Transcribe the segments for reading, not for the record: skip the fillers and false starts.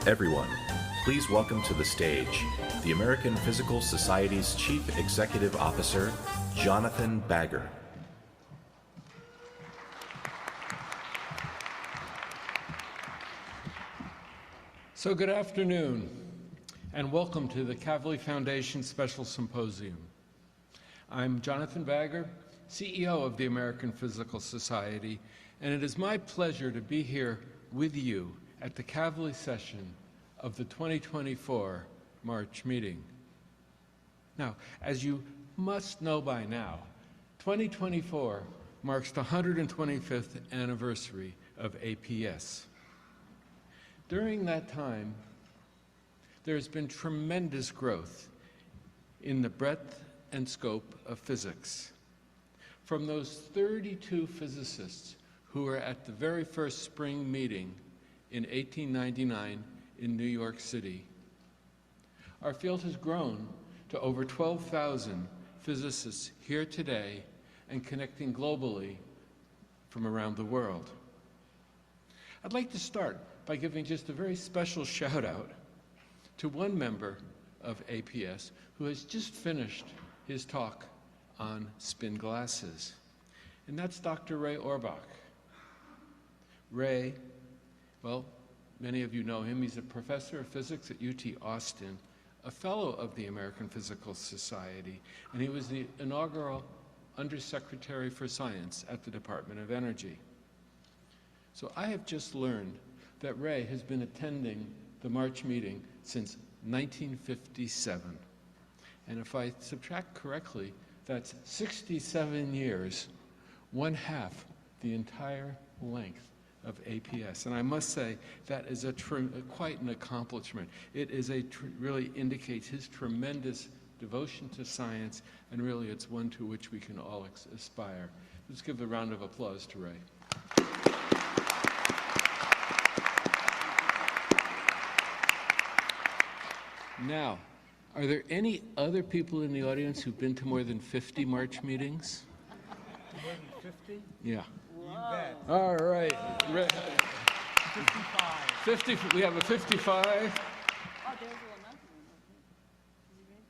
Everyone, please welcome to the stage the American Physical Society's Chief Executive Officer, Jonathan Bagger. So good afternoon, and welcome to the Kavli Foundation Special Symposium. I'm Jonathan Bagger, CEO of the American Physical Society, and it is my pleasure to be here with you at the Kavli session of the 2024 March meeting. Now, as you must know by now, 2024 marks the 125th anniversary of APS. During that time, there's been tremendous growth in the breadth and scope of physics. From those 32 physicists who were at the very first spring meeting in 1899 in New York City, our field has grown to over 12,000 physicists here today and connecting globally from around the world. I'd like to start by giving just a very special shout out to one member of APS who has just finished his talk on spin glasses, and that's Dr. Ray Orbach. Ray, well, many of you know him. He's a professor of physics at UT Austin, a fellow of the American Physical Society, and he was the inaugural Undersecretary for Science at the Department of Energy. So I have just learned that Ray has been attending the March meeting since 1957. And if I subtract correctly, that's 67 years, one half the entire length of APS. And I must say that is quite an accomplishment. It is really indicates his tremendous devotion to science, and really it's one to which we can all aspire. Let's give a round of applause to Ray. Now, are there any other people in the audience who've been to more than 50 March meetings? More than 50? Yeah. You bet. All right. 55. 50, we have a 55. Oh, there's another one.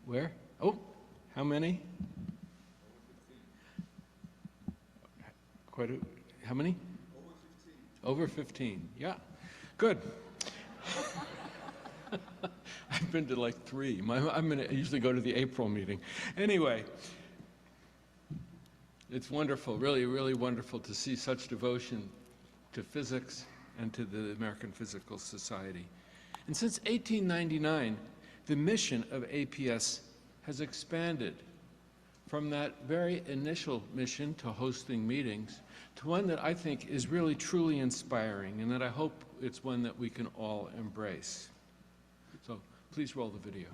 Where? Oh, how many? Quite a, how many? Over 15. Over 15, yeah. Good. I've been to like 3. I usually go to the April meeting. Anyway, it's wonderful, really, really wonderful to see such devotion to physics and to the American Physical Society. And since 1899, the mission of APS has expanded from that very initial mission to hosting meetings to one that I think is really truly inspiring, and that I hope it's one that we can all embrace. So please roll the video.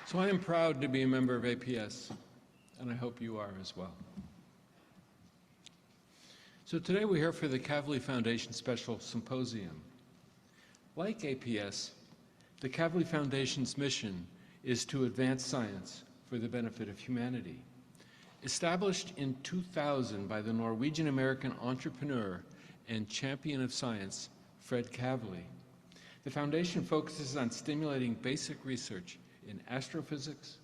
So I am proud to be a member of APS, and I hope you are as well. So today we're here for the Kavli Foundation Special Symposium. Like APS, the Kavli Foundation's mission is to advance science for the benefit of humanity. Established in 2000 by the Norwegian-American entrepreneur and champion of science, Fred Kavli, the foundation focuses on stimulating basic research in astrophysics,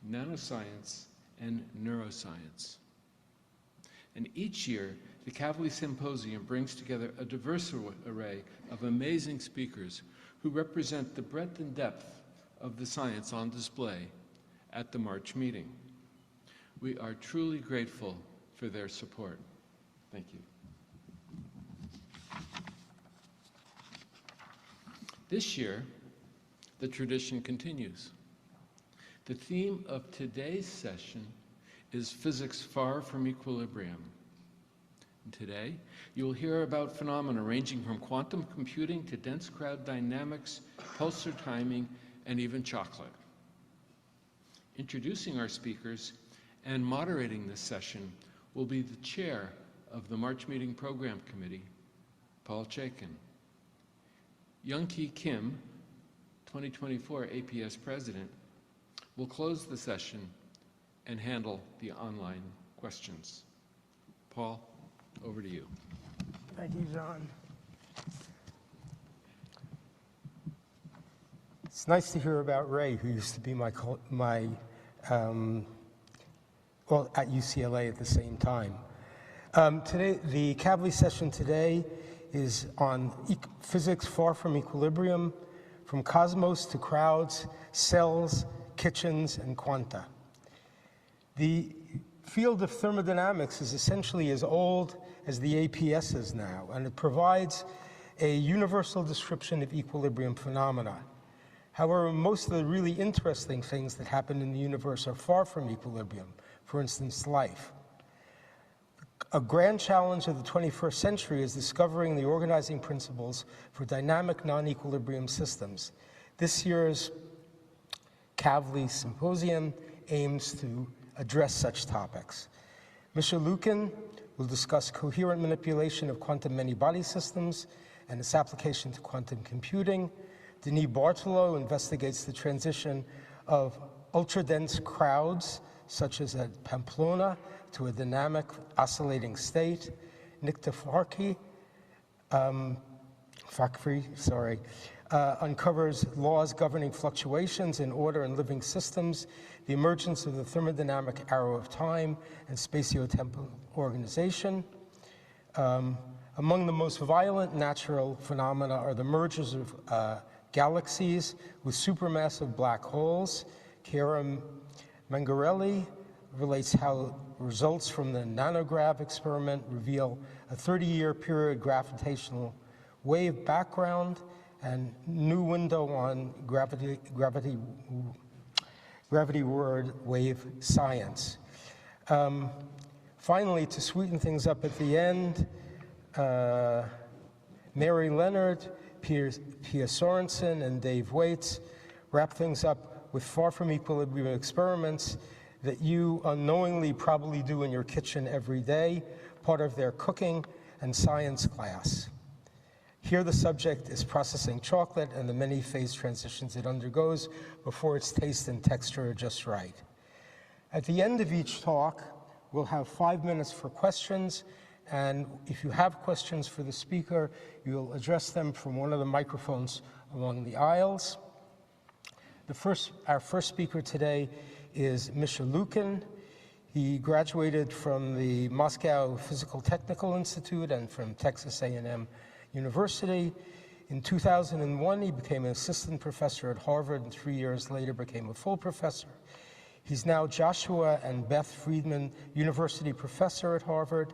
nanoscience, and neuroscience. And each year, the Kavli Symposium brings together a diverse array of amazing speakers who represent the breadth and depth of the science on display at the March meeting. We are truly grateful for their support. Thank you. This year, the tradition continues. The theme of today's session is physics far from equilibrium. And today, you'll hear about phenomena ranging from quantum computing to dense crowd dynamics, pulsar timing, and even chocolate. Introducing our speakers and moderating this session will be the chair of the March Meeting Program Committee, Paul Chaikin. Young-Ki Kim, 2024 APS President, will close the session and handle the online questions. Paul, over to you. Thank you, John. It's nice to hear about Ray, who used to be well, at UCLA at the same time. Today, the Kavli session today is on physics far from equilibrium, from cosmos to crowds, cells, kitchens, and quanta. The field of thermodynamics is essentially as old as the APS is now, and it provides a universal description of equilibrium phenomena. However, most of the really interesting things that happen in the universe are far from equilibrium, for instance, life. A grand challenge of the 21st century is discovering the organizing principles for dynamic non-equilibrium systems. This year's Kavli Symposium aims to address such topics. Mikhail D Lukin will discuss coherent manipulation of quantum many-body systems and its application to quantum computing. Denis Bartolo investigates the transition of ultra-dense crowds, such as at Pamplona, to a dynamic oscillating state. Nikta Fakhri, uncovers laws governing fluctuations in order in living systems, the emergence of the thermodynamic arrow of time, and spatio-temporal organization. Among the most violent natural phenomena are the mergers of galaxies with supermassive black holes. Chiara Mingarelli relates how results from the nanograv experiment reveal a 30-year period gravitational wave background and new window on gravity wave science. Finally, to sweeten things up at the end, Mary Leonard, Pia Sorensen, and Dave Weitz wrap things up with far from equilibrium experiments that you unknowingly probably do in your kitchen every day, part of their cooking and science class. Here the subject is processing chocolate and the many phase transitions it undergoes before its taste and texture are just right. At the end of each talk, we'll have 5 minutes for questions, and if you have questions for the speaker, you'll address them from one of the microphones along the aisles. Our first speaker today is Mikhail D Lukin. He graduated from the Moscow Physical Technical Institute and from Texas A&M University. In 2001, he became an assistant professor at Harvard, and 3 years later became a full professor. He's now Joshua and Beth Friedman University professor at Harvard.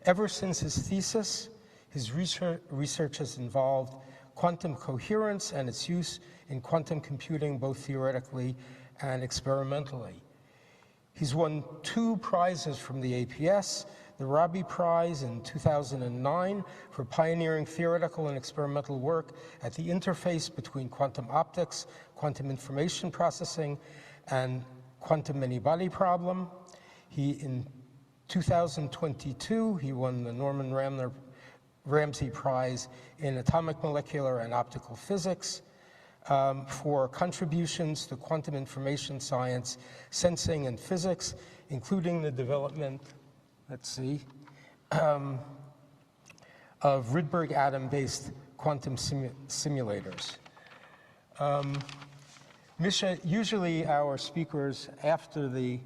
Ever since his thesis, his research has involved quantum coherence and its use in quantum computing, both theoretically and experimentally. He's won 2 prizes from the APS, the Rabi Prize in 2009 for pioneering theoretical and experimental work at the interface between quantum optics, quantum information processing, and quantum many-body problem. In 2022, he won the Norman Ramsey Prize in Atomic, Molecular, and Optical Physics for contributions to quantum information science, sensing, and physics, including the development, of Rydberg atom-based quantum simulators. Misha, usually our speakers after the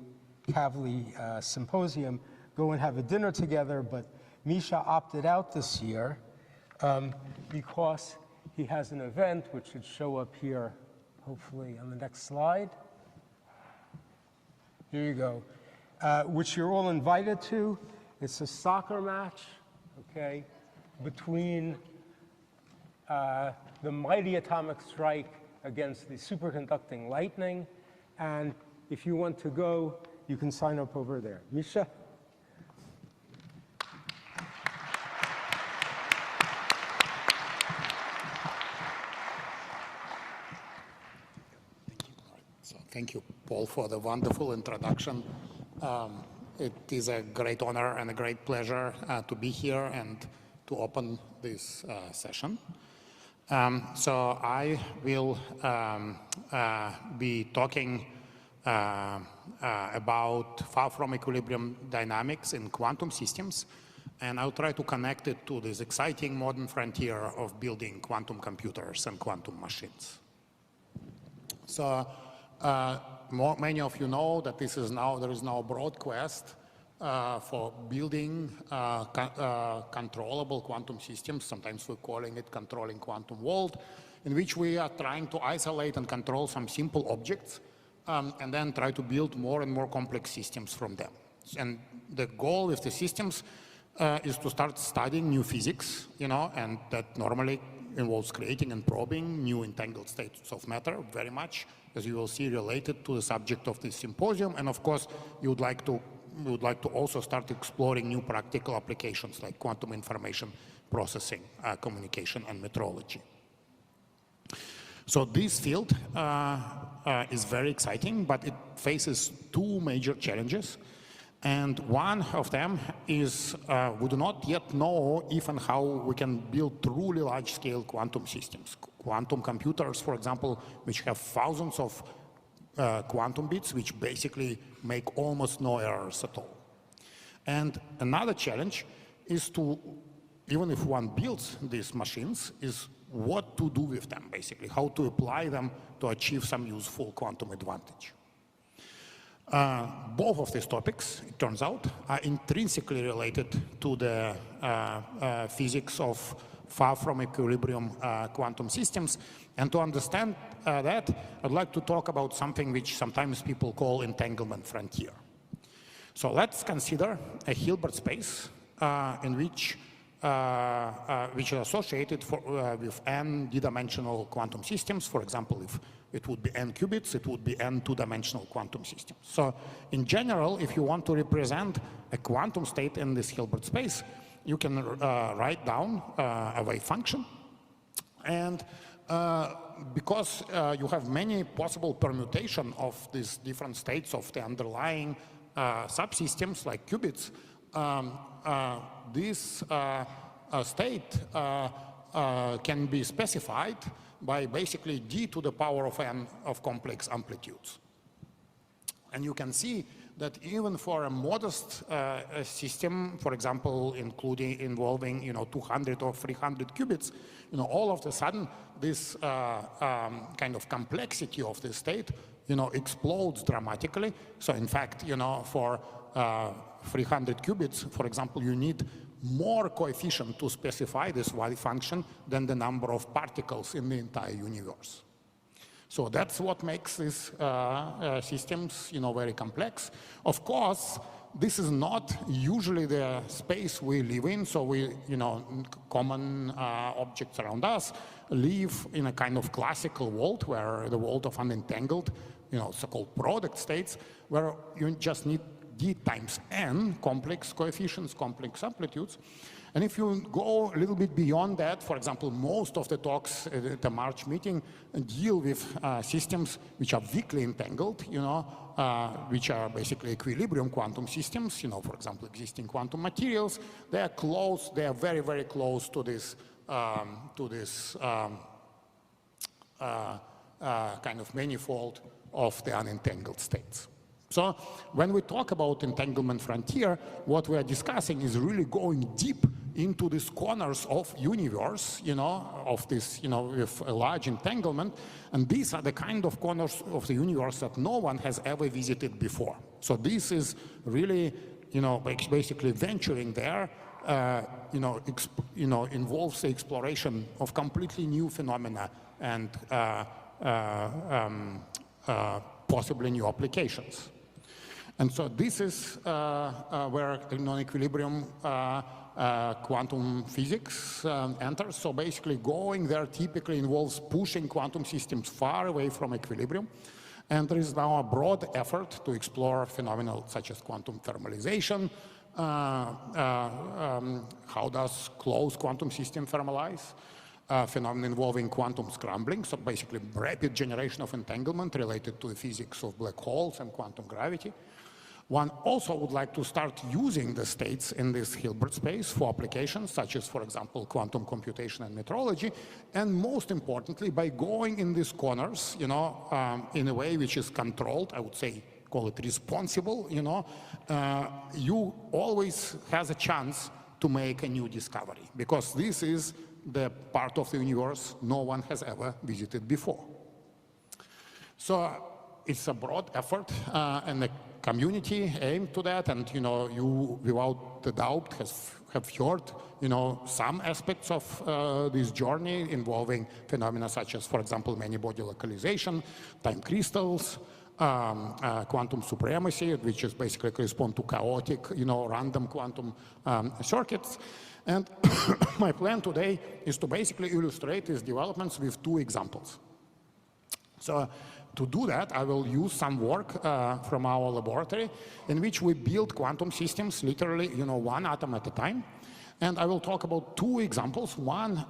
Kavli Symposium go and have a dinner together, but Misha opted out this year because he has an event which should show up here, hopefully on the next slide. Here you go, which you're all invited to. It's a soccer match, okay, between the mighty atomic strike against the superconducting lightning. And if you want to go, you can sign up over there. Misha? Thank you, Paul, for the wonderful introduction. It is a great honor and a great pleasure to be here and to open this session. So I will be talking about far from equilibrium dynamics in quantum systems, and I'll try to connect it to this exciting modern frontier of building quantum computers and quantum machines. So many of you know that there is now a broad quest for building controllable quantum systems. Sometimes we're calling it controlling quantum world, in which we are trying to isolate and control some simple objects and then try to build more and more complex systems from them. And the goal with the systems is to start studying new physics, and that normally involves creating and probing new entangled states of matter, very much, as you will see, related to the subject of this symposium. And of course, we would like to also start exploring new practical applications like quantum information processing, communication, and metrology. So this field is very exciting, but it faces two major challenges. And one of them is we do not yet know if and how we can build truly large-scale quantum systems. Quantum computers, for example, which have thousands of quantum bits, which basically make almost no errors at all. And another challenge is to, even if one builds these machines, is what to do with them, basically, how to apply them to achieve some useful quantum advantage. Both of these topics, it turns out, are intrinsically related to the physics of far from equilibrium quantum systems. And to understand that, I'd like to talk about something which sometimes people call entanglement frontier. So let's consider a Hilbert space in which is associated with n d-dimensional quantum systems. For example, if it would be n qubits, it would be n two-dimensional quantum systems. So in general, if you want to represent a quantum state in this Hilbert space, you can write down a wave function. And because you have many possible permutations of these different states of the underlying subsystems like qubits, this state can be specified by basically d to the power of n of complex amplitudes. And you can see that even for a modest system, for example, involving 200 or 300 qubits, all of a sudden this kind of complexity of the state explodes dramatically. So in fact, for 300 qubits, for example, you need more coefficient to specify this wave function than the number of particles in the entire universe. So that's what makes these systems, very complex. Of course, this is not usually the space we live in. So we, common objects around us live in a kind of classical world, where the world of unentangled, so-called product states, where you just need d times n complex coefficients, complex amplitudes. And if you go a little bit beyond that, for example, most of the talks at the March meeting deal with systems which are weakly entangled, which are basically equilibrium quantum systems, for example, existing quantum materials. They are close, they are very, very close to this, kind of manifold of the unentangled states. So when we talk about entanglement frontier, what we are discussing is really going deep into these corners of universe, of this, with a large entanglement. And these are the kind of corners of the universe that no one has ever visited before. So this is really, basically venturing there, involves the exploration of completely new phenomena and possibly new applications. And so this is where non-equilibrium quantum physics enters. So basically going there typically involves pushing quantum systems far away from equilibrium. And there is now a broad effort to explore phenomena such as quantum thermalization. How does closed quantum system thermalize? Phenomena involving quantum scrambling, so basically rapid generation of entanglement related to the physics of black holes and quantum gravity. One also would like to start using the states in this Hilbert space for applications such as, for example, quantum computation and metrology, and most importantly, by going in these corners, in a way which is controlled, I would say, call it responsible, you always has a chance to make a new discovery, because this is the part of the universe no one has ever visited before. So it's a broad effort, and the community aimed to that, and you without a doubt have heard some aspects of this journey involving phenomena such as, for example, many-body localization, time crystals, quantum supremacy, which is basically correspond to chaotic, random quantum circuits. And my plan today is to basically illustrate these developments with two examples. So to do that, I will use some work from our laboratory in which we build quantum systems literally, one atom at a time. And I will talk about two examples. One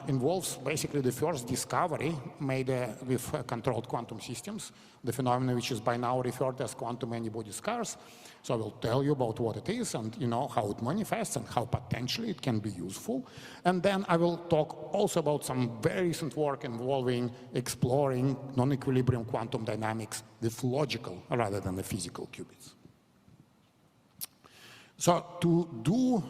involves basically the first discovery made with controlled quantum systems, the phenomenon which is by now referred as quantum many-body scars. So I will tell you about what it is and how it manifests and how potentially it can be useful. And then I will talk also about some very recent work involving exploring non-equilibrium quantum dynamics with logical rather than the physical qubits. So to do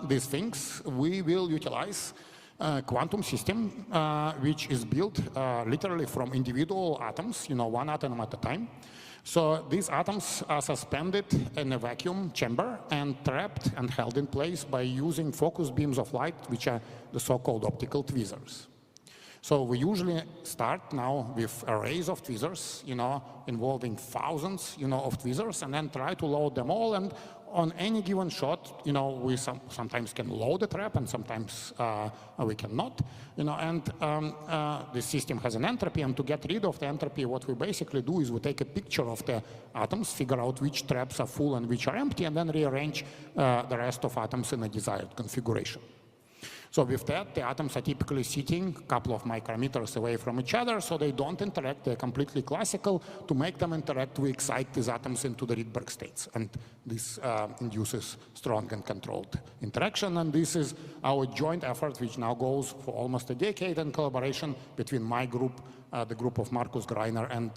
these things, we will utilize a quantum system which is built literally from individual atoms, one atom at a time. So these atoms are suspended in a vacuum chamber and trapped and held in place by using focus beams of light, which are the so-called optical tweezers. So we usually start now with arrays of tweezers, involving thousands, of tweezers, and then try to load them all. And on any given shot, we sometimes can load the trap, and sometimes we cannot. The system has an entropy, and to get rid of the entropy, what we basically do is we take a picture of the atoms, figure out which traps are full and which are empty, and then rearrange the rest of atoms in a desired configuration. So with that, the atoms are typically sitting a couple of micrometers away from each other, so they don't interact. They're completely classical. To make them interact, we excite these atoms into the Rydberg states, and this induces strong and controlled interaction. And this is our joint effort, which now goes for almost a decade in collaboration between my group, the group of Markus Greiner, and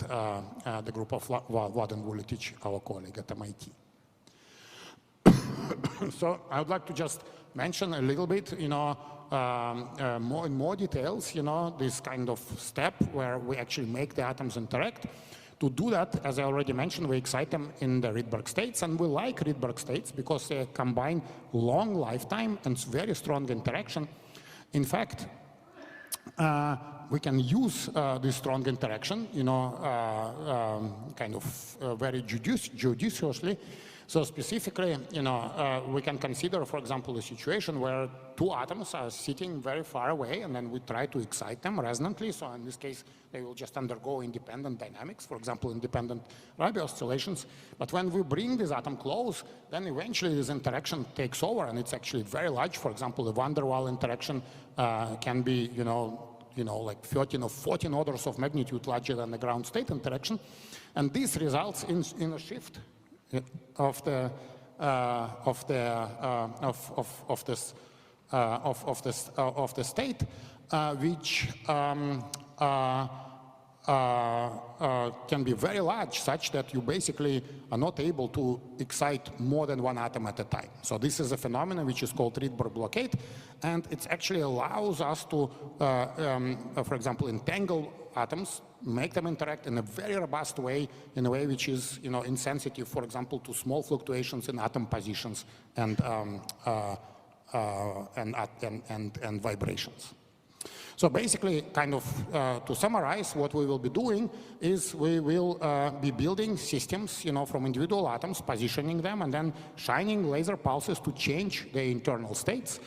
the group of Vladan Vuletic, our colleague at MIT. So I would like to just mention a little bit, in more details, this kind of step where we actually make the atoms interact. To do that, as I already mentioned, we excite them in the Rydberg states, and we like Rydberg states because they combine long lifetime and very strong interaction. In fact, we can use this strong interaction, kind of very judiciously, So specifically, we can consider, for example, a situation where two atoms are sitting very far away, and then we try to excite them resonantly. So in this case, they will just undergo independent dynamics, for example, independent Rabi oscillations. But when we bring this atom close, then eventually this interaction takes over, and it's actually very large. For example, the van der Waal interaction can be, like 13 or 14 orders of magnitude larger than the ground state interaction. And this results in a shift of the state, which can be very large, such that you basically are not able to excite more than one atom at a time. So this is a phenomenon which is called Rydberg blockade, and it actually allows us to, for example, entangle atoms, make them interact in a very robust way, in a way which is, insensitive, for example, to small fluctuations in atom positions and vibrations. So basically, kind of to summarize, what we will be doing is we will be building systems, from individual atoms, positioning them, and then shining laser pulses to change their internal states.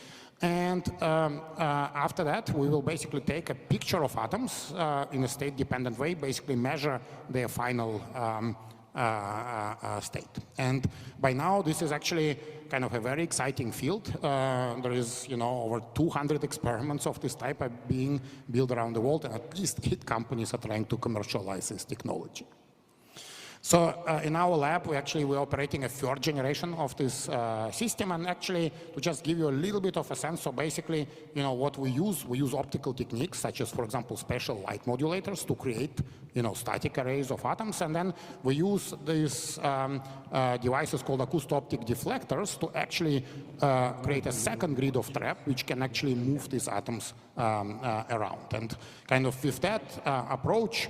And after that, we will basically take a picture of atoms in a state-dependent way, basically measure their final state. And by now, this is actually kind of a very exciting field. There is, over 200 experiments of this type are being built around the world, and at least 8 companies are trying to commercialize this technology. So in our lab, we're operating a 3rd generation of this system, and actually, to just give you a little bit of a sense, so basically, what we use optical techniques, such as, for example, special light modulators to create, static arrays of atoms, and then we use these devices called acousto-optic deflectors to actually create a second grid of trap, which can actually move these atoms around. And kind of with that approach,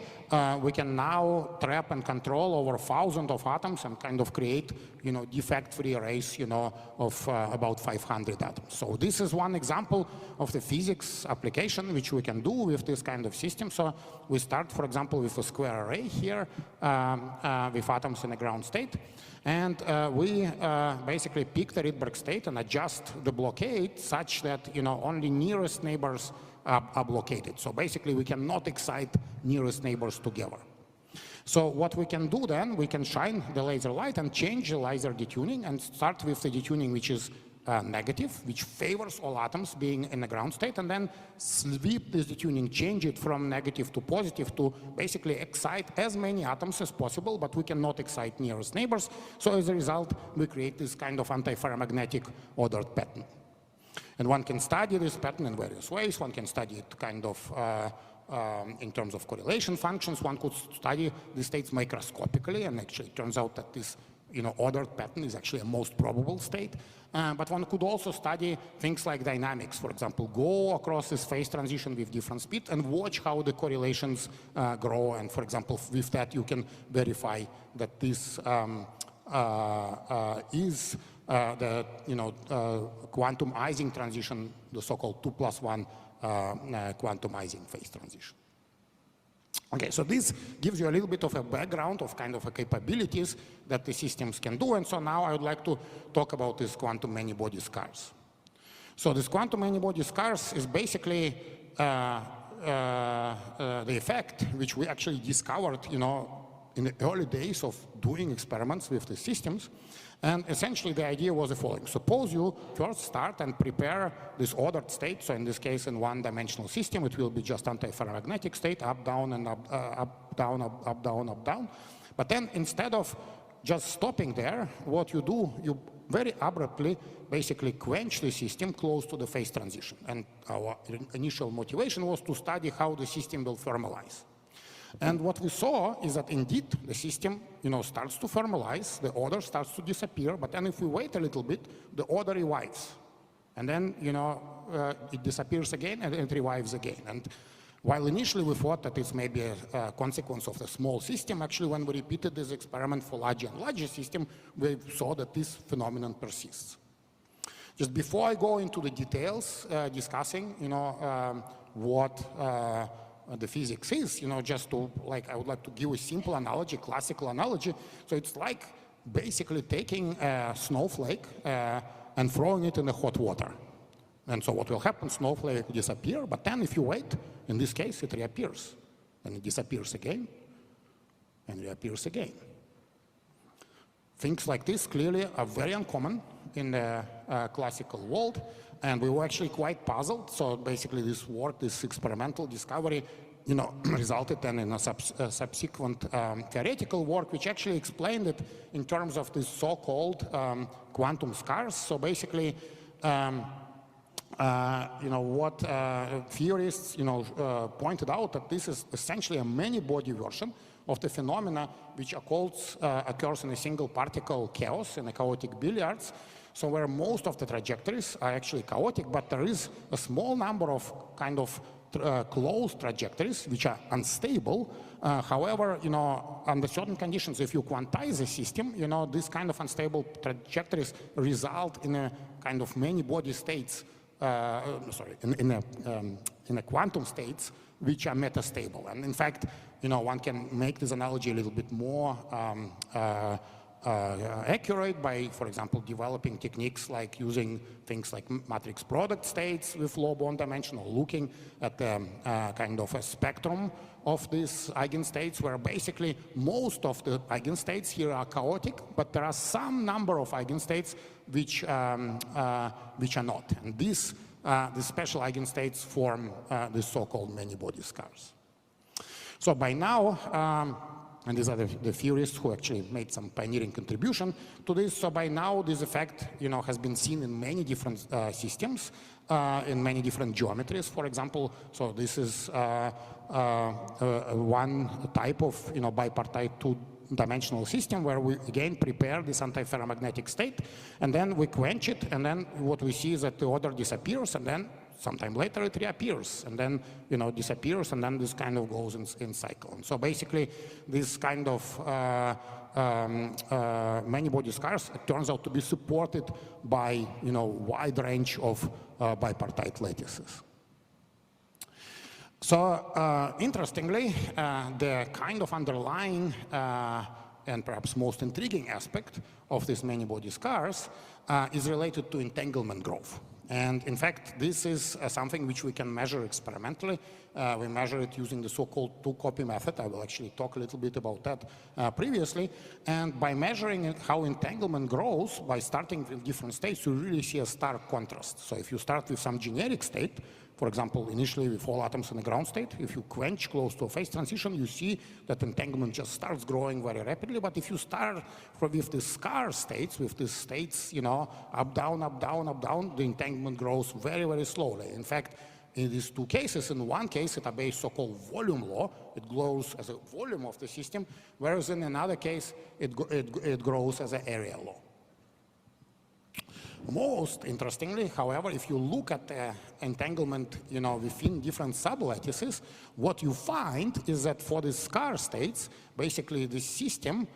we can now trap and control over thousands of atoms and kind of create, defect-free arrays, of about 500 atoms. So this is one example of the physics application which we can do with this kind of system. So we start, for example, with a square array here with atoms in a ground state. And we basically pick the Rydberg state and adjust the blockade such that, only nearest neighbors are blockaded. So basically, we cannot excite nearest neighbors together. So what we can do then, we can shine the laser light and change the laser detuning and start with the detuning which is negative, which favors all atoms being in the ground state, and then sweep this detuning, change it from negative to positive to basically excite as many atoms as possible, but we cannot excite nearest neighbors. So as a result, we create this kind of antiferromagnetic ordered pattern. And one can study this pattern in various ways. One can study it kind of in terms of correlation functions. One could study the states microscopically, and actually it turns out that this ordered pattern is actually a most probable state. But one could also study things like dynamics. For example, go across this phase transition with different speed and watch how the correlations grow. And for example, with that, you can verify that this is the quantum Ising transition, the so-called 2+1 quantum Ising phase transition. Okay, so this gives you a little bit of a background of kind of a capabilities that the systems can do. And so now I would like to talk about this quantum many-body scars. So this quantum many-body scars is basically the effect which we actually discovered, in the early days of doing experiments with the systems. And essentially the idea was the following. Suppose you first start and prepare this ordered state. So in this case, in one-dimensional system, it will be just antiferromagnetic state, up, down, and up, down, up, down, up, down. But then instead of just stopping there, what you do, you very abruptly basically quench the system close to the phase transition. And our initial motivation was to study how the system will thermalize. And what we saw is that indeed the system, starts to thermalize, the order starts to disappear, but then if we wait a little bit, the order revives. And then, it disappears again and it revives again. And while initially we thought that it's maybe a consequence of the small system, actually when we repeated this experiment for larger and larger system, we saw that this phenomenon persists. Just before I go into the details discussing, what the physics is, just to, I would like to give a simple analogy, classical analogy. So it's like basically taking a snowflake and throwing it in the hot water. And so what will happen, snowflake will disappear, but then if you wait, in this case, it reappears. And it disappears again, and reappears again. Things like this clearly are very uncommon in the classical world, and we were actually quite puzzled. So basically this work, this experimental discovery, resulted then in a subsequent theoretical work, which actually explained it in terms of this so-called quantum scars. So basically, what theorists, pointed out that this is essentially a many-body version of the phenomena which occurs in a single particle chaos, in a chaotic billiards. So where most of the trajectories are actually chaotic, but there is a small number of kind of closed trajectories which are unstable. However, under certain conditions, if you quantize the system, these kind of unstable trajectories result in a kind of many-body states. In a quantum states which are metastable. And in fact, one can make this analogy a little bit more accurate by, for example, developing techniques like using things like matrix product states with low bond dimension, or looking at the kind of a spectrum of these eigenstates, where basically most of the eigenstates here are chaotic, but there are some number of eigenstates which are not. And these special eigenstates form the so-called many-body scars. So by now, and these are the theorists who actually made some pioneering contribution to this. So by now, this effect, has been seen in many different systems, in many different geometries, for example. So this is one type of, bipartite two-dimensional system where we again prepare this antiferromagnetic state, and then we quench it, and then what we see is that the order disappears, and then sometime later it reappears, and then disappears, and then this kind of goes in cycle. And so basically, this kind of many-body scars turns out to be supported by wide range of bipartite lattices. So interestingly, the kind of underlying and perhaps most intriguing aspect of these many-body scars is related to entanglement growth. And in fact, this is something which we can measure experimentally. We measure it using the so-called two-copy method. I will actually talk a little bit about that previously. And by measuring how entanglement grows, by starting with different states, you really see a stark contrast. So if you start with some generic state, for example, initially with all atoms in the ground state, if you quench close to a phase transition, you see that entanglement just starts growing very rapidly. But if you start with the scar states, with these states, up, down, up, down, up, down, the entanglement grows very, very slowly. In fact, in these two cases, in one case, it obeys so-called volume law. It grows as a volume of the system, whereas in another case, it grows as an area law. Most interestingly, however, if you look at the entanglement, within different sublattices, what you find is that for the scar states, basically the system,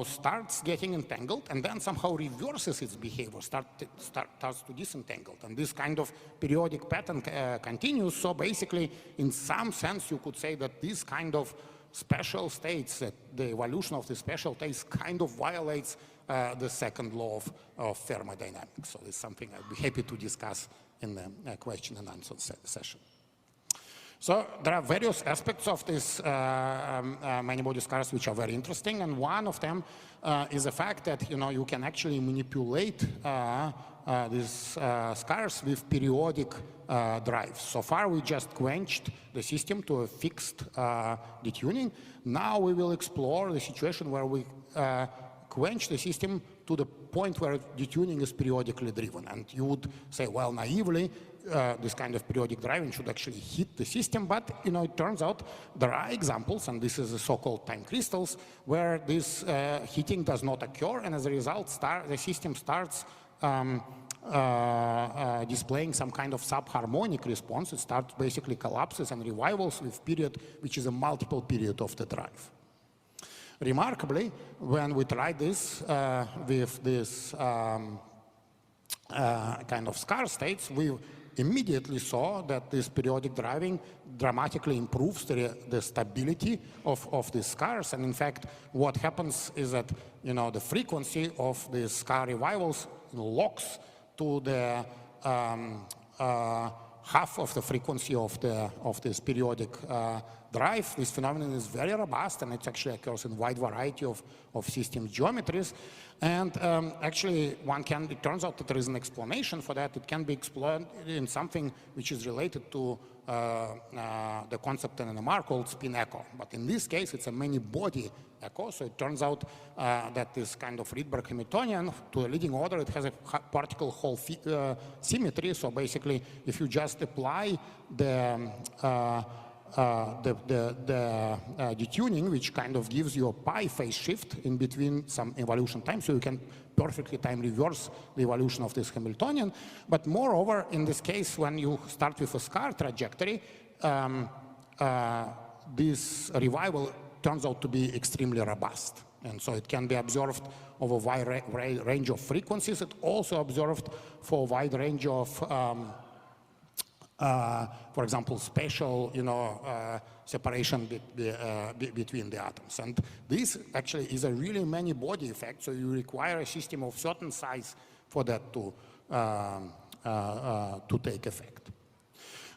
starts getting entangled and then somehow reverses its behavior, starts to disentangle. And this kind of periodic pattern continues. So basically, in some sense, you could say that this kind of special states, that the evolution of the special states kind of violates the second law of thermodynamics. So it's something I'd be happy to discuss in the question and answer session. So there are various aspects of this many-body scars which are very interesting, and one of them is the fact that you can actually manipulate these scars with periodic drives. So far we just quenched the system to a fixed detuning. Now we will explore the situation where we quench the system to the point where detuning is periodically driven. And you would say, well, naively, this kind of periodic driving should actually hit the system, but it turns out there are examples, and this is the so-called time crystals, where this hitting does not occur, and as a result, the system starts displaying some kind of subharmonic response. It starts basically collapses and revivals with period, which is a multiple period of the drive. Remarkably, when we tried this with this kind of scar states, we immediately saw that this periodic driving dramatically improves the stability of these scars. And in fact, what happens is that, the frequency of these scar revivals locks to the half of the frequency of this periodic drive. This phenomenon is very robust, and it actually occurs in a wide variety of system geometries. And actually, it turns out that there is an explanation for that. It can be explored in something which is related to the concept in NMR called spin echo. But in this case, it's a many-body echo. So it turns out that this kind of Rydberg Hamiltonian, to a leading order, it has a particle Hall symmetry. So basically, if you just apply the detuning, which kind of gives you a pi phase shift in between some evolution time, so you can perfectly time reverse the evolution of this Hamiltonian. But moreover, in this case, when you start with a scar trajectory, this revival turns out to be extremely robust. And so it can be observed over a wide range of frequencies. It also observed for a wide range of for example, spatial, separation between the atoms. And this actually is a really many-body effect, so you require a system of certain size for that to take effect.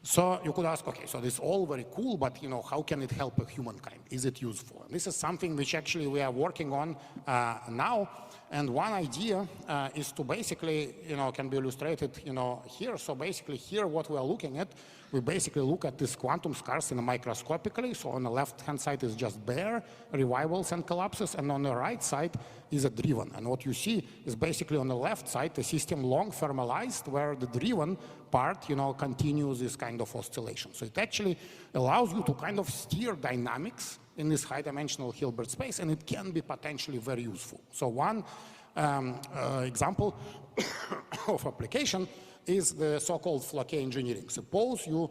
So you could ask, okay, so this is all very cool, but how can it help humankind? Is it useful? And this is something which actually we are working on now. And one idea is to basically, can be illustrated, here. So basically here what we are looking at, we basically look at these quantum scars microscopically. So on the left-hand side is just bare revivals and collapses, and on the right side is a driven. And what you see is basically on the left side, the system long thermalized, where the driven part, continues this kind of oscillation. So it actually allows you to kind of steer dynamics in this high-dimensional Hilbert space, and it can be potentially very useful. So one example of application is the so-called Floquet engineering. Suppose you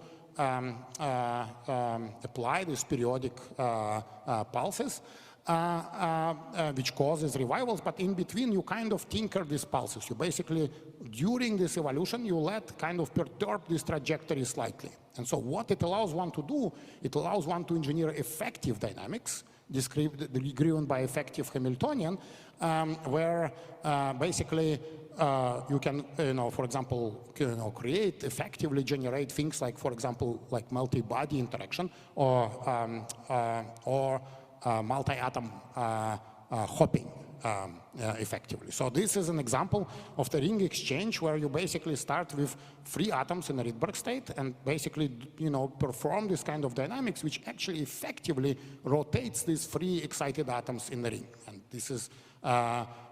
apply these periodic pulses, which causes revivals, but in between you kind of tinker these pulses. You basically, during this evolution, you let kind of perturb this trajectory slightly. And so what it allows one to do, it allows one to engineer effective dynamics, driven by effective Hamiltonian, where basically you can, for example, effectively generate things like, for example, like multi-body interaction or multi-atom hopping effectively. So this is an example of the ring exchange where you basically start with 3 atoms in a Rydberg state and basically, perform this kind of dynamics which actually effectively rotates these 3 excited atoms in the ring. And this is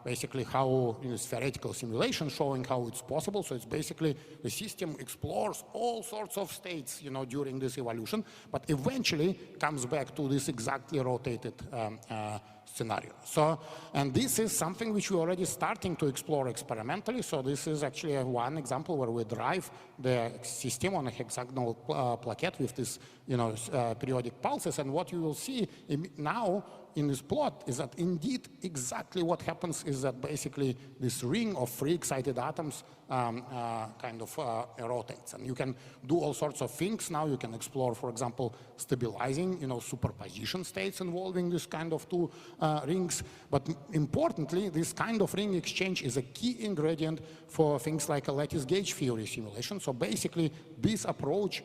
basically how, in this theoretical simulation, showing how it's possible. So it's basically the system explores all sorts of states, during this evolution, but eventually comes back to this exactly rotated scenario. So, and this is something which we're already starting to explore experimentally. So this is actually one example where we drive the system on a hexagonal plaquette with this, periodic pulses. And what you will see now in this plot is that indeed exactly what happens is that basically this ring of 3 excited atoms kind of rotates. And you can do all sorts of things now. You can explore, for example, stabilizing, superposition states involving this kind of 2 rings. But importantly, this kind of ring exchange is a key ingredient for things like a lattice gauge theory simulation. So basically, this approach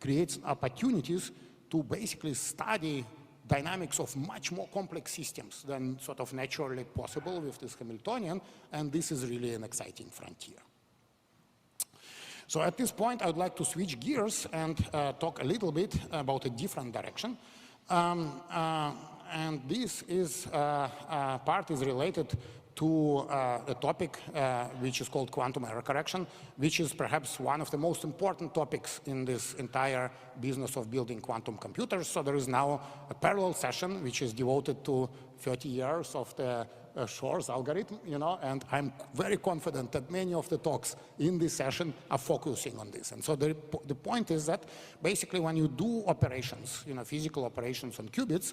creates opportunities to basically study dynamics of much more complex systems than sort of naturally possible with this Hamiltonian, and this is really an exciting frontier. So at this point, I would like to switch gears and talk a little bit about a different direction. And this is part is related to a topic which is called quantum error correction, which is perhaps one of the most important topics in this entire business of building quantum computers. So there is now a parallel session which is devoted to 30 years of the Shor's algorithm, and I'm very confident that many of the talks in this session are focusing on this. And so the point is that basically when you do operations, physical operations on qubits,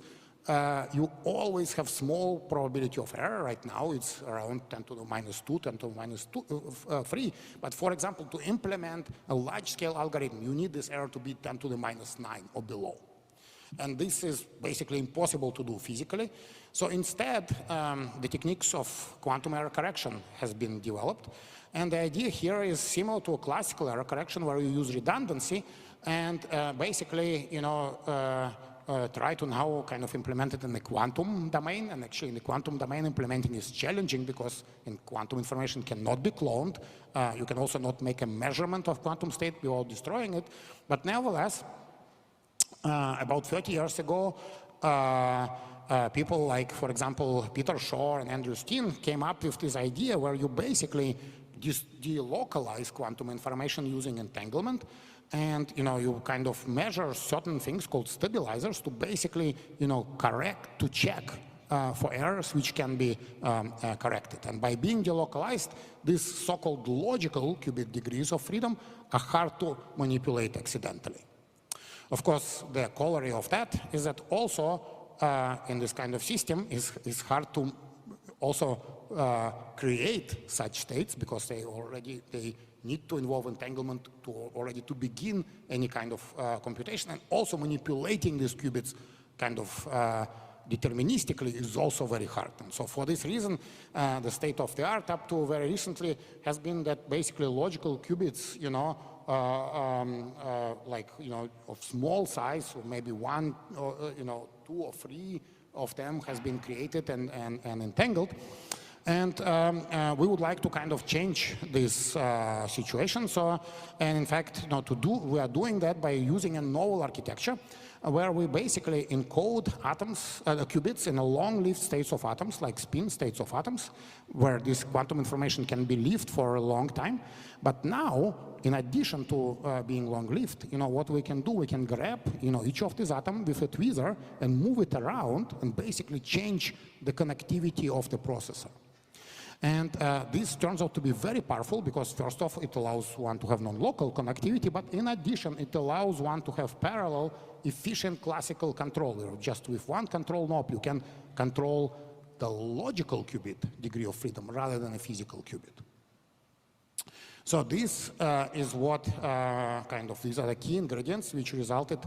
you always have small probability of error. Right now, it's around 10 to the minus 2, 10 to the minus 3. But for example, to implement a large-scale algorithm, you need this error to be 10 to the minus 9 or below. And this is basically impossible to do physically. So instead, the techniques of quantum error correction has been developed. And the idea here is similar to a classical error correction where you use redundancy and basically, try to now kind of implement it in the quantum domain. And actually in the quantum domain, implementing is challenging because in quantum information cannot be cloned. You can also not make a measurement of quantum state without destroying it. But nevertheless, about 30 years ago, people like, for example, Peter Shor and Andrew Steen came up with this idea where you basically delocalize quantum information using entanglement. And you kind of measure certain things called stabilizers to basically correct, to check for errors which can be corrected. And by being delocalized, these so-called logical qubit degrees of freedom are hard to manipulate accidentally. Of course, the corollary of that is that also in this kind of system is hard to also create such states because they need to involve entanglement to begin any kind of computation, and also manipulating these qubits kind of deterministically is also very hard. And so for this reason, the state of the art up to very recently has been that basically logical qubits, of small size, or maybe one, or, 2 or 3 of them has been created and entangled. And we would like to kind of change this situation. And in fact, we are doing that by using a novel architecture where we basically encode atoms, qubits in a long-lived states of atoms, like spin states of atoms, where this quantum information can be lived for a long time. But now, in addition to being long-lived, what we can do, we can grab, each of these atoms with a tweezer and move it around and basically change the connectivity of the processor. And this turns out to be very powerful because, first off, it allows one to have non-local connectivity, but in addition, it allows one to have parallel, efficient classical controller. Just with one control knob, you can control the logical qubit degree of freedom rather than a physical qubit. So this is what these are the key ingredients which resulted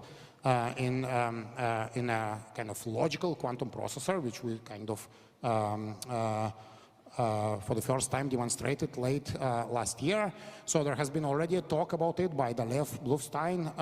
in a kind of logical quantum processor, which we kind of for the first time demonstrated late last year. So there has been already a talk about it by Lev Blufstein.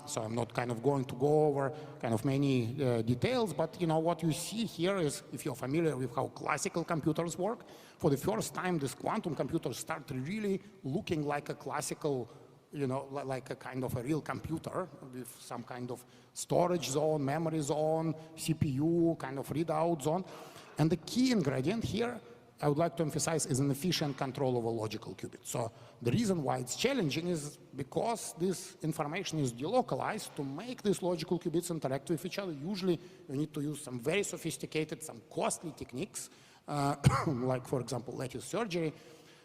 So I'm not kind of going to go over kind of many details, but what you see here is, if you're familiar with how classical computers work, for the first time this quantum computers start really looking like a classical, like a kind of a real computer with some kind of storage zone, memory zone, CPU, kind of readout zone. And the key ingredient here, I would like to emphasize, is an efficient control of a logical qubit. So the reason why it's challenging is because this information is delocalized. To make these logical qubits interact with each other, usually you need to use some very sophisticated, some costly techniques, like, for example, lattice surgery.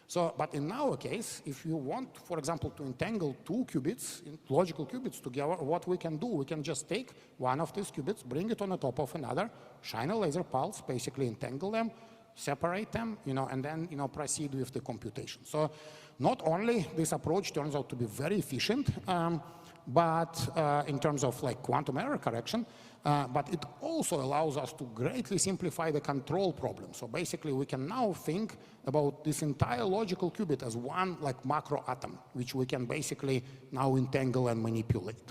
So, but in our case, if you want, for example, to entangle 2 qubits, logical qubits together, what we can do, we can just take one of these qubits, bring it on the top of another, shine a laser pulse, basically entangle them, separate them, and then, proceed with the computation. So not only this approach turns out to be very efficient, but in terms of like quantum error correction, but it also allows us to greatly simplify the control problem. So basically we can now think about this entire logical qubit as one like macro atom, which we can basically now entangle and manipulate.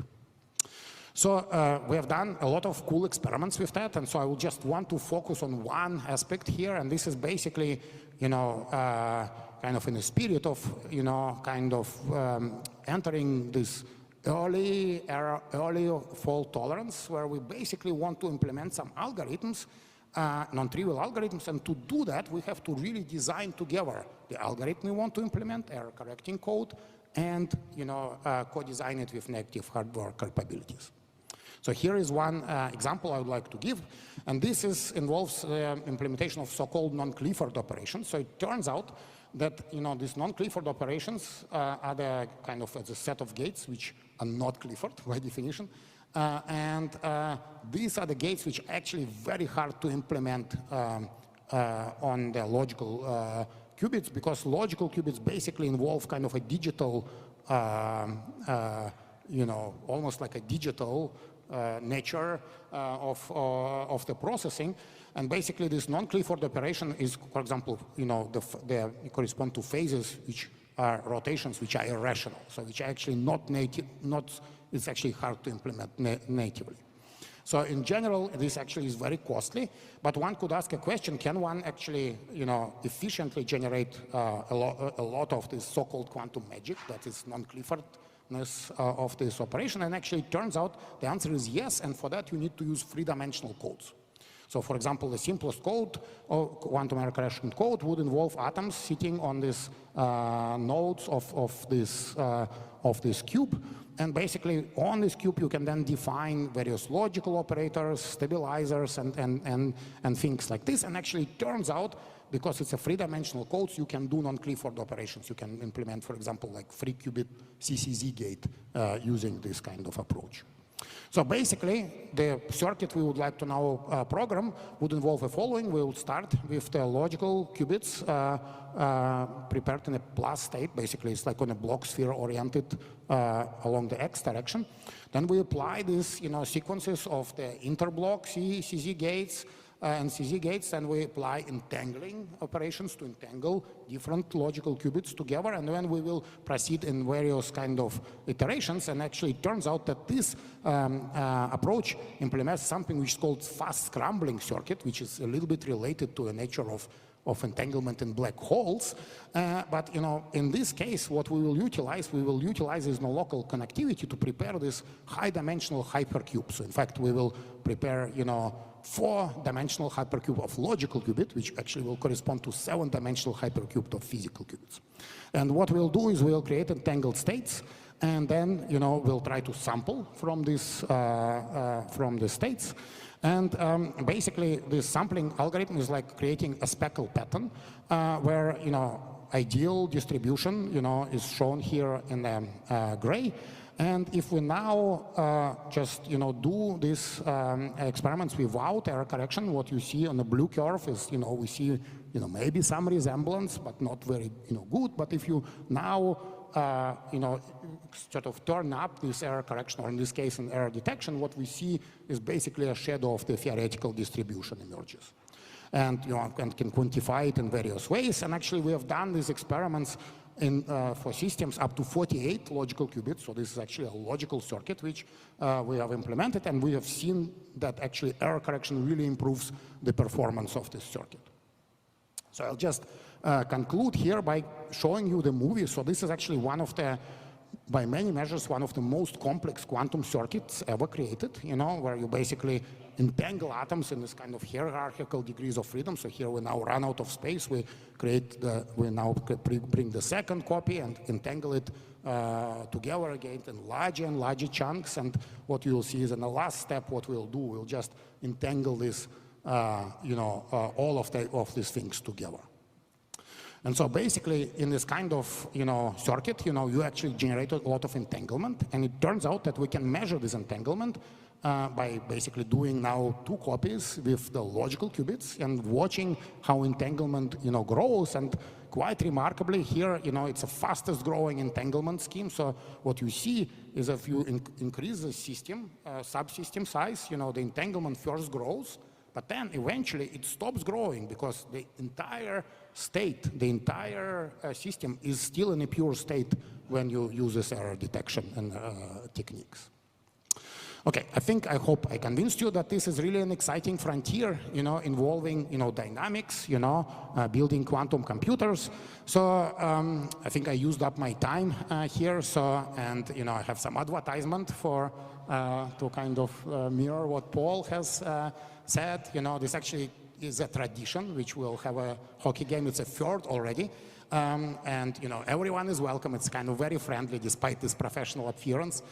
So we have done a lot of cool experiments with that, and so I will just want to focus on one aspect here, and this is basically, kind of in the spirit of, entering this early fault tolerance, where we basically want to implement some algorithms, non-trivial algorithms, and to do that, we have to really design together the algorithm we want to implement, error-correcting code, and, co-design it with negative hardware capabilities. So here is one example I would like to give, and this involves implementation of so-called non-Clifford operations. So it turns out that these non-Clifford operations are the kind of a set of gates which are not Clifford by definition, These are the gates which are actually very hard to implement on the logical qubits, because logical qubits basically involve kind of a digital, almost like a digital nature of the processing. And basically this non-Clifford operation is, for example, they correspond to phases which are rotations which are irrational, so which are actually not native, it's actually hard to implement natively. So in general, this actually is very costly, but one could ask a question, can one actually, efficiently generate a lot of this so-called quantum magic, that is non-Cliffordness of this operation? And actually it turns out the answer is yes, and for that you need to use three-dimensional codes. So for example, the simplest code, or quantum error correction code, would involve atoms sitting on these nodes of this cube. And basically on this cube you can then define various logical operators, stabilizers, and things like this. And actually it turns out, because it's a three-dimensional code, you can do non-Clifford operations. You can implement, for example, like 3-qubit CCZ gate using this kind of approach. So basically, the circuit we would like to now program would involve the following. We will start with the logical qubits prepared in a plus state. Basically, it's like on a block sphere oriented along the x direction. Then we apply these sequences of the interblock CZ gates and CZ gates, and we apply entangling operations to entangle different logical qubits together, and then we will proceed in various kind of iterations. And actually it turns out that this approach implements something which is called fast scrambling circuit, which is a little bit related to the nature of entanglement in black holes. But in this case, what we will utilize is no local connectivity to prepare this high-dimensional hypercube. So in fact, we will prepare 4-dimensional hypercube of logical qubit, which actually will correspond to 7-dimensional hypercube of physical qubits. And what we'll do is we'll create entangled states, and then we'll try to sample from this from the states. And basically, this sampling algorithm is like creating a speckle pattern where ideal distribution is shown here in the gray. And if we now just do these experiments without error correction, what you see on the blue curve is we see maybe some resemblance, but not very good. But if you now sort of turn up this error correction, or in this case an error detection, what we see is basically a shadow of the theoretical distribution emerges. And and can quantify it in various ways. And actually we have done these experiments for systems up to 48 logical qubits. So this is actually a logical circuit which we have implemented, and we have seen that actually error correction really improves the performance of this circuit. So I'll just conclude here by showing you the movie. So this is actually one of the, by many measures, one of the most complex quantum circuits ever created, where you basically entangle atoms in this kind of hierarchical degrees of freedom. So here we now run out of space. We now bring the second copy and entangle it together again in larger and larger chunks. And what you'll see is in the last step, what we'll do, we'll just entangle this, all of these things together. And so basically, in this kind of circuit, you actually generate a lot of entanglement, and it turns out that we can measure this entanglement by basically doing now 2 copies with the logical qubits and watching how entanglement grows. And quite remarkably here, it's the fastest growing entanglement scheme. So what you see is if you increase the system subsystem size, the entanglement first grows, but then eventually it stops growing because the entire state, the entire system is still in a pure state when you use this error detection and techniques. Okay, I hope I convinced you that this is really an exciting frontier, involving, dynamics, building quantum computers. So I think I used up my time here. So, and, I have some advertisement for, to kind of mirror what Paul has said. This actually is a tradition, which will have a hockey game. It's a 3rd already. And everyone is welcome. It's kind of very friendly despite this professional appearance.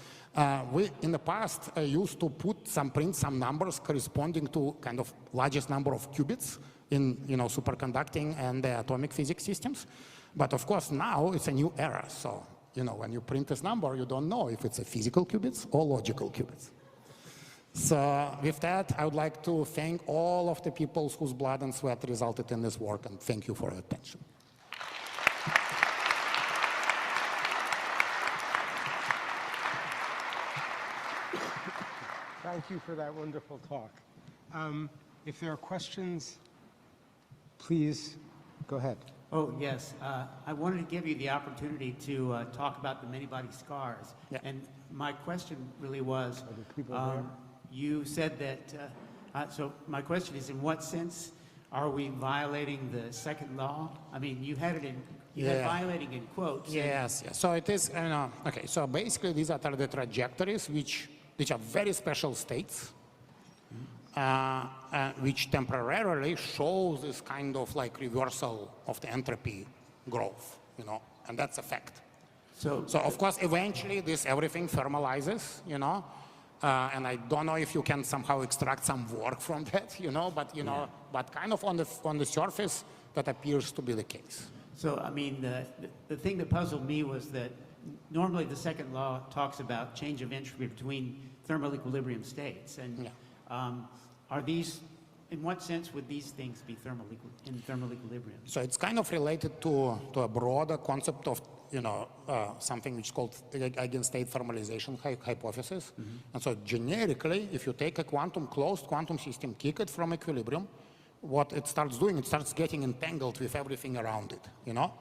We in the past used to print some numbers corresponding to kind of largest number of qubits in superconducting and atomic physics systems. But of course now it's a new era. So when you print this number, you don't know if it's a physical qubits or logical qubits. So with that, I would like to thank all of the people whose blood and sweat resulted in this work, and thank you for your attention. Thank you for that wonderful talk. If there are questions, please go ahead. Oh, yes. I wanted to give you the opportunity to talk about the many-body scars. Yeah. And my question really was, Are there people there? you said that, so my question is, in what sense are we violating the second law? I mean, you had it in, you had Yeah. violating in quotes. and- Yes, yes. So it is, okay, so basically these are the trajectories which are very special states, which temporarily shows this kind of like reversal of the entropy growth, and that's a fact. So, So of course, eventually this everything thermalizes, and I don't know if you can somehow extract some work from that, but but kind of on the surface, that appears to be the case. so I mean, the thing that puzzled me was that normally the second law talks about change of entropy between thermal equilibrium states. And are these, in what sense would these things be in thermal equilibrium? So it's kind of related to a broader concept of, something which is called eigenstate thermalization hypothesis. And so generically, if you take a closed quantum system, kick it from equilibrium, what it starts doing, it starts getting entangled with everything around it,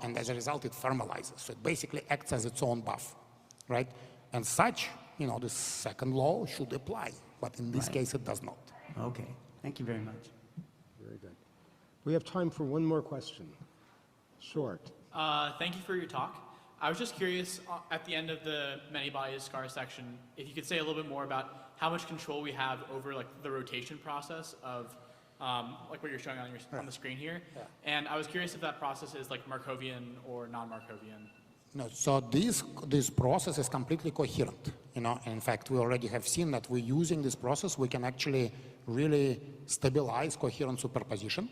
and as a result, it thermalizes. So it basically acts as its own buff, right? And such, the second law should apply, but in this case, it does not. Okay, thank you very much. Very good. We have time for one more question. Short. Thank you for your talk. I was just curious, at the end of the many bodies scar section, if you could say a little bit more about how much control we have over the rotation process of like what you're showing on the screen here. Yeah. And I was curious if that process is like Markovian or non-Markovian. No, so this process is completely coherent, and in fact, we already have seen that we're using this process, we can actually really stabilize coherent superposition.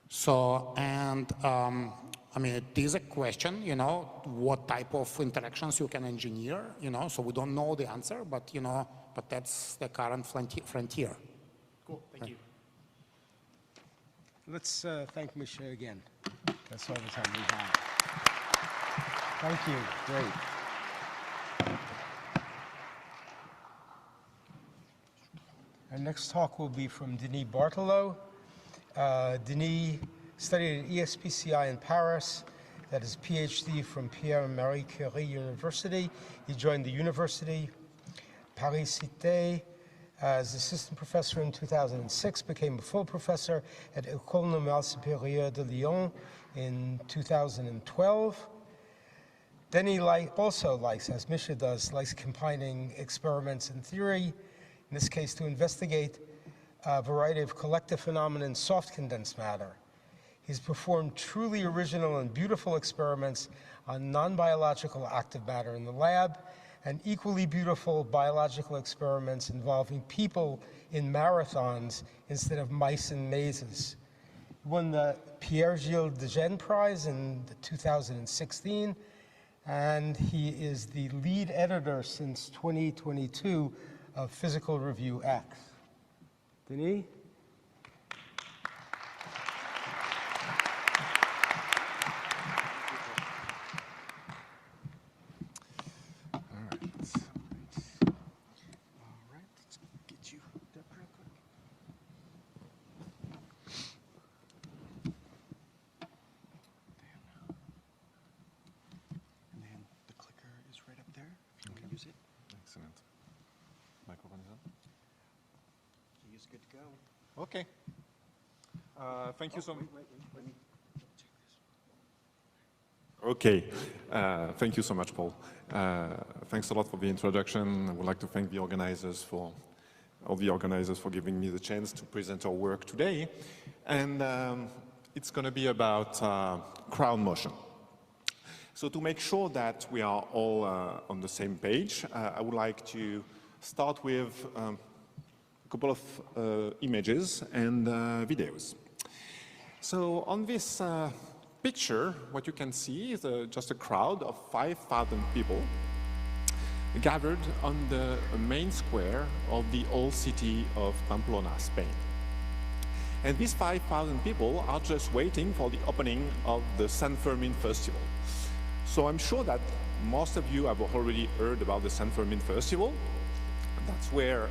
So, and I mean, it is a question, what type of interactions you can engineer, so we don't know the answer, but, but that's the current frontier. Cool, thank you. Let's thank Misha again. That's all the time we have. Thank you. Great. Our next talk will be from Denis Bartolo. Denis studied at ESPCI in Paris, got his PhD from Pierre and Marie Curie University. He joined the University Paris-Cité as assistant professor in 2006, became a full professor at École Normale Supérieure de Lyon in 2012. Then he also likes, as Misha does, likes combining experiments and theory, in this case to investigate a variety of collective phenomena in soft condensed matter. He's performed truly original and beautiful experiments on non-biological active matter in the lab, and equally beautiful biological experiments involving people in marathons instead of mice in mazes. He won the Pierre-Gilles Dejean Prize in 2016, and he is the lead editor since 2022 of Physical Review X. Denis? Okay. Thank you so much. Okay. Thank you so much, Paul. Thanks a lot for the introduction. I would like to thank all the organizers for giving me the chance to present our work today. And it's going to be about crowd motion. So to make sure that we are all on the same page, I would like to start with a couple of images and videos. So on this picture, what you can see is just a crowd of 5,000 people gathered on the main square of the old city of Pamplona, Spain. And these 5,000 people are just waiting for the opening of the San Fermin Festival. So I'm sure that most of you have already heard about the San Fermin Festival. That's where,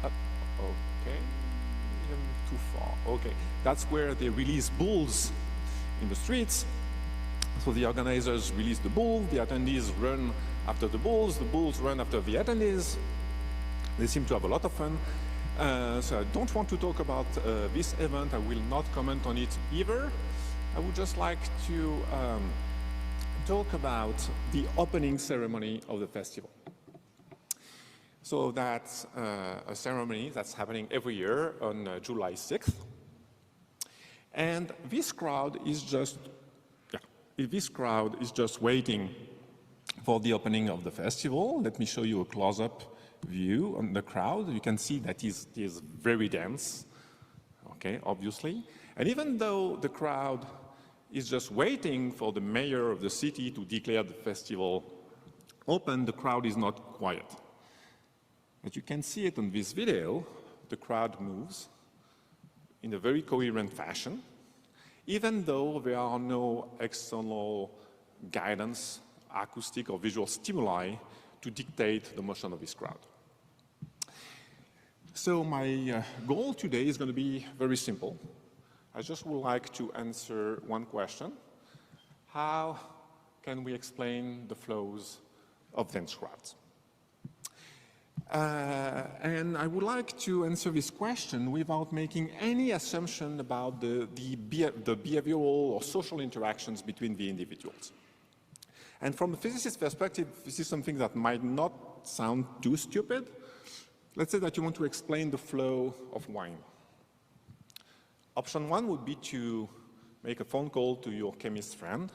okay, too far, okay. That's where they release bulls in the streets. So the organizers release the bull, the attendees run after the bulls run after the attendees. They seem to have a lot of fun. So I don't want to talk about this event. I will not comment on it either. I would just like to talk about the opening ceremony of the festival. So that's a ceremony that's happening every year on July 6th. And this crowd is just waiting for the opening of the festival. Let me show you a close-up view on the crowd. You can see that it is very dense, okay, obviously. And even though the crowd is just waiting for the mayor of the city to declare the festival open, the crowd is not quiet. But you can see it on this video. The crowd moves in a very coherent fashion, even though there are no external guidance, acoustic or visual stimuli to dictate the motion of this crowd. So my goal today is going to be very simple. I just would like to answer one question. How can we explain the flows of dense crowds? And I would like to answer this question without making any assumption about the behavioral or social interactions between the individuals. And from a physicist's perspective, this is something that might not sound too stupid. Let's say that you want to explain the flow of wine. Option one would be to make a phone call to your chemist friend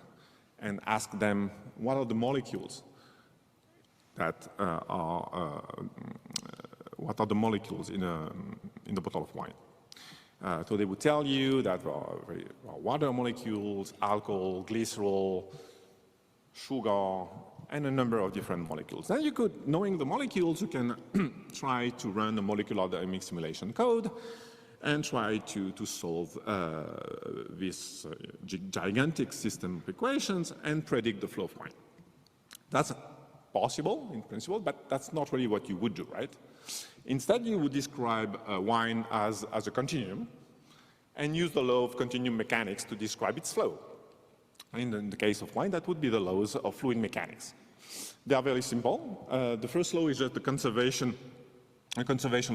and ask them what are the molecules that what are the molecules in the bottle of wine. So they would tell you that water molecules, alcohol, glycerol, sugar, and a number of different molecules. Then you could, knowing the molecules, you can try to run a molecular dynamic simulation code and try to solve this gigantic system of equations and predict the flow of wine. That's possible in principle, but that's not really what you would do, right? Instead, you would describe wine as a continuum and use the law of continuum mechanics to describe its flow. In the case of wine, that would be the laws of fluid mechanics. They are very simple. The first law is just the conservation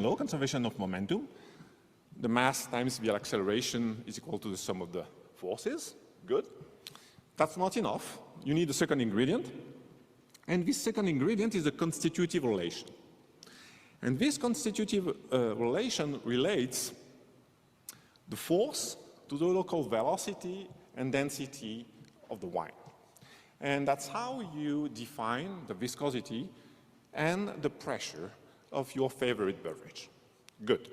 law, conservation of momentum. The mass times the acceleration is equal to the sum of the forces. Good. That's not enough. You need a second ingredient. And this second ingredient is a constitutive relation. And this constitutive relation relates the force to the local velocity and density of the wine. And that's how you define the viscosity and the pressure of your favorite beverage. Good.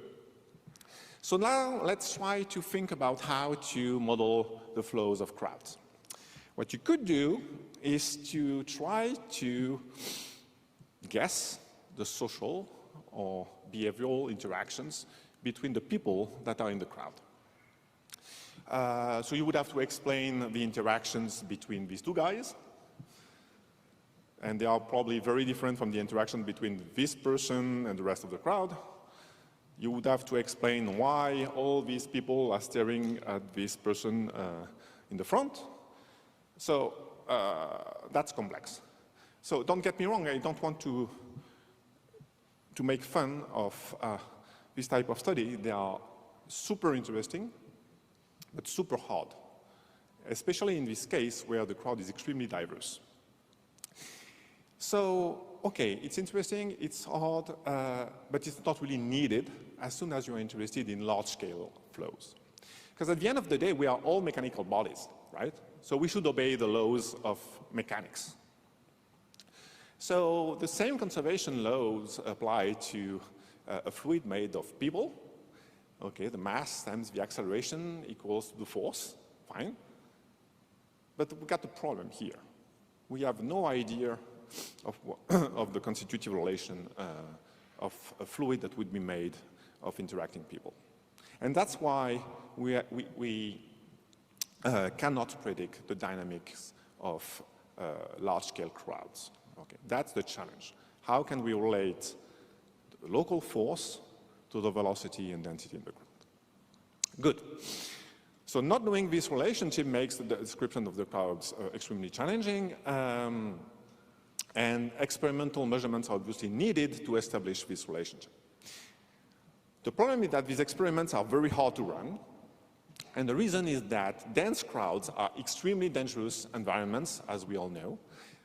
So now let's try to think about how to model the flows of crowds. What you could do is to try to guess the social or behavioral interactions between the people that are in the crowd. So you would have to explain the interactions between these two guys, and they are probably very different from the interaction between this person and the rest of the crowd. You would have to explain why all these people are staring at this person in the front. So that's complex. So don't get me wrong, I don't want to make fun of this type of study. They are super interesting, but super hard, especially in this case where the crowd is extremely diverse. So, okay, it's interesting, it's hard, but it's not really needed as soon as you're interested in large-scale flows. Because at the end of the day, we are all mechanical bodies, right? So we should obey the laws of mechanics. So the same conservation laws apply to a fluid made of people. Okay, the mass times the acceleration equals the force, fine. But we got the problem here. We have no idea of the constitutive relation of a fluid that would be made of interacting people. And that's why we cannot predict the dynamics of large-scale crowds. Okay, that's the challenge. How can we relate the local force to the velocity and density in the crowd? Good. So not knowing this relationship makes the description of the crowds extremely challenging, and experimental measurements are obviously needed to establish this relationship. The problem is that these experiments are very hard to run, and the reason is that dense crowds are extremely dangerous environments, as we all know.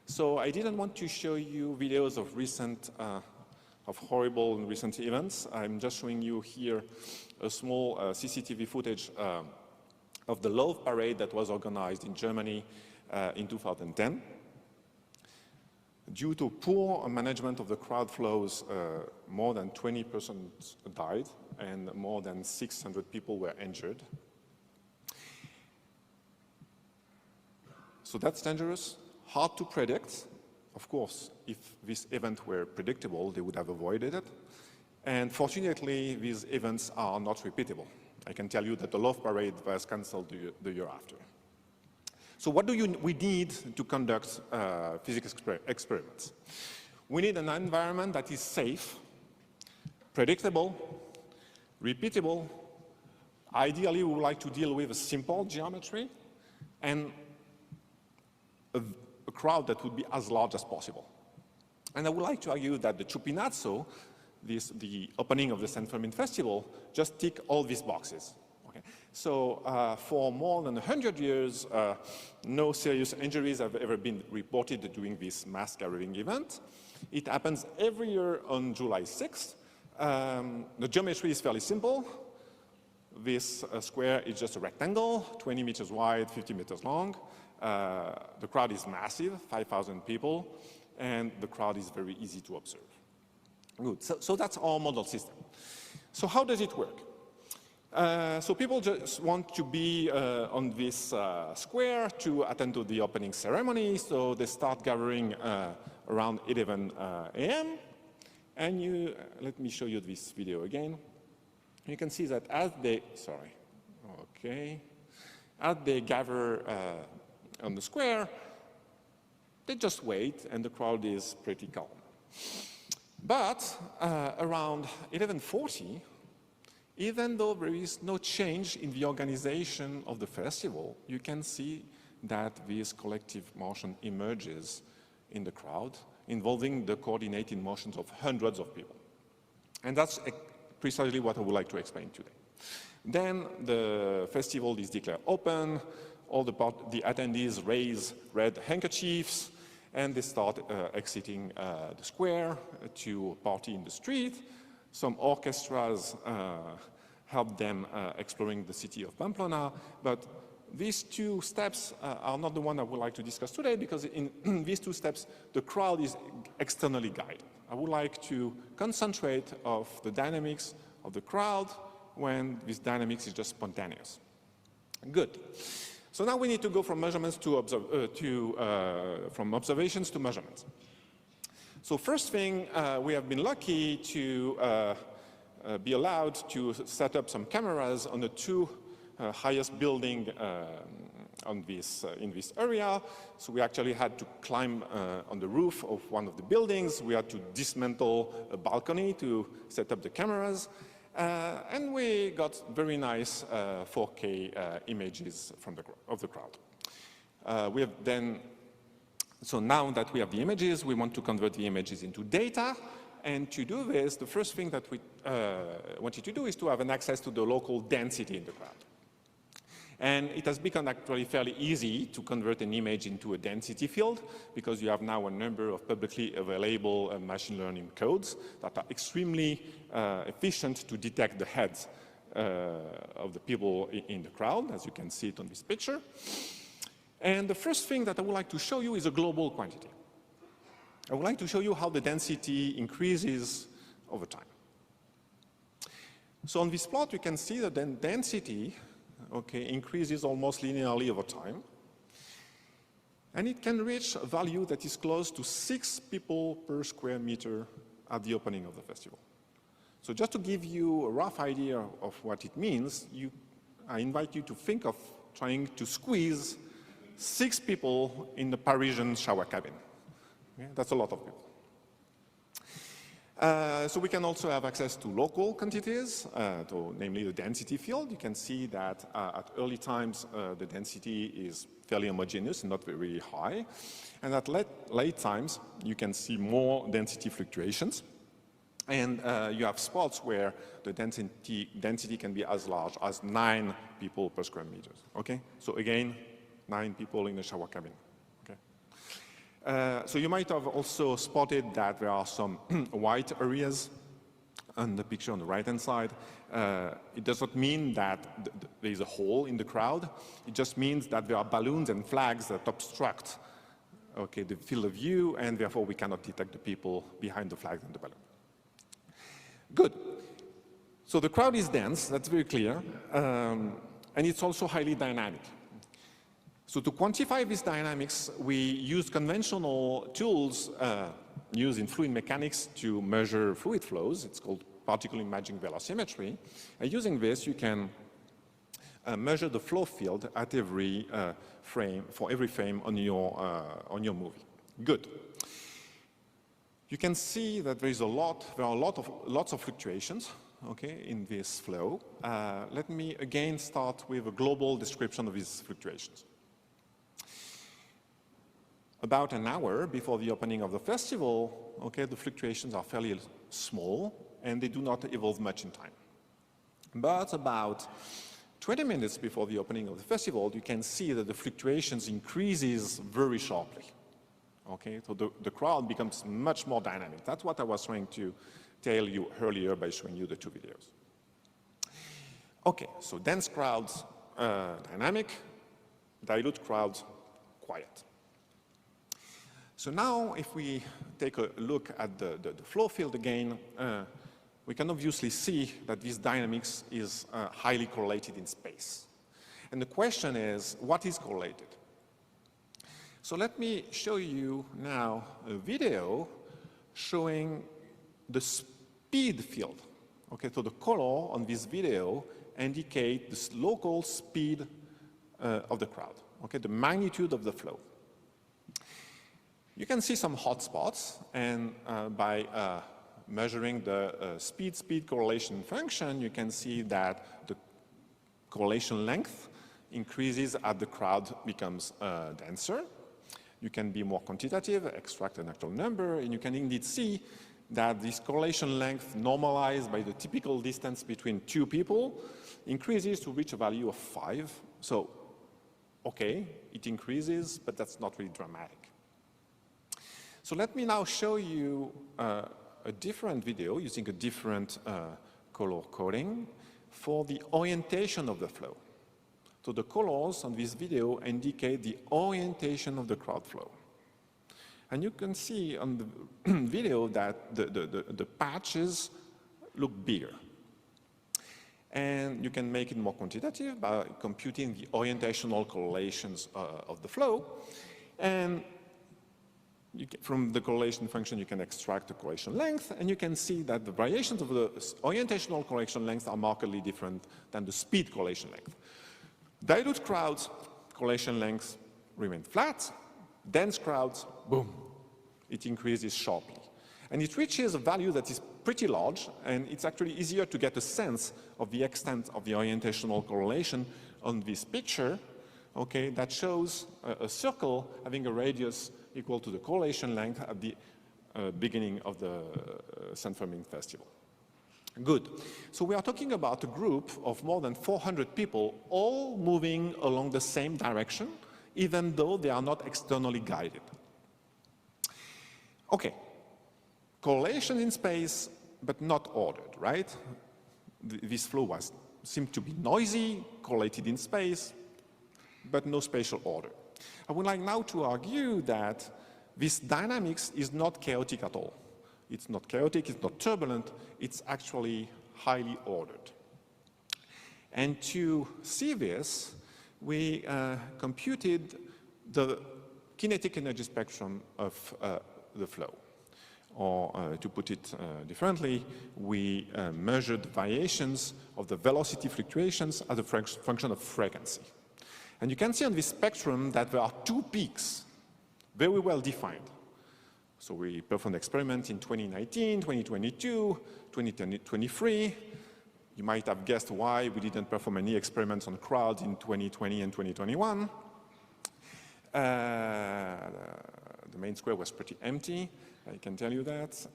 So I didn't want to show you videos of recent, of horrible and recent events. I'm just showing you here a small CCTV footage of the Love Parade that was organized in Germany in 2010. Due to poor management of the crowd flows, more than 20 persons died and more than 600 people were injured. So that's dangerous, hard to predict. Of course, if this event were predictable, they would have avoided it. And fortunately, these events are not repeatable. I can tell you that the Love Parade was cancelled the year after. So what do we need to conduct physics experiments? We need an environment that is safe, predictable, repeatable. Ideally, we would like to deal with a simple geometry and a crowd that would be as large as possible. And I would like to argue that the Chupinazzo, the opening of the San Fermin Festival, just tick all these boxes. Okay? So for more than 100 years, no serious injuries have ever been reported during this mass gathering event. It happens every year on July 6th. The geometry is fairly simple. This square is just a rectangle, 20 meters wide, 50 meters long. The crowd is massive, 5,000 people, and the crowd is very easy to observe. Good, so that's our model system. So how does it work? So people just want to be on this square to attend to the opening ceremony, so they start gathering around 11 a.m. And let me show you this video again. You can see that as they gather on the square, they just wait, and the crowd is pretty calm. But around 11:40, even though there is no change in the organization of the festival, you can see that this collective motion emerges in the crowd, involving the coordinated motions of hundreds of people. And that's precisely what I would like to explain today. Then the festival is declared open, all the attendees raise red handkerchiefs, and they start exiting the square to party in the street. Some orchestras help them exploring the city of Pamplona, but these two steps are not the one I would like to discuss today, because in these two steps, the crowd is externally guided. I would like to concentrate on the dynamics of the crowd when this dynamics is just spontaneous. Good. So now we need to go from measurements from observations to measurements. So first thing, we have been lucky to be allowed to set up some cameras on the two highest building in this area. So we actually had to climb on the roof of one of the buildings. We had to dismantle a balcony to set up the cameras. And we got very nice 4K images of the crowd. So now that we have the images, we want to convert the images into data. And to do this, the first thing that we wanted to do is to have an access to the local density in the crowd. And it has become actually fairly easy to convert an image into a density field, because you have now a number of publicly available machine learning codes that are extremely efficient to detect the heads of the people in the crowd, as you can see it on this picture. And the first thing that I would like to show you is a global quantity. I would like to show you how the density increases over time. So on this plot, you can see that the density increases almost linearly over time. And it can reach a value that is close to 6 people per square meter at the opening of the festival. So just to give you a rough idea of what it means, I invite you to think of trying to squeeze 6 people in the Parisian shower cabin. Okay? That's a lot of people. So we can also have access to local quantities, namely the density field. You can see that at early times, the density is fairly homogeneous and not very high. And at late times, you can see more density fluctuations. And you have spots where the density can be as large as 9 people per square meter. Okay? So again, 9 people in the shower cabin. So you might have also spotted that there are some white areas on the picture on the right-hand side. It does not mean that there is a hole in the crowd. It just means that there are balloons and flags that obstruct the field of view, and therefore we cannot detect the people behind the flags and the balloon. Good. So the crowd is dense, that's very clear, and it's also highly dynamic. So to quantify these dynamics, we use conventional tools used in fluid mechanics to measure fluid flows. It's called particle imaging velocimetry. And using this, you can measure the flow field at every frame, for every frame on your movie. Good. You can see that there are lots of fluctuations, in this flow. Let me again start with a global description of these fluctuations. About an hour before the opening of the festival, the fluctuations are fairly small and they do not evolve much in time. But about 20 minutes before the opening of the festival, you can see that the fluctuations increases very sharply. So the crowd becomes much more dynamic. That's what I was trying to tell you earlier by showing you the 2 videos. So dense crowds, dynamic, dilute crowds, quiet. So now, if we take a look at the flow field again, we can obviously see that this dynamics is highly correlated in space. And the question is, what is correlated? So let me show you now a video showing the speed field. So the color on this video indicates the local speed of the crowd, the magnitude of the flow. You can see some hotspots, and by measuring the speed correlation function, you can see that the correlation length increases as the crowd becomes denser. You can be more quantitative, extract an actual number, and you can indeed see that this correlation length normalized by the typical distance between 2 people increases to reach a value of 5. So, it increases, but that's not really dramatic. So let me now show you a different video using a different color coding for the orientation of the flow. So the colors on this video indicate the orientation of the crowd flow. And you can see on the video that the patches look bigger. And you can make it more quantitative by computing the orientational correlations of the flow. And from the correlation function, you can extract the correlation length, and you can see that the variations of the orientational correlation length are markedly different than the speed correlation length. Dilute crowds, correlation lengths remain flat. Dense crowds, boom, it increases sharply. And it reaches a value that is pretty large, and it's actually easier to get a sense of the extent of the orientational correlation on this picture, that shows a circle having a radius equal to the correlation length at the beginning of the San Fermin Festival. Good. So we are talking about a group of more than 400 people all moving along the same direction, even though they are not externally guided. Correlation in space, but not ordered, right? This flow seemed to be noisy, correlated in space, but no spatial order. I would like now to argue that this dynamics is not chaotic at all. It's not chaotic, it's not turbulent, it's actually highly ordered. And to see this, we computed the kinetic energy spectrum of the flow. Or to put it differently, we measured variations of the velocity fluctuations as a function of frequency. And you can see on this spectrum that there are two peaks, very well defined. So we performed experiments in 2019, 2022, 2023. You might have guessed why we didn't perform any experiments on crowds in 2020 and 2021. The main square was pretty empty, I can tell you that.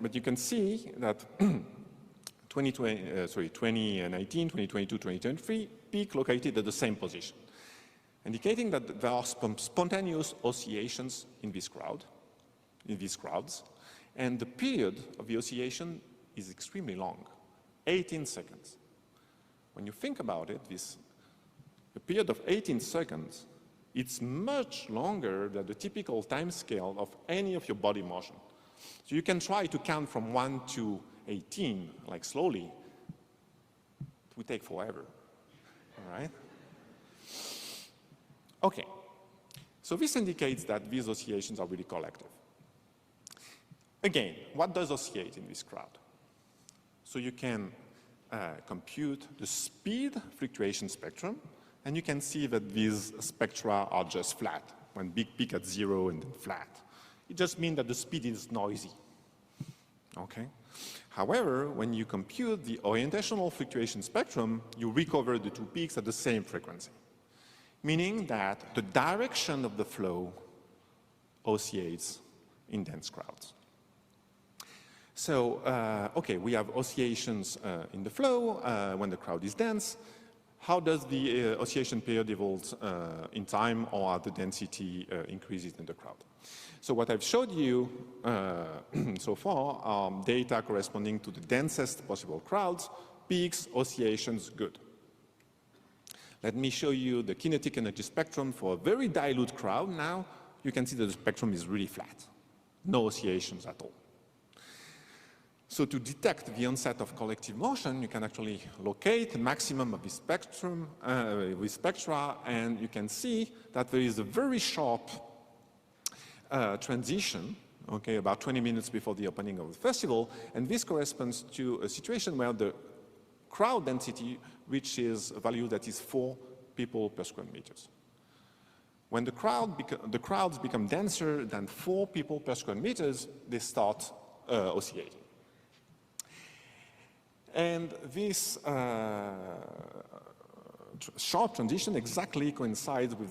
But you can see that 2019, 2022, 2023 peak located at the same position, indicating that there are spontaneous oscillations in this crowd, in these crowds, and the period of the oscillation is extremely long, 18 seconds. When you think about it, the period of 18 seconds, it's much longer than the typical time scale of any of your body motion. So you can try to count from 1 to 18, like slowly. It would take forever, all right? Okay, so this indicates that these oscillations are really collective. Again, what does oscillate in this crowd? So you can compute the speed fluctuation spectrum, and you can see that these spectra are just flat, one big peak at 0 and then flat. It just means that the speed is noisy, okay? However, when you compute the orientational fluctuation spectrum, you recover the two peaks at the same frequency, meaning that the direction of the flow oscillates in dense crowds. So, okay, we have oscillations in the flow when the crowd is dense. How does the oscillation period evolve in time or as the density increases in the crowd? So what I've showed you so far are data corresponding to the densest possible crowds, peaks, oscillations, good. Let me show you the kinetic energy spectrum for a very dilute crowd now. You can see that the spectrum is really flat, no oscillations at all. So to detect the onset of collective motion, you can actually locate the maximum of the spectrum with spectra, and you can see that there is a very sharp transition, okay, about 20 minutes before the opening of the festival, and this corresponds to a situation where the crowd density reaches a value that is 4 people per square meters. When the crowds become denser than 4 people per square meters, they start oscillating. And this sharp transition exactly coincides with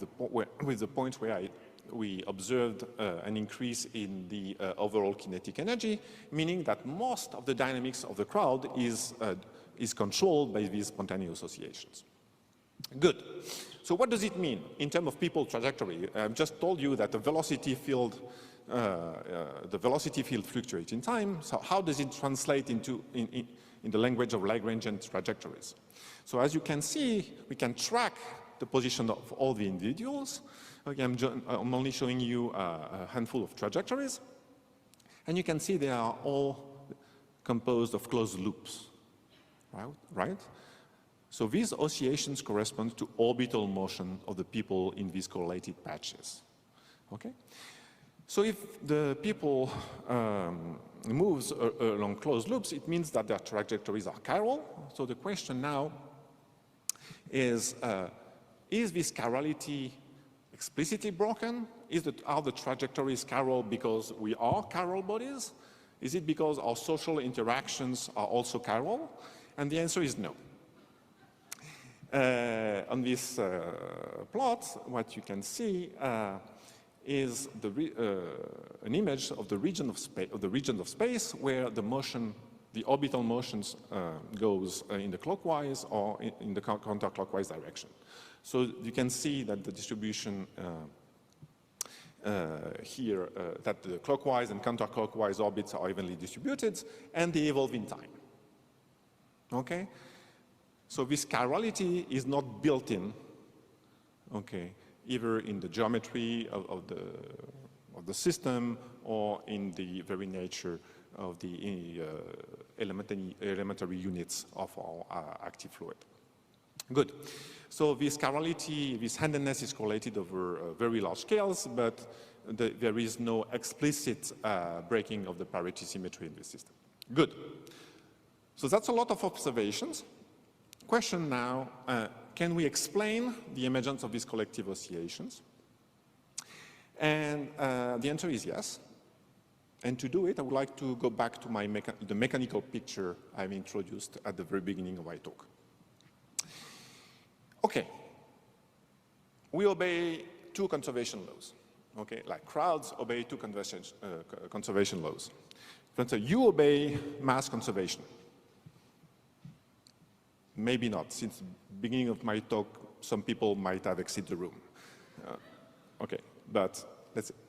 the point where we observed an increase in the overall kinetic energy, meaning that most of the dynamics of the crowd is controlled by these spontaneous oscillations. Good. So what does it mean in terms of people trajectory? I've just told you that the velocity field fluctuates in time. So how does it translate into in the language of Lagrangian trajectories? So as you can see, we can track the position of all the individuals. Okay, I'm only showing you a handful of trajectories, and you can see they are all composed of closed loops, right? So these oscillations correspond to orbital motion of the people in these correlated patches, okay? So if the people moves along closed loops, it means that their trajectories are chiral. So the question now is this chirality explicitly broken? Are the trajectories chiral because we are chiral bodies? Is it because our social interactions are also chiral? And the answer is no. On this plot, what you can see is an image of the region of space where the motion, the orbital motions, goes in the clockwise or in the counterclockwise direction. So you can see that the distribution here, that the clockwise and counterclockwise orbits are evenly distributed, and they evolve in time. Okay, so this chirality is not built in. Okay. Either in the geometry of the system or in the very nature of the elementary units of our active fluid. Good. So this chirality, this handedness is correlated over very large scales, but there is no explicit breaking of the parity symmetry in this system. Good. So that's a lot of observations. Question now, can we explain the emergence of these collective oscillations? And the answer is yes. And to do it, I would like to go back to the mechanical picture I've introduced at the very beginning of my talk. Okay, we obey two conservation laws. Okay, like crowds obey two conservation laws. For instance, you obey mass conservation. Maybe not. Since the beginning of my talk, some people might have exited the room. Okay, but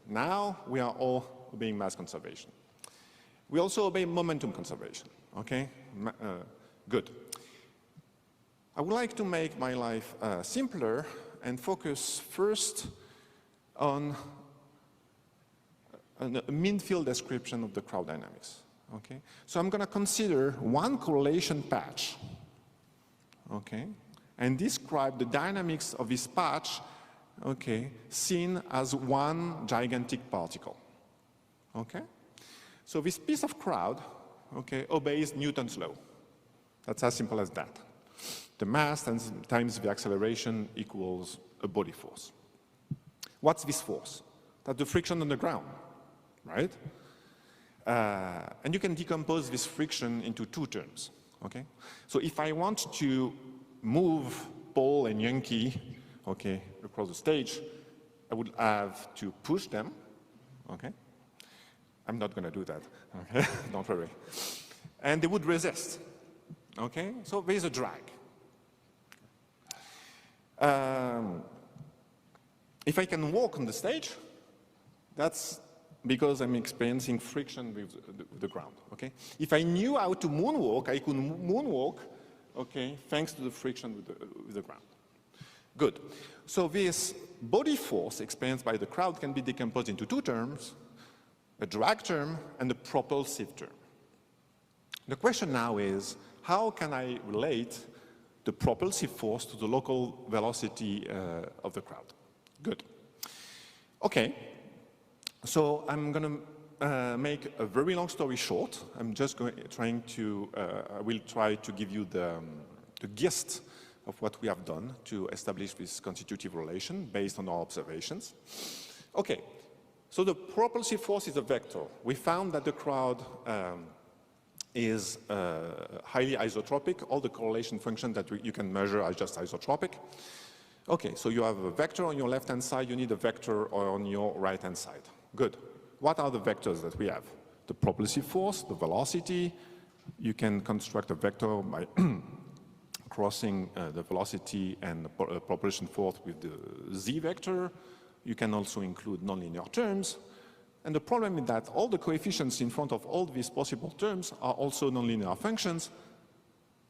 now we are all obeying mass conservation. We also obey momentum conservation. Okay, good. I would like to make my life simpler and focus first on a mean-field description of the crowd dynamics. Okay, so I'm going to consider one correlation patch. Okay, and describe the dynamics of this patch. Okay, seen as one gigantic particle. Okay, so this piece of crowd, okay, obeys Newton's law. That's as simple as that. The mass times the acceleration equals a body force. What's this force? That's the friction on the ground, right? And you can decompose this friction into two terms, okay? So if I want to move Paul and Yankee, okay, across the stage, I would have to push them, okay? I'm not going to do that, okay? Don't worry. And they would resist, okay? So there's a drag. If I can walk on the stage, that's because I'm experiencing friction with the ground, okay? If I knew how to moonwalk, I could moonwalk, okay, thanks to the friction with the ground. Good. So this body force experienced by the crowd can be decomposed into two terms, a drag term and a propulsive term. The question now is, how can I relate the propulsive force to the local velocity of the crowd? Good. Okay, so I'm going to make a very long story short. I'm just I will try to give you the gist of what we have done to establish this constitutive relation based on our observations. Okay, so the propulsive force is a vector. We found that the crowd is highly isotropic. All the correlation functions that you can measure are just isotropic. Okay, so you have a vector on your left-hand side, you need a vector on your right-hand side. Good. What are the vectors that we have? The propulsive force, the velocity. You can construct a vector by crossing the velocity and the propulsion force with the z vector. You can also include nonlinear terms. And the problem is that all the coefficients in front of all these possible terms are also nonlinear functions.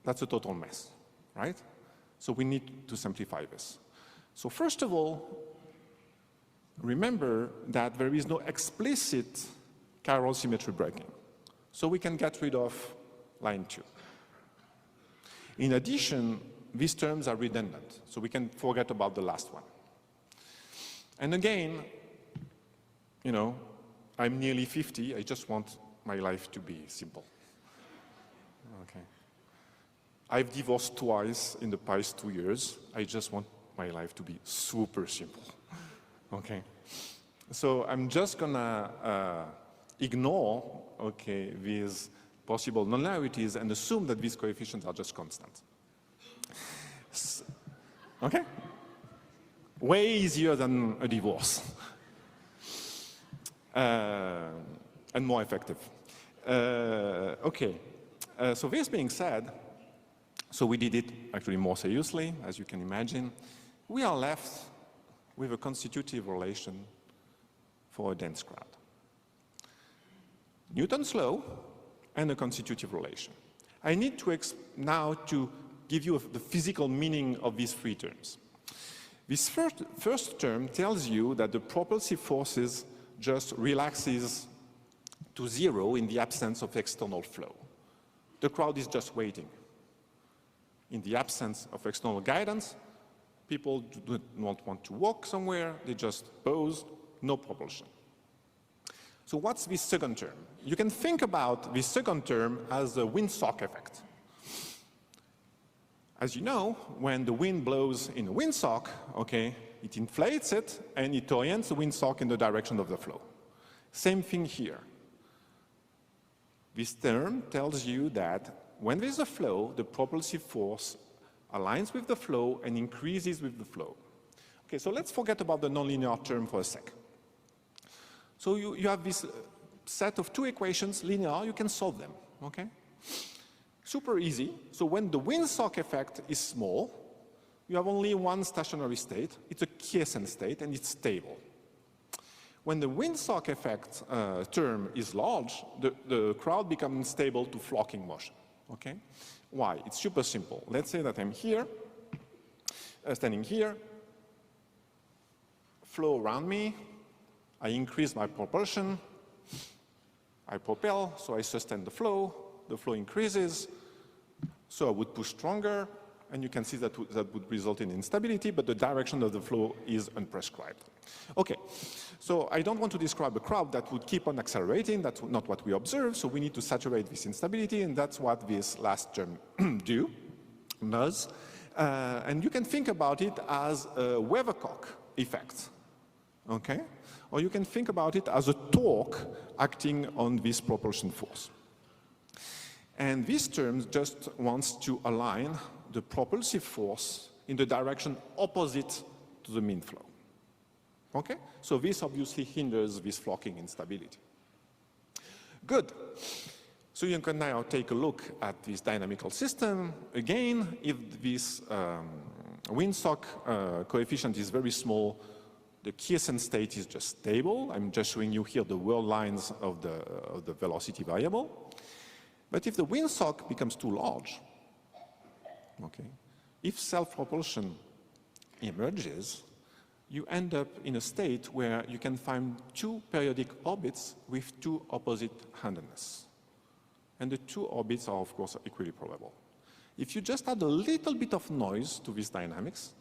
That's a total mess, right? So we need to simplify this. So first of all, remember that there is no explicit chiral symmetry breaking. So we can get rid of line 2. In addition, these terms are redundant, so we can forget about the last one. And again, you know, I'm nearly 50, I just want my life to be simple. Okay. I've divorced twice in the past 2 years. I just want my life to be super simple. Okay. So I'm just gonna ignore, okay, these possible nonlinearities and assume that these coefficients are just constant. Okay? Way easier than a divorce. And more effective. Okay. So this being said, so we did it actually more seriously, as you can imagine. We are left with a constitutive relation for a dense crowd. Newton's law and a constitutive relation. I need to now to give you the physical meaning of these three terms. This first term tells you that the propulsive forces just relaxes to zero in the absence of external flow. The crowd is just waiting. in the absence of external guidance, people do not want to walk somewhere, they just pose, no propulsion. So what's this second term? You can think about this second term as a windsock effect. As you know, when the wind blows in a windsock, okay, it inflates it and it orients the windsock in the direction of the flow. Same thing here. This term tells you that when there's a flow, the propulsive force aligns with the flow and increases with the flow. Okay, so let's forget about the nonlinear term for a sec. So you have this set of two equations, linear, you can solve them, okay? Super easy. So when the windsock effect is small, you have only one stationary state. It's a quiescent state, and it's stable. When the windsock effect term is large, the crowd becomes stable to flocking motion, okay? Why? It's super simple. Let's say that I'm here, standing here, flow around me, I increase my propulsion, I propel, so I sustain the flow increases, so I would push stronger, and you can see that that would result in instability, but the direction of the flow is unprescribed. Okay, so I don't want to describe a crowd that would keep on accelerating, that's not what we observe, so we need to saturate this instability, and that's what this last term does. And you can think about it as a weathercock effect, okay? Or you can think about it as a torque acting on this propulsion force. And this term just wants to align the propulsive force in the direction opposite to the mean flow. Okay? So this obviously hinders this flocking instability. Good. So you can now take a look at this dynamical system. Again, if this windsock coefficient is very small, the quiescent state is just stable. I'm just showing you here the whirl lines of the velocity variable. But if the windsock becomes too large, okay, if self-propulsion emerges, you end up in a state where you can find two periodic orbits with two opposite handedness. And the two orbits are, of course, equally probable. If you just add a little bit of noise to these dynamics,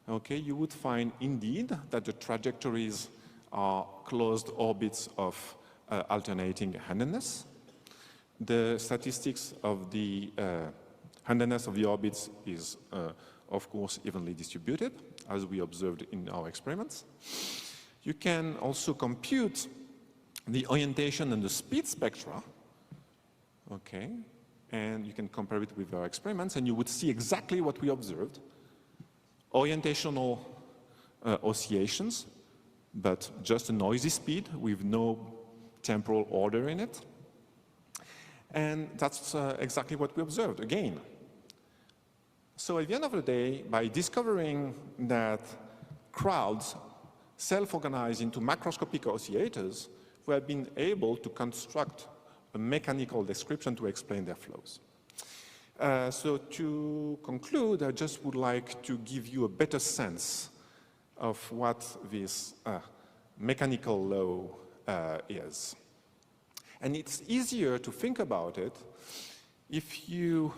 okay, you would find indeed that the trajectories are closed orbits of alternating handedness. The statistics of the handedness of the orbits is, of course, evenly distributed, as we observed in our experiments. You can also compute the orientation and the speed spectra, okay, and you can compare it with our experiments, and you would see exactly what we observed. Orientational oscillations, but just a noisy speed with no temporal order in it. And that's exactly what we observed, again. So at the end of the day, by discovering that crowds self-organize into macroscopic oscillators, we have been able to construct a mechanical description to explain their flows. So to conclude, I just would like to give you a better sense of what this mechanical law is. And it's easier to think about it if you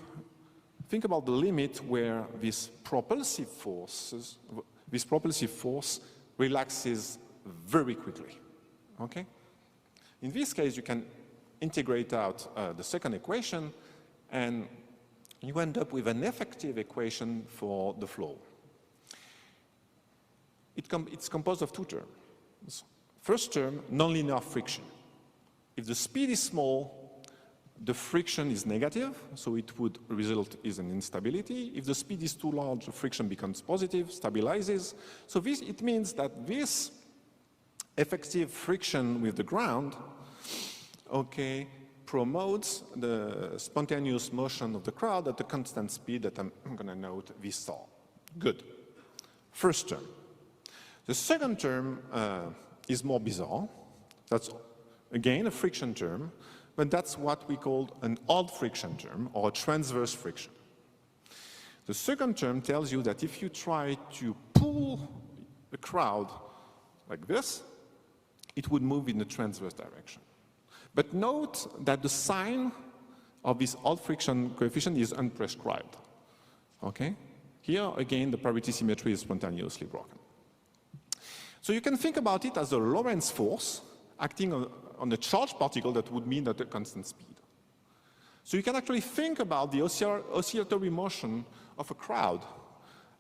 think about the limit where this propulsive force relaxes very quickly, okay? In this case, you can integrate out the second equation, and you end up with an effective equation for the flow. It's composed of two terms. First term, nonlinear friction. If the speed is small, the friction is negative, so it would result in an instability. If the speed is too large, the friction becomes positive, stabilizes. So it means that this effective friction with the ground, okay, promotes the spontaneous motion of the crowd at a constant speed that I'm going to note this all. Good. First term. The second term is more bizarre. That's again a friction term, but that's what we call an odd friction term or a transverse friction. The second term tells you that if you try to pull the crowd like this, it would move in the transverse direction. But note that the sign of this odd friction coefficient is unprescribed. Okay? Here, again, the priority symmetry is spontaneously broken. So you can think about it as a Lorentz force acting on a charged particle that would mean at a constant speed. So you can actually think about the oscillatory motion of a crowd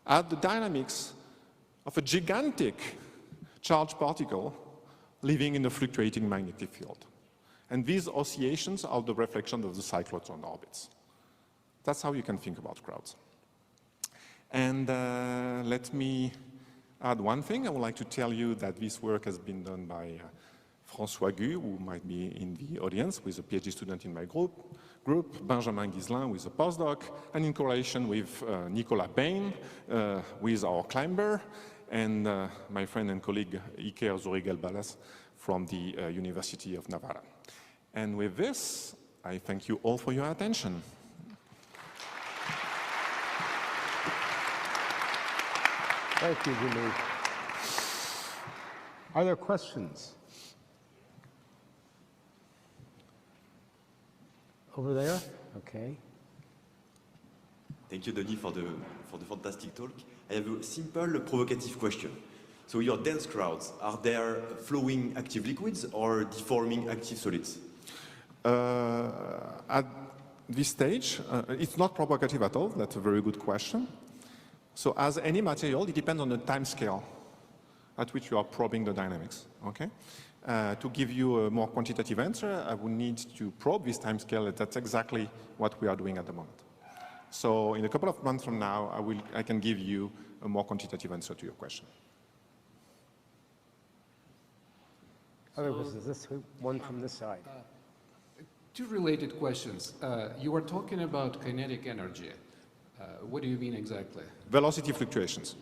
as the dynamics of a gigantic charged particle living in a fluctuating magnetic field. And these oscillations are the reflection of the cyclotron orbits. That's how you can think about crowds. And let me add one thing. I would like to tell you that this work has been done by François Gu, who might be in the audience, with a PhD student in my group, Benjamin Ghiselin with a postdoc, and in correlation with Nicolas Bain, with our climber, and my friend and colleague Iker Zurigel-Balas from the University of Navarra. And with this, I thank you all for your attention. Thank you, Denis. Are there questions? Over there? Okay. Thank you, Denis, for the fantastic talk. I have a simple, provocative question. So your dense crowds, are there flowing active liquids or deforming active solids? At this stage, it's not provocative at all. That's a very good question. So as any material, it depends on the time scale at which you are probing the dynamics, okay? To give you a more quantitative answer, I would need to probe this time scale. That's exactly what we are doing at the moment. So in a couple of months from now, I can give you a more quantitative answer to your question. Other questions? This one from this side. Two related questions. You were talking about kinetic energy. What do you mean exactly? Velocity fluctuations.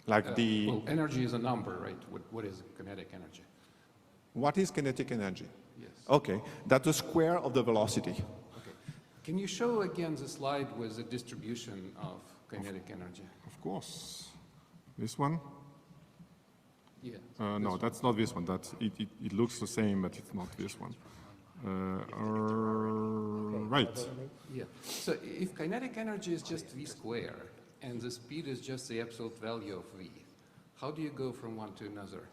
Like well, energy is a number, right? What is kinetic energy? What is kinetic energy? Yes. Okay, that's the square of the velocity. Okay. Can you show again the slide with the distribution of kinetic energy? Of course. This one? Yeah. No, that's not this one. It looks the same, but it's not this one. Right. Yeah. So if kinetic energy is just v squared and the speed is just the absolute value of v, how do you go from one to another?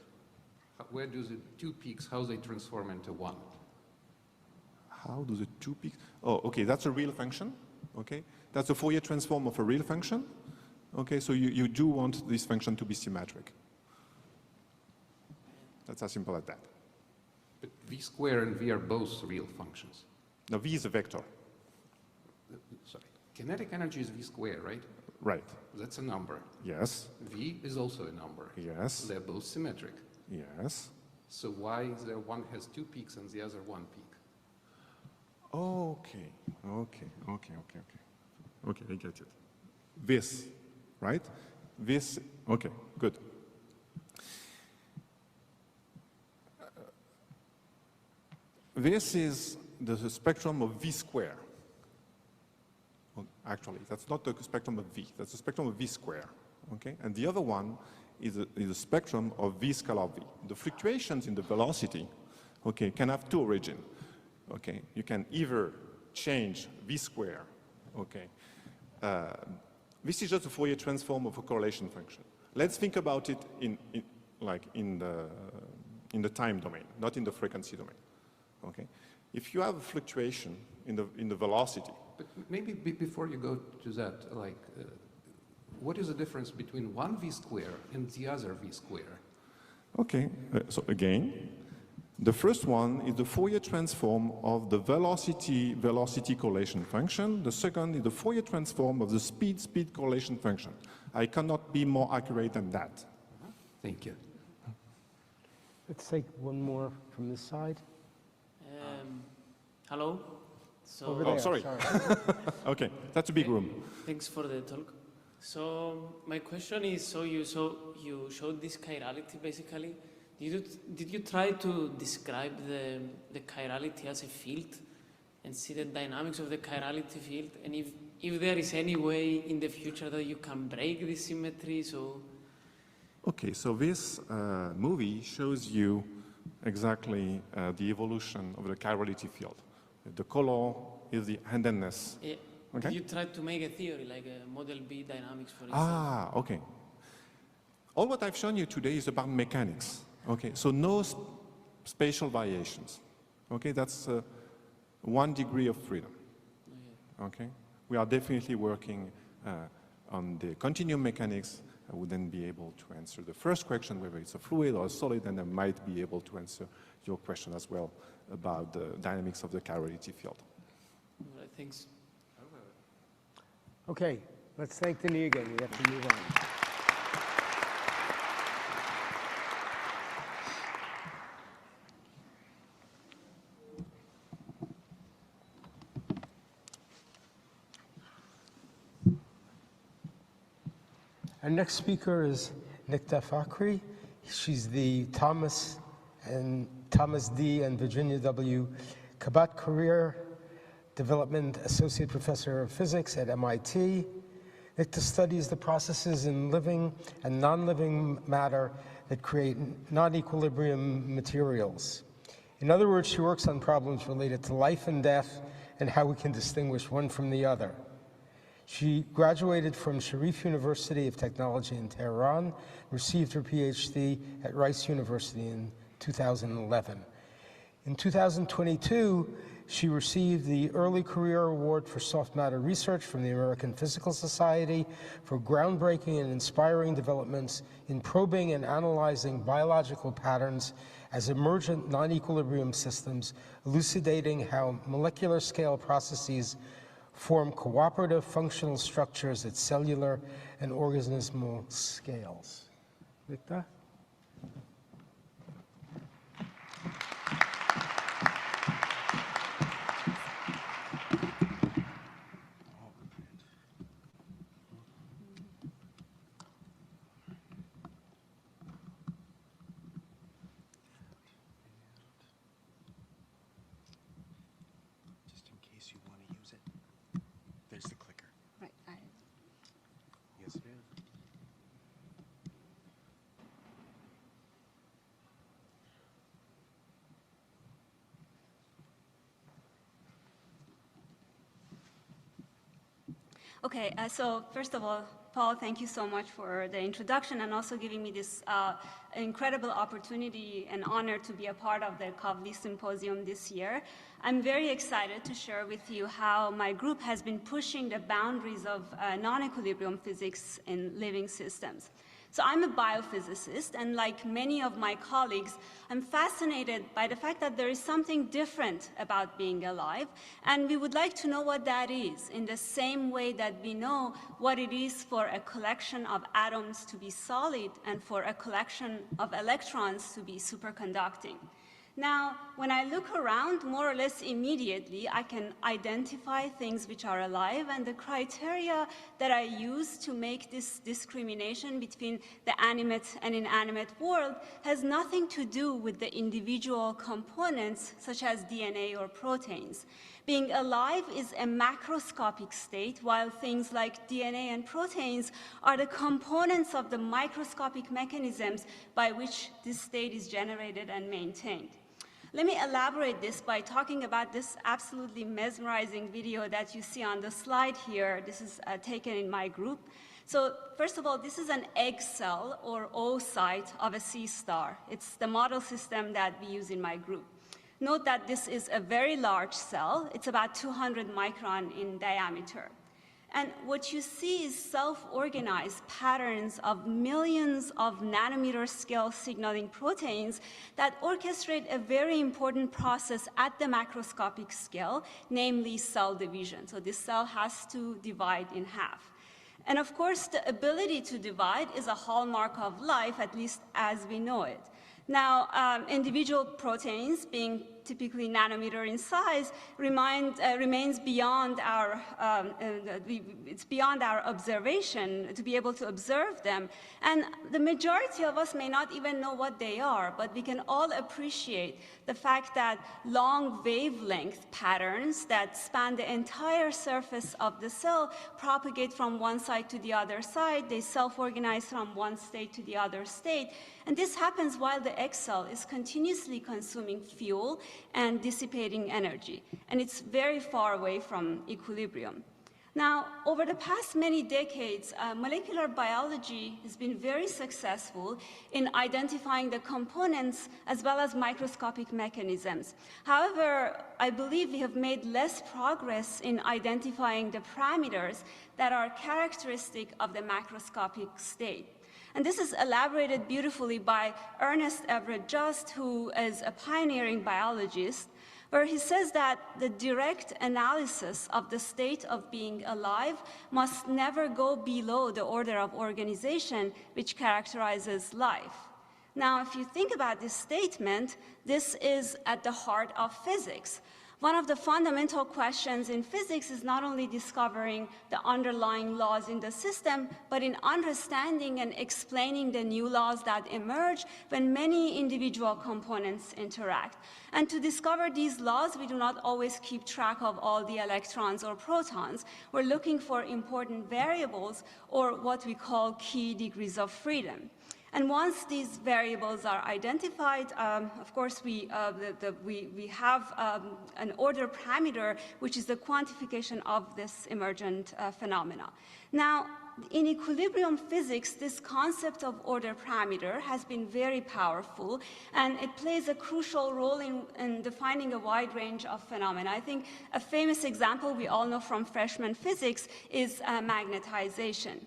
Where do the two peaks, how they transform into one? How do the two peaks? Oh, okay, that's a real function. Okay, that's a Fourier transform of a real function. Okay, so you do want this function to be symmetric. That's as simple as that. But v squared and v are both real functions. Now, v is a vector. Sorry. Kinetic energy is v squared, right? Right. That's a number. Yes. V is also a number. Yes. They're both symmetric. Yes. So why is there one has two peaks and the other one peak? Okay, I get it. This, right? This, okay, good. This is the spectrum of V square. Well, actually, that's not the spectrum of V, that's the spectrum of V square, okay? And the other one is a spectrum of V scalar V. The fluctuations in the velocity, okay, can have two origins. Okay, you can either change V square, okay. This is just a Fourier transform of a correlation function. Let's think about it in the time domain, not in the frequency domain, okay. If you have a fluctuation in the velocity. But maybe before you go to that, what is the difference between one V square and the other V square? Okay, so again, the first one is the Fourier transform of the velocity correlation function. The second is the Fourier transform of the speed correlation function. I cannot be more accurate than that. Thank you. Let's take one more from this side. Hello. So, Over there. Oh, sorry. Okay, that's a big room. Thanks for the talk. So my question is, so you showed this chirality basically. Did you try to describe the chirality as a field and see the dynamics of the chirality field? And if there is any way in the future that you can break these symmetries or? Okay, so this movie shows you exactly the evolution of the chirality field. The color is the handedness Okay. Did you try to make a theory, like a model B dynamics, for instance? Ah, okay. All what I've shown you today is about mechanics. Okay, so no spatial variations. Okay, that's 1 degree of freedom. Okay, we are definitely working on the continuum mechanics. I would then be able to answer the first question, whether it's a fluid or a solid, and I might be able to answer your question as well about the dynamics of the chirality field. All right, thanks. Okay, let's thank Denis again. We have to move on. Our next speaker is Nikta Fakhri. She's the Thomas D. and Virginia W. Cabot Career Development Associate Professor of Physics at MIT. Nikta studies the processes in living and non-living matter that create non-equilibrium materials. In other words, she works on problems related to life and death and how we can distinguish one from the other. She graduated from Sharif University of Technology in Tehran, received her PhD at Rice University in 2011. In 2022, she received the Early Career Award for Soft Matter Research from the American Physical Society for groundbreaking and inspiring developments in probing and analyzing biological patterns as emergent non-equilibrium systems, elucidating how molecular scale processes form cooperative functional structures at cellular and organismal scales. Nikta? Just in case you want to use it, there's the clicker. Right. Yes, it is. Okay, so first of all, Paul, thank you so much for the introduction and also giving me this incredible opportunity and honor to be a part of the Kavli Symposium this year. I'm very excited to share with you how my group has been pushing the boundaries of non-equilibrium physics in living systems. So I'm a biophysicist, and like many of my colleagues, I'm fascinated by the fact that there is something different about being alive, and we would like to know what that is, in the same way that we know what it is for a collection of atoms to be solid and for a collection of electrons to be superconducting. Now, when I look around, more or less immediately, I can identify things which are alive, and the criteria that I use to make this discrimination between the animate and inanimate world has nothing to do with the individual components, such as DNA or proteins. Being alive is a macroscopic state, while things like DNA and proteins are the components of the microscopic mechanisms by which this state is generated and maintained. Let me elaborate this by talking about this absolutely mesmerizing video that you see on the slide here. This is taken in my group. So first of all, this is an egg cell or oocyte of a sea star. It's the model system that we use in my group. Note that this is a very large cell. It's about 200 micron in diameter. And what you see is self-organized patterns of millions of nanometer scale signaling proteins that orchestrate a very important process at the macroscopic scale, namely cell division. So this cell has to divide in half. And of course, the ability to divide is a hallmark of life, at least as we know it. Now, individual proteins, being typically nanometer in size, remains beyond our, it's beyond our observation to be able to observe them. And the majority of us may not even know what they are, but we can all appreciate the fact that long wavelength patterns that span the entire surface of the cell propagate from one side to the other side. They self-organize from one state to the other state. And this happens while the egg cell is continuously consuming fuel and dissipating energy. And it's very far away from equilibrium. Now, over the past many decades, molecular biology has been very successful in identifying the components as well as microscopic mechanisms. However, I believe we have made less progress in identifying the parameters that are characteristic of the macroscopic state. And this is elaborated beautifully by Ernest Everett Just, who is a pioneering biologist, where he says that the direct analysis of the state of being alive must never go below the order of organization which characterizes life. Now, if you think about this statement, this is at the heart of physics. One of the fundamental questions in physics is not only discovering the underlying laws in the system, but in understanding and explaining the new laws that emerge when many individual components interact. And to discover these laws, we do not always keep track of all the electrons or protons. We're looking for important variables, or what we call key degrees of freedom. And once these variables are identified, of course, we have an order parameter, which is the quantification of this emergent phenomena. Now, in equilibrium physics, this concept of order parameter has been very powerful, and it plays a crucial role in defining a wide range of phenomena. I think a famous example we all know from freshman physics is magnetization.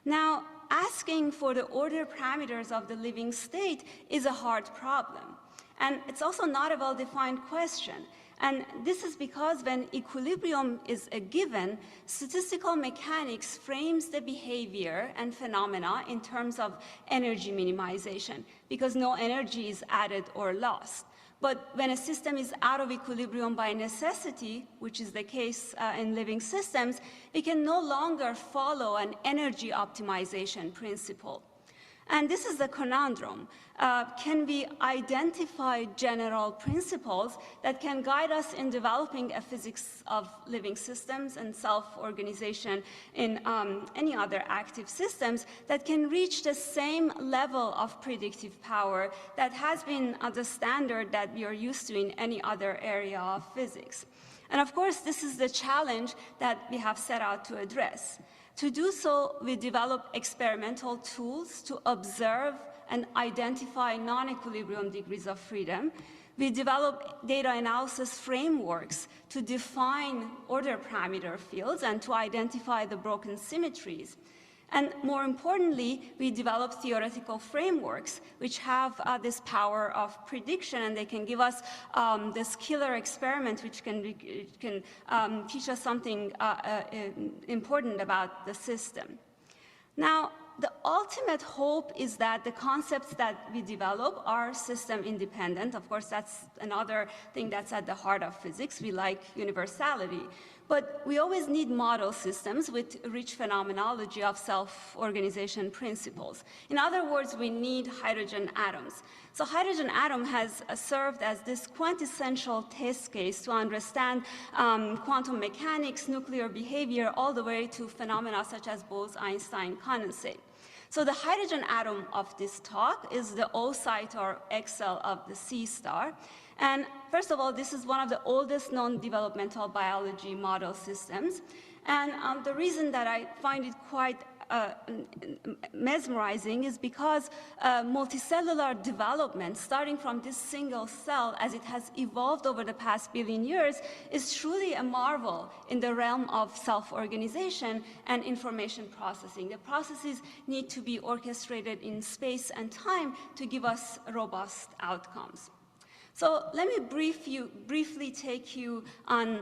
Now, asking for the order parameters of the living state is a hard problem. And it's also not a well-defined question. And this is because when equilibrium is a given, statistical mechanics frames the behavior and phenomena in terms of energy minimization, because no energy is added or lost. But when a system is out of equilibrium by necessity, which is the case in living systems, we can no longer follow an energy optimization principle. And this is the conundrum. Can we identify general principles that can guide us in developing a physics of living systems and self-organization in any other active systems that can reach the same level of predictive power that has been the standard that we are used to in any other area of physics? And of course, this is the challenge that we have set out to address. To do so, we develop experimental tools to observe and identify non-equilibrium degrees of freedom. We develop data analysis frameworks to define order parameter fields and to identify the broken symmetries. And more importantly, we develop theoretical frameworks which have this power of prediction, and they can give us this killer experiment which can teach us something important about the system. Now, the ultimate hope is that the concepts that we develop are system independent. Of course, that's another thing that's at the heart of physics. We like universality. But we always need model systems with rich phenomenology of self-organization principles. In other words, we need hydrogen atoms. So hydrogen atom has served as this quintessential test case to understand quantum mechanics, nuclear behavior, all the way to phenomena such as Bose-Einstein condensate. So the hydrogen atom of this talk is the O site or X cell of the C star. And first of all, this is one of the oldest known developmental biology model systems. And the reason that I find it quite mesmerizing is because multicellular development, starting from this single cell as it has evolved over the past billion years, is truly a marvel in the realm of self-organization and information processing. The processes need to be orchestrated in space and time to give us robust outcomes. So let me briefly take you on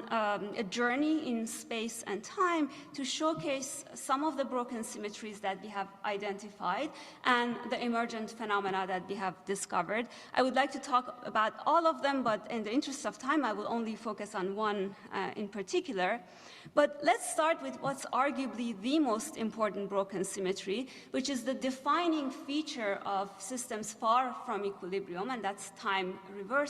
a journey in space and time to showcase some of the broken symmetries that we have identified and the emergent phenomena that we have discovered. I would like to talk about all of them, but in the interest of time, I will only focus on one in particular. But let's start with what's arguably the most important broken symmetry, which is the defining feature of systems far from equilibrium, and that's time reversal.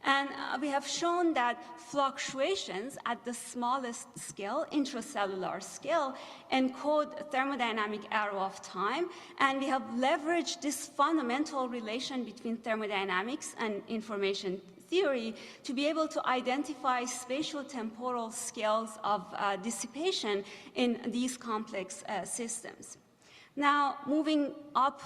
And we have shown that fluctuations at the smallest scale, intracellular scale, encode thermodynamic arrow of time, and we have leveraged this fundamental relation between thermodynamics and information theory to be able to identify spatial temporal scales of dissipation in these complex systems. Now, moving up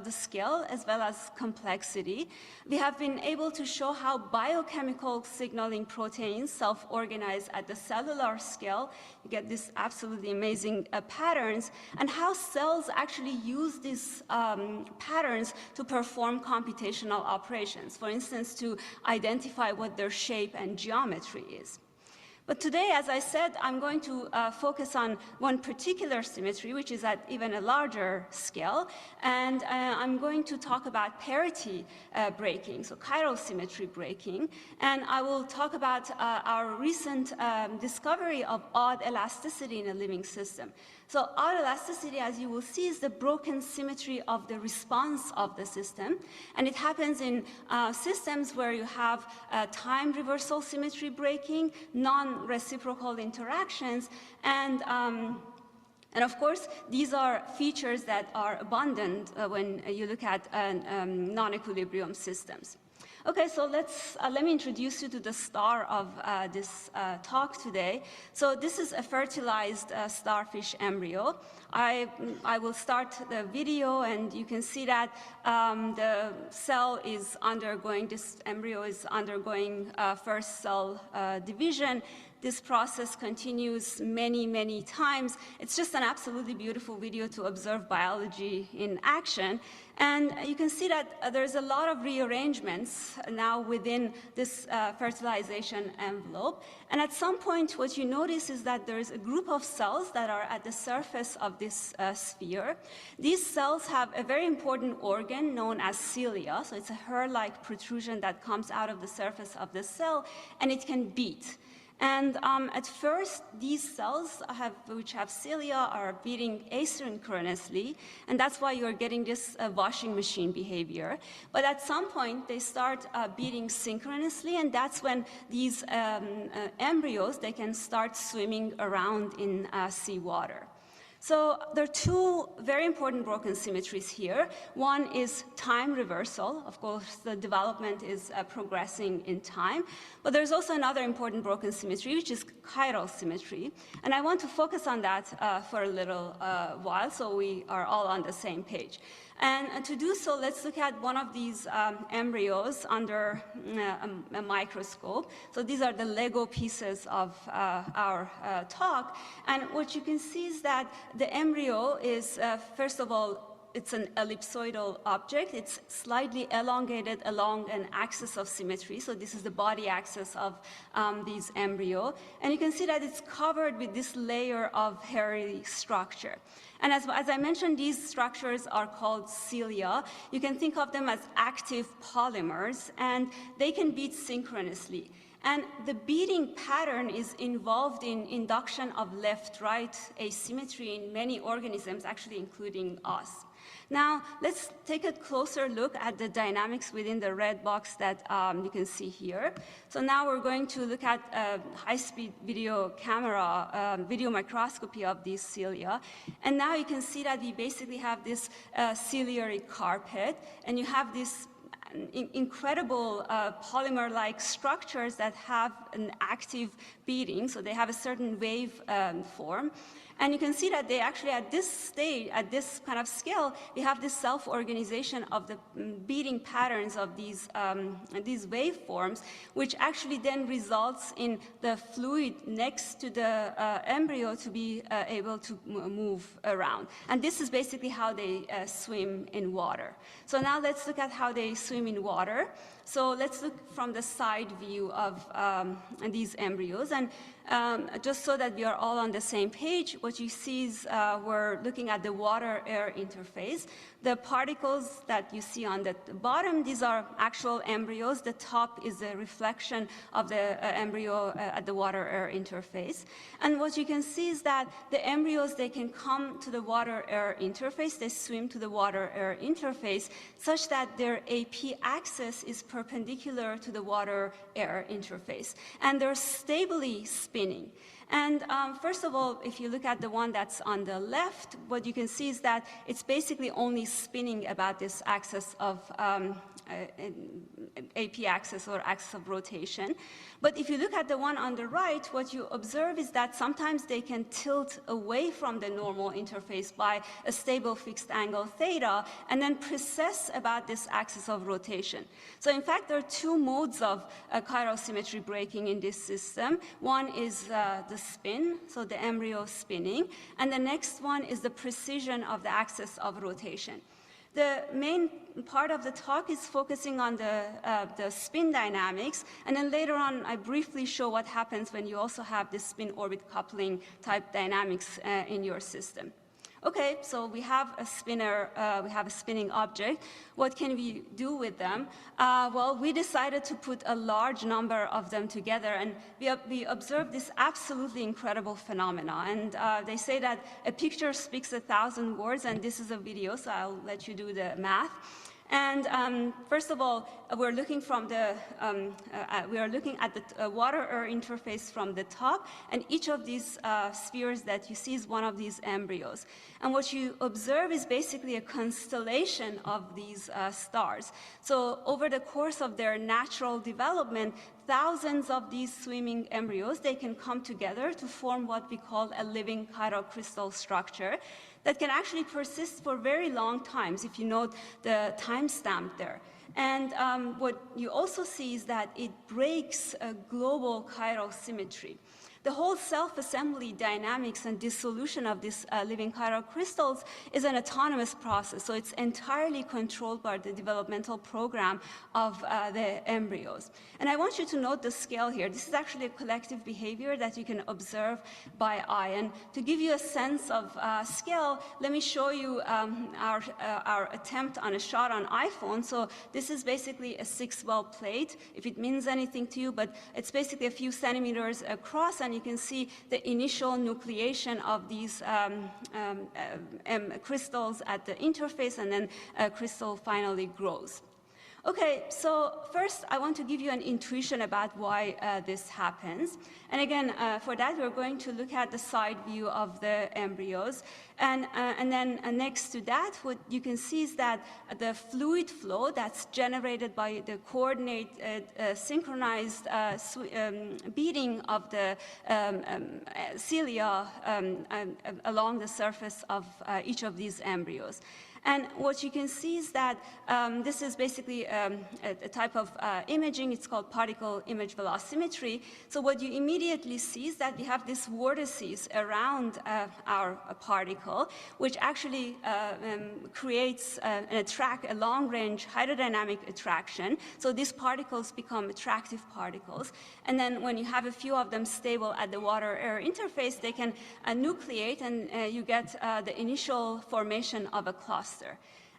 the scale as well as complexity, we have been able to show how biochemical signaling proteins self-organize at the cellular scale. You get these absolutely amazing patterns, and how cells actually use these patterns to perform computational operations, for instance, to identify what their shape and geometry is. But today, as I said, I'm going to focus on one particular symmetry, which is at even a larger scale, and I'm going to talk about parity breaking, so chiral symmetry breaking, and I will talk about our recent discovery of odd elasticity in a living system. So odd elasticity, as you will see, is the broken symmetry of the response of the system, and it happens in systems where you have time reversal symmetry breaking, non-reciprocal interactions, and of course, these are features that are abundant when you look at non-equilibrium systems. Okay, so let me introduce you to the star of this talk today. So this is a fertilized starfish embryo. I will start the video, and you can see that the cell is undergoing, this embryo is undergoing first cell division. This process continues many, many times. It's just an absolutely beautiful video to observe biology in action. And you can see that there's a lot of rearrangements now within this fertilization envelope. And at some point, what you notice is that there's a group of cells that are at the surface of this sphere. These cells have a very important organ known as cilia. So it's a hair-like protrusion that comes out of the surface of the cell, and it can beat. And at first, these cells, which have cilia, are beating asynchronously, and that's why you're getting this washing machine behavior. But at some point, they start beating synchronously, and that's when these embryos, they can start swimming around in seawater. So there are two very important broken symmetries here. One is time reversal. Of course, the development is progressing in time. But there's also another important broken symmetry, which is chiral symmetry. And I want to focus on that for a little while, so we are all on the same page. And to do so, let's look at one of these embryos under a microscope. So these are the Lego pieces of our talk. And what you can see is that the embryo is, first of all, it's an ellipsoidal object. It's slightly elongated along an axis of symmetry. So this is the body axis of these embryo. And you can see that it's covered with this layer of hairy structure. And as I mentioned, these structures are called cilia. You can think of them as active polymers, and they can beat synchronously. And the beating pattern is involved in induction of left-right asymmetry in many organisms, actually including us. Now, let's take a closer look at the dynamics within the red box that you can see here. So now we're going to look at high-speed video camera, video microscopy of these cilia. And now you can see that we basically have this ciliary carpet, and you have this incredible polymer-like structures that have an active beating, so they have a certain wave form. And you can see that they actually, at this stage, at this kind of scale, we have this self-organization of the beating patterns of these waveforms, which actually then results in the fluid next to the embryo to be able to move around. And this is basically how they swim in water. So now let's look at how they swim in water. So let's look from the side view of these embryos. And just so that we are all on the same page, what you see is we're looking at the water-air interface. The particles that you see on the bottom, these are actual embryos. The top is a reflection of the embryo at the water-air interface. And what you can see is that the embryos, they can come to the water-air interface. They swim to the water-air interface such that their AP axis is perpendicular to the water-air interface. And they're stably spinning. And first of all, if you look at the one that's on the left, what you can see is that it's basically only spinning about this axis of AP axis or axis of rotation. But if you look at the one on the right, what you observe is that sometimes they can tilt away from the normal interface by a stable fixed angle theta and then precess about this axis of rotation. So in fact, there are two modes of chiral symmetry breaking in this system. One is the spin, so the embryo spinning, and the next one is the precision of the axis of rotation. The main part of the talk is focusing on the spin dynamics, and then later on I briefly show what happens when you also have this spin-orbit coupling type dynamics in your system. Okay, so we have a spinner, we have a spinning object. What can we do with them? Well, we decided to put a large number of them together, and we observed this absolutely incredible phenomena. And they say that a picture speaks 1,000 words, and this is a video, so I'll let you do the math. And first of all, we're looking at the water-air interface from the top, and each of these spheres that you see is one of these embryos. And what you observe is basically a constellation of these stars. So over the course of their natural development, thousands of these swimming embryos, they can come together to form what we call a living chiral crystal structure that can actually persist for very long times, if you note the timestamp there. And what you also see is that it breaks a global chiral symmetry. The whole self-assembly dynamics and dissolution of these living chiral crystals is an autonomous process, so it's entirely controlled by the developmental program of the embryos. And I want you to note the scale here. This is actually a collective behavior that you can observe by eye. And to give you a sense of scale, let me show you our attempt on a shot on iPhone. So this is basically a 6-well plate, if it means anything to you, but it's basically a few centimeters across, and you can see the initial nucleation of these crystals at the interface, and then a crystal finally grows. Okay, so first I want to give you an intuition about why this happens. And again, for that we're going to look at the side view of the embryos. And then next to that, what you can see is that the fluid flow that's generated by the coordinated, synchronized beating of the cilia along the surface of each of these embryos. And what you can see is that this is basically a type of imaging. It's called particle image velocimetry. So what you immediately see is that we have these vortices around our particle, which actually creates a long-range hydrodynamic attraction. So these particles become attractive particles. And then when you have a few of them stable at the water-air interface, they can nucleate, and you get the initial formation of a cluster.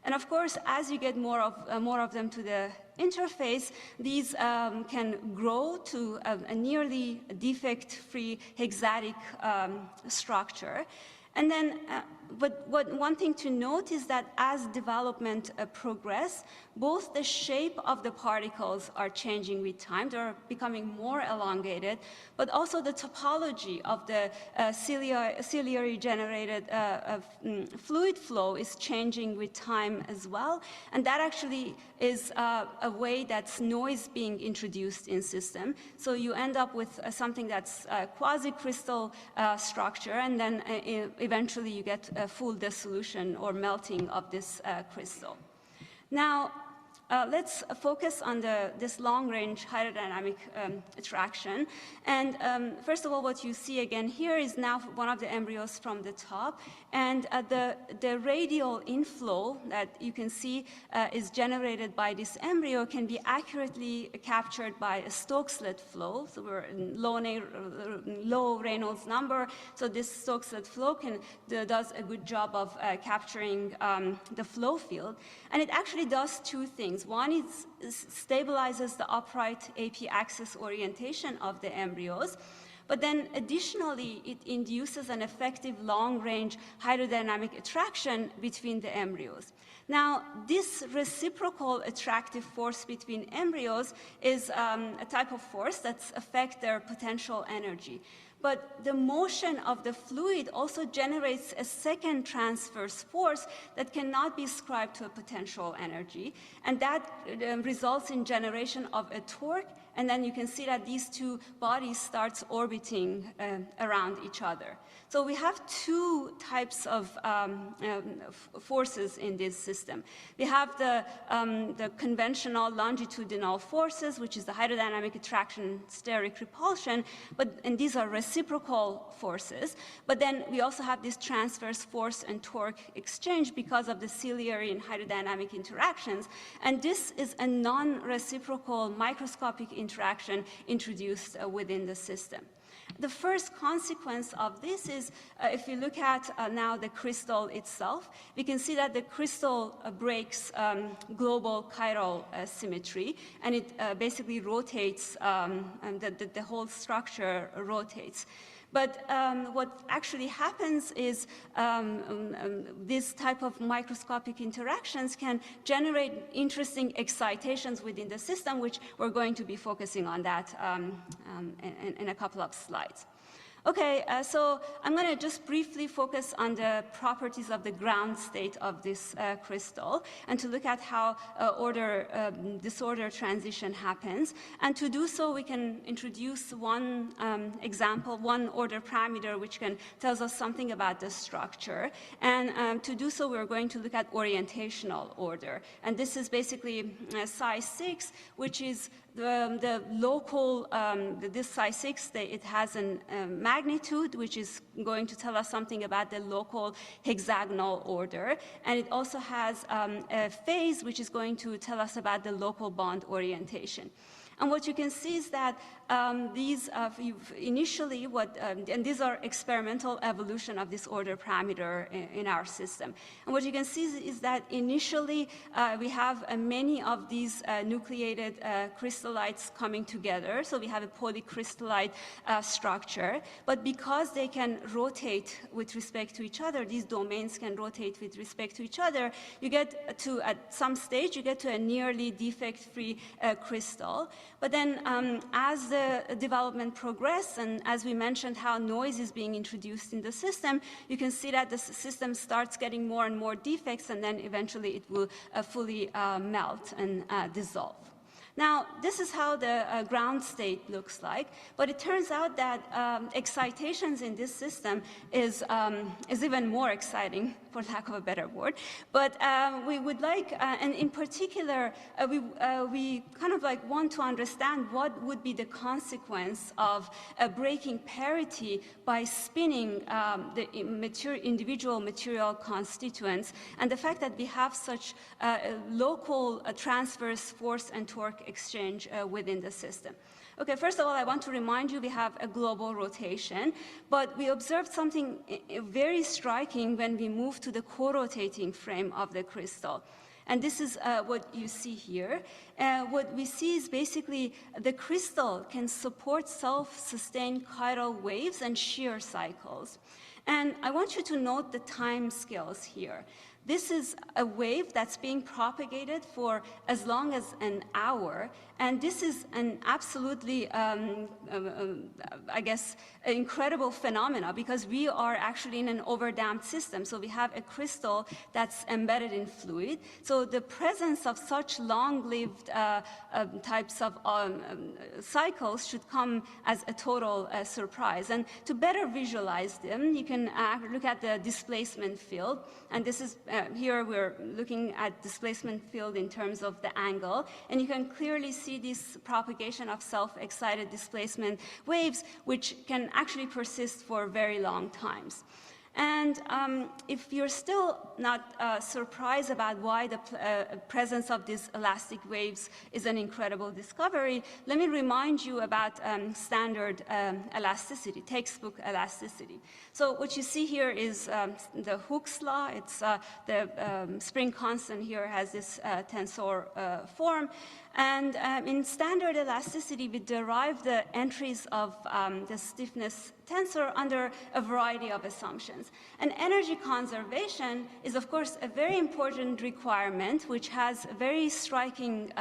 And of course, as you get more of them to the interface, these can grow to a nearly defect-free hexatic structure. And then, but one thing to note is that as development progresses, both the shape of the particles are changing with time. They're becoming more elongated, but also the topology of the ciliary generated fluid flow is changing with time as well. And that actually is a way that's noise being introduced in system. So you end up with something that's a quasi-crystal structure, and then eventually you get a full dissolution or melting of this crystal. Now, let's focus on this long-range hydrodynamic attraction. And first of all, what you see again here is now one of the embryos from the top. And the radial inflow that you can see is generated by this embryo can be accurately captured by a Stokes-Slit flow. So we're in low Reynolds number. So this Stokes-Slit flow does a good job of capturing the flow field. And it actually does two things. One is stabilizes the upright AP axis orientation of the embryos, but then additionally it induces an effective long-range hydrodynamic attraction between the embryos. Now, this reciprocal attractive force between embryos is a type of force that affects their potential energy. But the motion of the fluid also generates a second transverse force that cannot be ascribed to a potential energy. And that results in generation of a torque. And then you can see that these two bodies start orbiting around each other. So we have two types of forces in this system. We have the conventional longitudinal forces, which is the hydrodynamic attraction, steric repulsion, and these are reciprocal forces. But then we also have this transverse force and torque exchange because of the ciliary and hydrodynamic interactions. And this is a non-reciprocal microscopic interaction introduced within the system. The first consequence of this is, if you look at now the crystal itself, we can see that the crystal breaks global chiral symmetry, and it basically rotates, and the whole structure rotates. But what actually happens is this type of microscopic interactions can generate interesting excitations within the system, which we're going to be focusing on that in a couple of slides. Okay, so I'm going to just briefly focus on the properties of the ground state of this crystal, and to look at how disorder transition happens. And to do so, we can introduce one example, one order parameter, which tells us something about the structure. And to do so, we're going to look at orientational order. And this is basically psi 6, which is the local, this psi 6, it has a magnitude, which is going to tell us something about the local hexagonal order. And it also has a phase, which is going to tell us about the local bond orientation. And what you can see is that these initially, and these are experimental evolution of this order parameter in our system. And what you can see is that initially we have many of these nucleated crystallites coming together. So we have a polycrystallite structure. But because they can rotate with respect to each other, these domains can rotate with respect to each other, you get to, at some stage, you get to a nearly defect-free crystal. But then as the development progresses, and as we mentioned how noise is being introduced in the system, you can see that the system starts getting more and more defects, and then eventually it will fully melt and dissolve. Now, this is how the ground state looks like, but it turns out that excitations in this system is even more exciting, for lack of a better word. But we would like, and in particular, we kind of like want to understand what would be the consequence of breaking parity by spinning the individual material constituents, and the fact that we have such local transverse force and torque exchange within the system. Okay, first of all, I want to remind you we have a global rotation, but we observed something very striking when we moved to the co-rotating frame of the crystal. And this is what you see here. What we see is basically the crystal can support self-sustained chiral waves and shear cycles. And I want you to note the time scales here. This is a wave that's being propagated for as long as an hour, and this is an absolutely, I guess, incredible phenomena, because we are actually in an overdamped system. So we have a crystal that's embedded in fluid. So the presence of such long-lived types of cycles should come as a total surprise. And to better visualize them, you can look at the displacement field, and this is here we're looking at displacement field in terms of the angle, and you can clearly see this propagation of self-excited displacement waves, which can actually persist for very long times. And if you're still not surprised about why the presence of these elastic waves is an incredible discovery, let me remind you about standard elasticity, textbook elasticity. So what you see here is the Hooke's law. It's the spring constant here has this tensor form. And in standard elasticity, we derive the entries of the stiffness tensor under a variety of assumptions. And energy conservation is, of course, a very important requirement which has very striking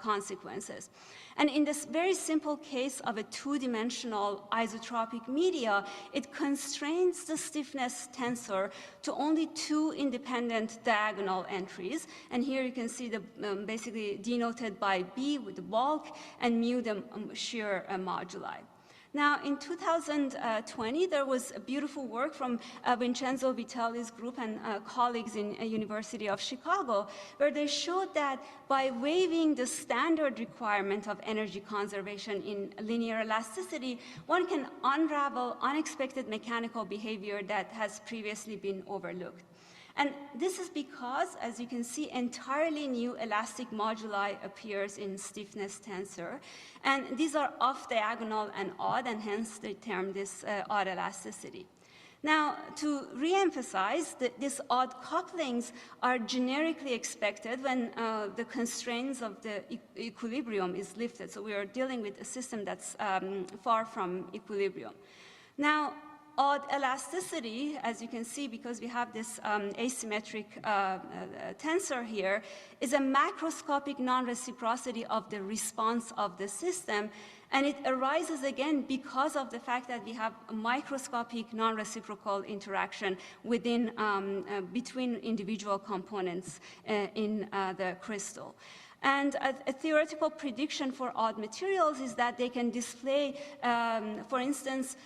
consequences. And in this very simple case of a two-dimensional isotropic media, it constrains the stiffness tensor to only two independent diagonal entries. And here you can see the basically denoted by B with the bulk and mu the shear moduli. Now, in 2020, there was a beautiful work from Vincenzo Vitelli's group and colleagues in University of Chicago, where they showed that by waiving the standard requirement of energy conservation in linear elasticity, one can unravel unexpected mechanical behavior that has previously been overlooked. And this is because, as you can see, entirely new elastic moduli appears in stiffness tensor. And these are off-diagonal and odd, and hence they term this odd elasticity. Now, to re-emphasize, these odd couplings are generically expected when the constraints of the equilibrium is lifted. So we are dealing with a system that's far from equilibrium. Now, odd elasticity, as you can see, because we have this asymmetric tensor here, is a macroscopic non-reciprocity of the response of the system. And it arises again because of the fact that we have a microscopic non-reciprocal interaction within, between individual components in the crystal. And a theoretical prediction for odd materials is that they can display, for instance,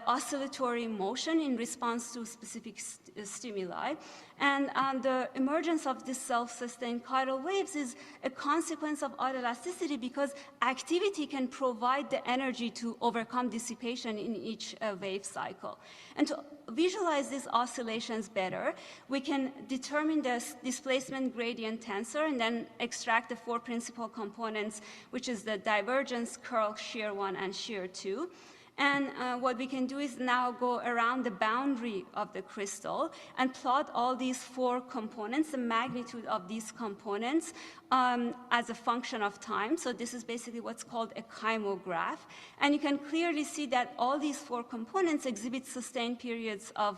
oscillatory motion in response to specific stimuli. And the emergence of these self-sustained chiral waves is a consequence of odd elasticity because activity can provide the energy to overcome dissipation in each wave cycle. And to visualize these oscillations better, we can determine the displacement gradient tensor and then extract the four principal components, which is the divergence, curl, shear 1, and shear 2. And what we can do is now go around the boundary of the crystal and plot all these four components, the magnitude of these components as a function of time. So this is basically what's called a chymograph. And you can clearly see that all these four components exhibit sustained periods of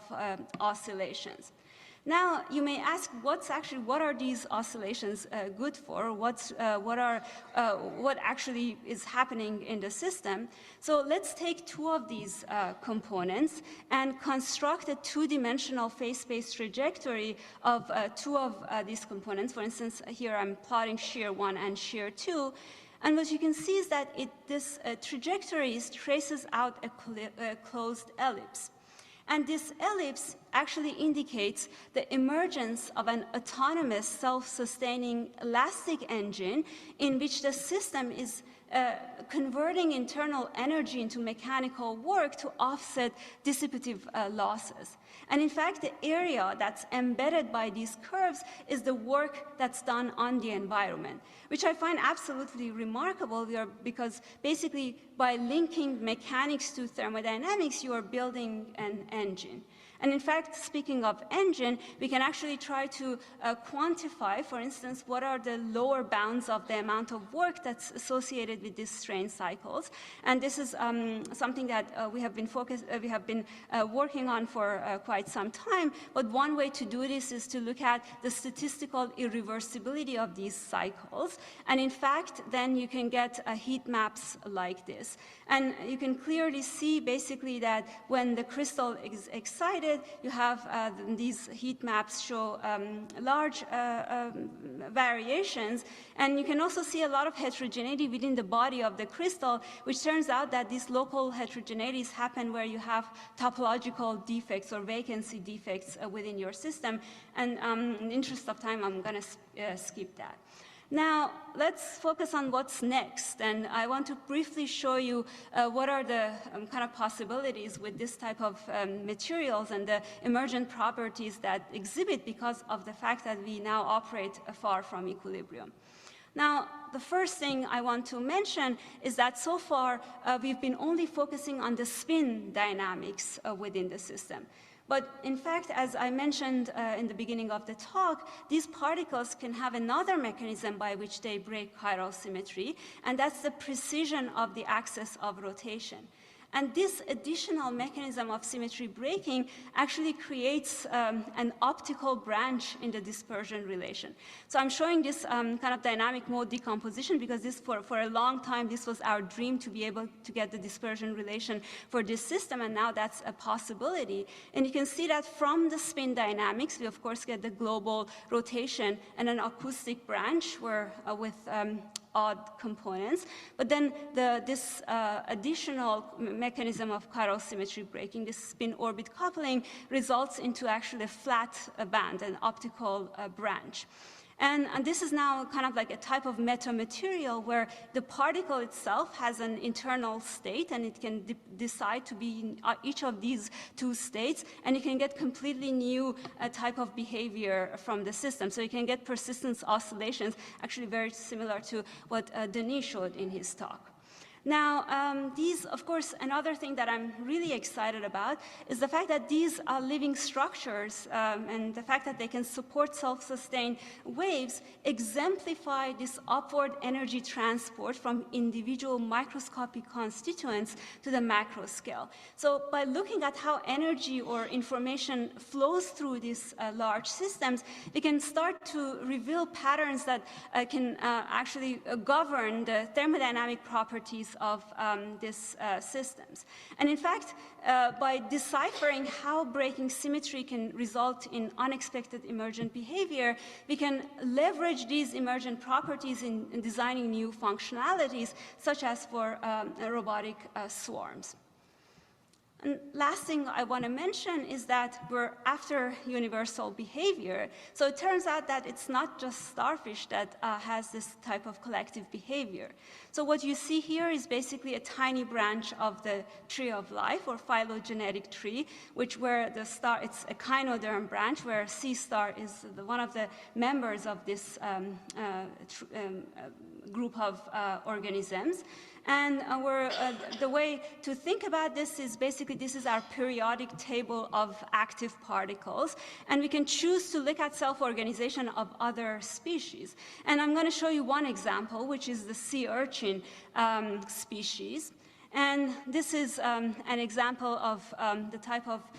oscillations. Now, you may ask, what are these oscillations good for? What actually is happening in the system? So let's take two of these components and construct a two-dimensional phase space trajectory of two of these components. For instance, here I'm plotting shear 1 and shear 2. And what you can see is that this trajectory traces out a closed ellipse. And this ellipse actually indicates the emergence of an autonomous, self-sustaining elastic engine in which the system is converting internal energy into mechanical work to offset dissipative losses. And in fact, the area that's embedded by these curves is the work that's done on the environment, which I find absolutely remarkable because basically by linking mechanics to thermodynamics, you are building an engine. And in fact, speaking of engine, we can actually try to quantify, for instance, what are the lower bounds of the amount of work that's associated with these strain cycles. And this is something that we have been working on for quite some time. But one way to do this is to look at the statistical irreversibility of these cycles. And in fact, then you can get heat maps like this. And you can clearly see basically that when the crystal is excited, you have these heat maps show large variations. And you can also see a lot of heterogeneity within the body of the crystal, which turns out that these local heterogeneities happen where you have topological defects or vacancy defects within your system. And in the interest of time, I'm going to skip that. Now, let's focus on what's next. And I want to briefly show you what are the kind of possibilities with this type of materials and the emergent properties that exhibit because of the fact that we now operate far from equilibrium. Now, the first thing I want to mention is that so far we've been only focusing on the spin dynamics within the system. But in fact, as I mentioned in the beginning of the talk, these particles can have another mechanism by which they break chiral symmetry, and that's the precision of the axis of rotation. And this additional mechanism of symmetry breaking actually creates an optical branch in the dispersion relation. So I'm showing this kind of dynamic mode decomposition because this, for a long time, this was our dream to be able to get the dispersion relation for this system, and now that's a possibility. And you can see that from the spin dynamics, we of course get the global rotation and an acoustic branch where, with odd components. But then this additional mechanism of chiral symmetry breaking, this spin-orbit coupling, results into actually a flat band, an optical branch. And this is now kind of like a type of metamaterial where the particle itself has an internal state, and it can decide to be in each of these two states, and you can get completely new type of behavior from the system. So you can get persistence oscillations, actually very similar to what Denis showed in his talk. Now, these, of course, another thing that I'm really excited about is the fact that these are living structures and the fact that they can support self-sustained waves exemplify this upward energy transport from individual microscopic constituents to the macro scale. So by looking at how energy or information flows through these large systems, we can start to reveal patterns that can actually govern the thermodynamic properties of these systems. And in fact, by deciphering how breaking symmetry can result in unexpected emergent behavior, we can leverage these emergent properties in designing new functionalities, such as for robotic swarms. And last thing I want to mention is that we're after universal behavior. So it turns out that it's not just starfish that has this type of collective behavior. So what you see here is basically a tiny branch of the tree of life, or phylogenetic tree, where the star, it's a kynoderm branch, where C star is one of the members of this group of organisms. And the way to think about this is basically this is our periodic table of active particles, and we can choose to look at self-organization of other species. And I'm going to show you one example, which is the sea urchin species. And this is an example of the type of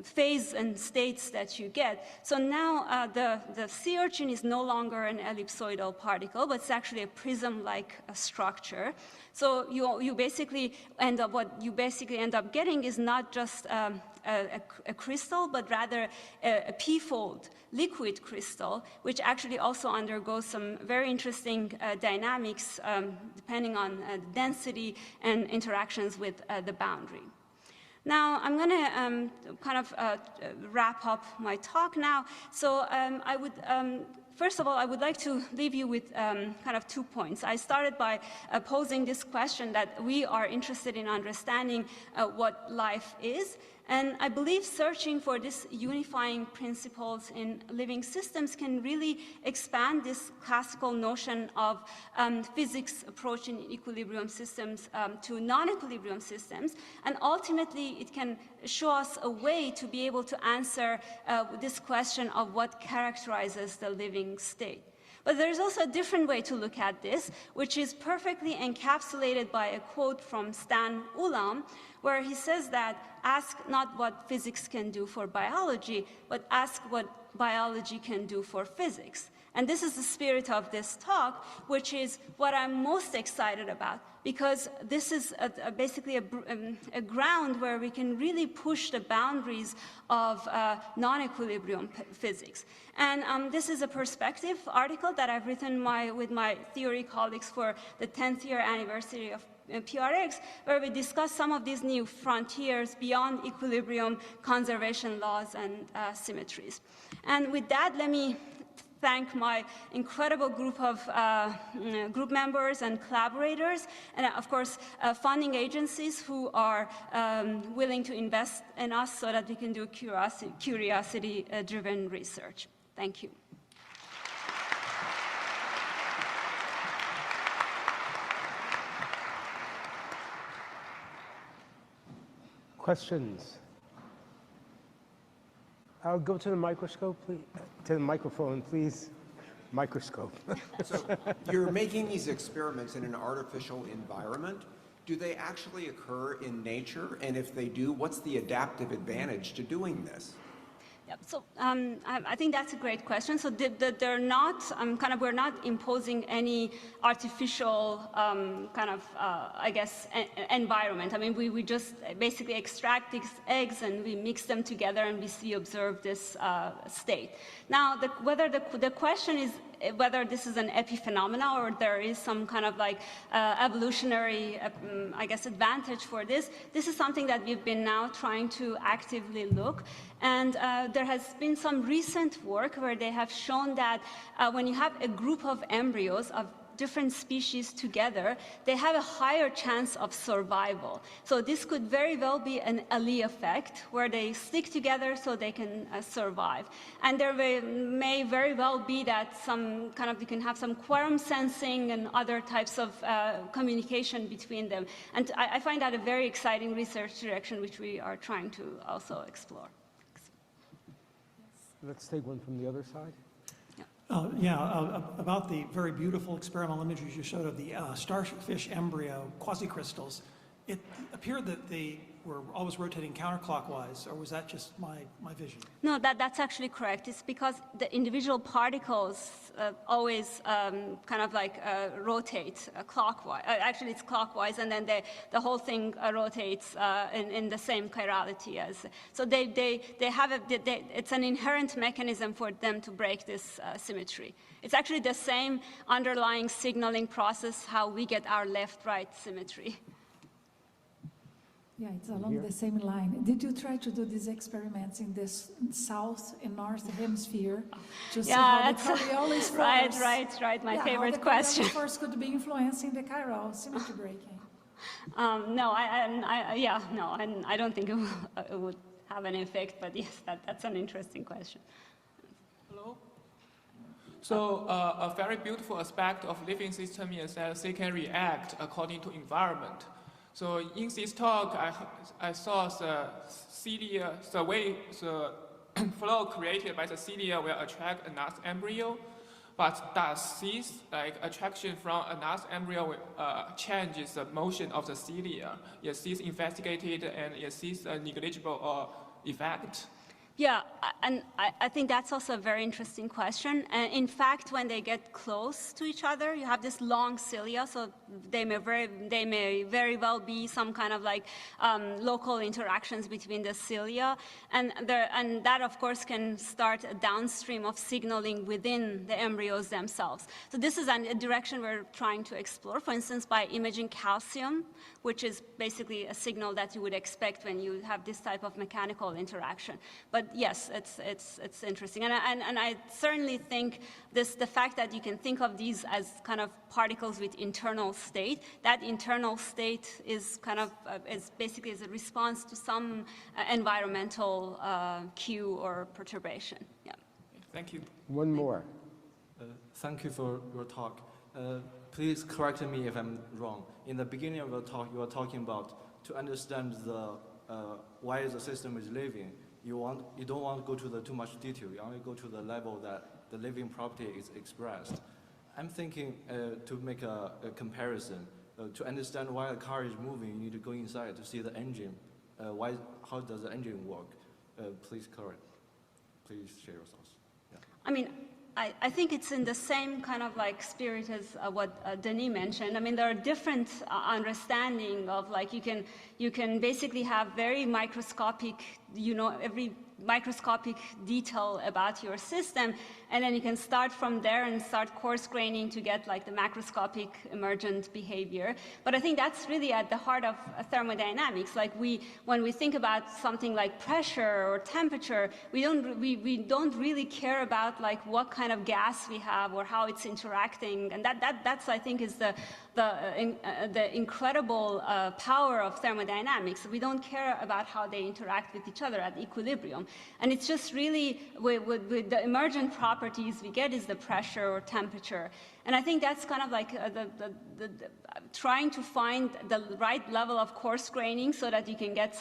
phase and states that you get. So now the sea urchin is no longer an ellipsoidal particle, but it's actually a prism-like structure. So you basically end up, what you basically end up getting is not just a crystal, but rather a p-fold liquid crystal, which actually also undergoes some very interesting dynamics depending on density and interactions with the boundary. Now, I'm going to kind of wrap up my talk now. So I would, first of all, I would like to leave you with kind of 2 points. I started by posing this question that we are interested in understanding what life is. And I believe searching for these unifying principles in living systems can really expand this classical notion of physics approach in equilibrium systems to non-equilibrium systems. And ultimately, it can show us a way to be able to answer this question of what characterizes the living state. But there's also a different way to look at this, which is perfectly encapsulated by a quote from Stan Ulam, where he says that ask not what physics can do for biology, but ask what biology can do for physics. And this is the spirit of this talk, which is what I'm most excited about, because this is basically a ground where we can really push the boundaries of non-equilibrium physics. And this is a perspective article that I've written with my theory colleagues for the 10th year anniversary of PRX, where we discuss some of these new frontiers beyond equilibrium, conservation laws, and symmetries. And with that, let me thank my incredible group of group members and collaborators, and of course, funding agencies who are willing to invest in us so that we can do curiosity-driven research. Thank you. Questions? I'll go to the microscope, please. To the microphone, please. Microscope. So you're making these experiments in an artificial environment. do they actually occur in nature? And if they do, what's the adaptive advantage to doing this? Yep. So I think that's a great question. So they're not we're not imposing any artificial I guess environment. I mean, we just basically extract these eggs and we mix them together and we observe this state. Now, the question is whether this is an epiphenomena or there is some kind of like evolutionary, I guess, advantage for this. This is something that we've been now trying to actively look. And there has been some recent work where they have shown that when you have a group of embryos of different species together, they have a higher chance of survival. So this could very well be an Ali effect, where they stick together so they can survive. And there may very well be that you can have some quorum sensing and other types of communication between them. And I find that a very exciting research direction, which we are trying to also explore. Let's take one from the other side. About the very beautiful experimental images you showed of the starfish embryo quasicrystals, it appeared that they were always rotating counterclockwise, or was that just my vision? No, that's actually correct. It's because the individual particles always rotate clockwise. Actually, it's clockwise, and then the whole thing rotates in the same chirality as. So they have it's an inherent mechanism for them to break this symmetry. It's actually the same underlying signaling process how we get our left-right symmetry. Yeah, it's along the same line. Did you try to do these experiments in this south and north hemisphere to see how the Coriolis force? Right. My favorite question. How the Coriolis force could be influencing the chiral symmetry breaking? No, I don't think it would have an effect. But yes, that's an interesting question. Hello. So a very beautiful aspect of living system is that they can react according to environment. So in this talk, I saw the cilia, the way the flow created by the cilia will attract another embryo. But does this attraction from another embryo changes the motion of the cilia? Is this investigated, and is this a negligible effect? Yeah, and I think that's also a very interesting question. And in fact, when they get close to each other, you have this long cilia, so they may very well be some kind of local interactions between the cilia, and that of course can start a downstream of signaling within the embryos themselves. So this is a direction we're trying to explore. For instance, by imaging calcium, which is basically a signal that you would expect when you have this type of mechanical interaction. But yes, it's interesting, and I certainly think the fact that you can think of these as kind of particles with internal state. That internal state is is basically as a response to some environmental cue or perturbation. Yeah. Thank you. One more. Thank you for your talk. Please correct me if I'm wrong. In the beginning of the talk, you were talking about to understand why the system is living. You don't want to go to too much detail. You only go to the level that the living property is expressed. I'm thinking to make a comparison. To understand why a car is moving, you need to go inside to see the engine. How does the engine work? Please share your thoughts. Yeah. I mean, I think it's in the same kind of spirit as what Denis mentioned. I mean, there are different understanding of you can basically have very microscopic, every microscopic detail about your system, and then you can start from there and start coarse graining to get the macroscopic emergent behavior. But I think that's really at the heart of thermodynamics. When we think about something like pressure or temperature, we don't really care about what kind of gas we have or how it's interacting, and that's I think is the incredible power of thermodynamics. We don't care about how they interact with each other at equilibrium. And it's just really, with the emergent properties we get is the pressure or temperature. And I think that's kind of trying to find the right level of coarse graining so that you can get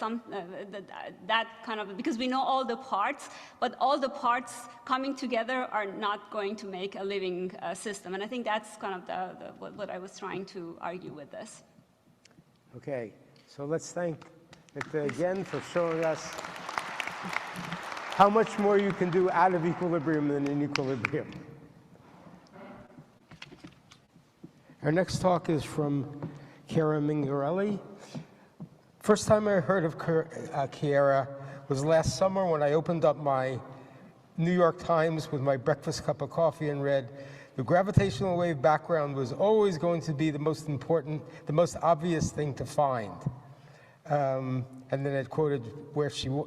that kind of, because we know all the parts, but all the parts coming together are not going to make a living system. And I think that's kind of what I was trying to argue with this. Okay, so let's thank Nikta again for showing us how much more you can do out of equilibrium than in equilibrium. Our next talk is from Chiara Mingarelli. First time I heard of Chiara was last summer when I opened up my New York Times with my breakfast cup of coffee and read, "The gravitational wave background was always going to be the most important, the most obvious thing to find." And then it quoted where Chiara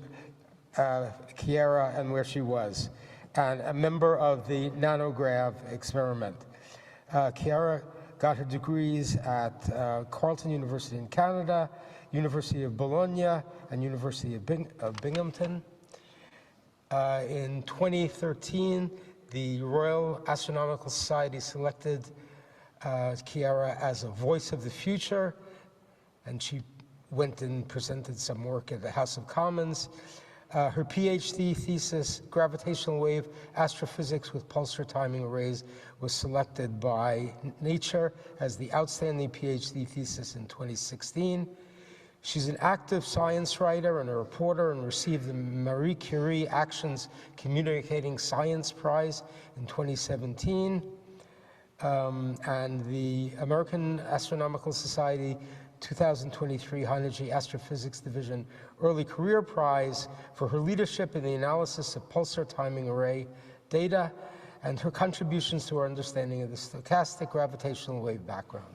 and where she was, and a member of the nanograv experiment. Chiara got her degrees at Carleton University in Canada, University of Bologna, and University of Binghamton. In 2013, the Royal Astronomical Society selected Chiara as a voice of the future, and she went and presented some work at the House of Commons. Her PhD thesis, Gravitational Wave Astrophysics with Pulsar Timing Arrays, was selected by Nature as the outstanding PhD thesis in 2016. She's an active science writer and a reporter and received the Marie Curie Actions Communicating Science Prize in 2017. And the American Astronomical Society 2023 High-Energy Astrophysics Division Early Career Prize for her leadership in the analysis of pulsar timing array data and her contributions to our understanding of the stochastic gravitational wave background.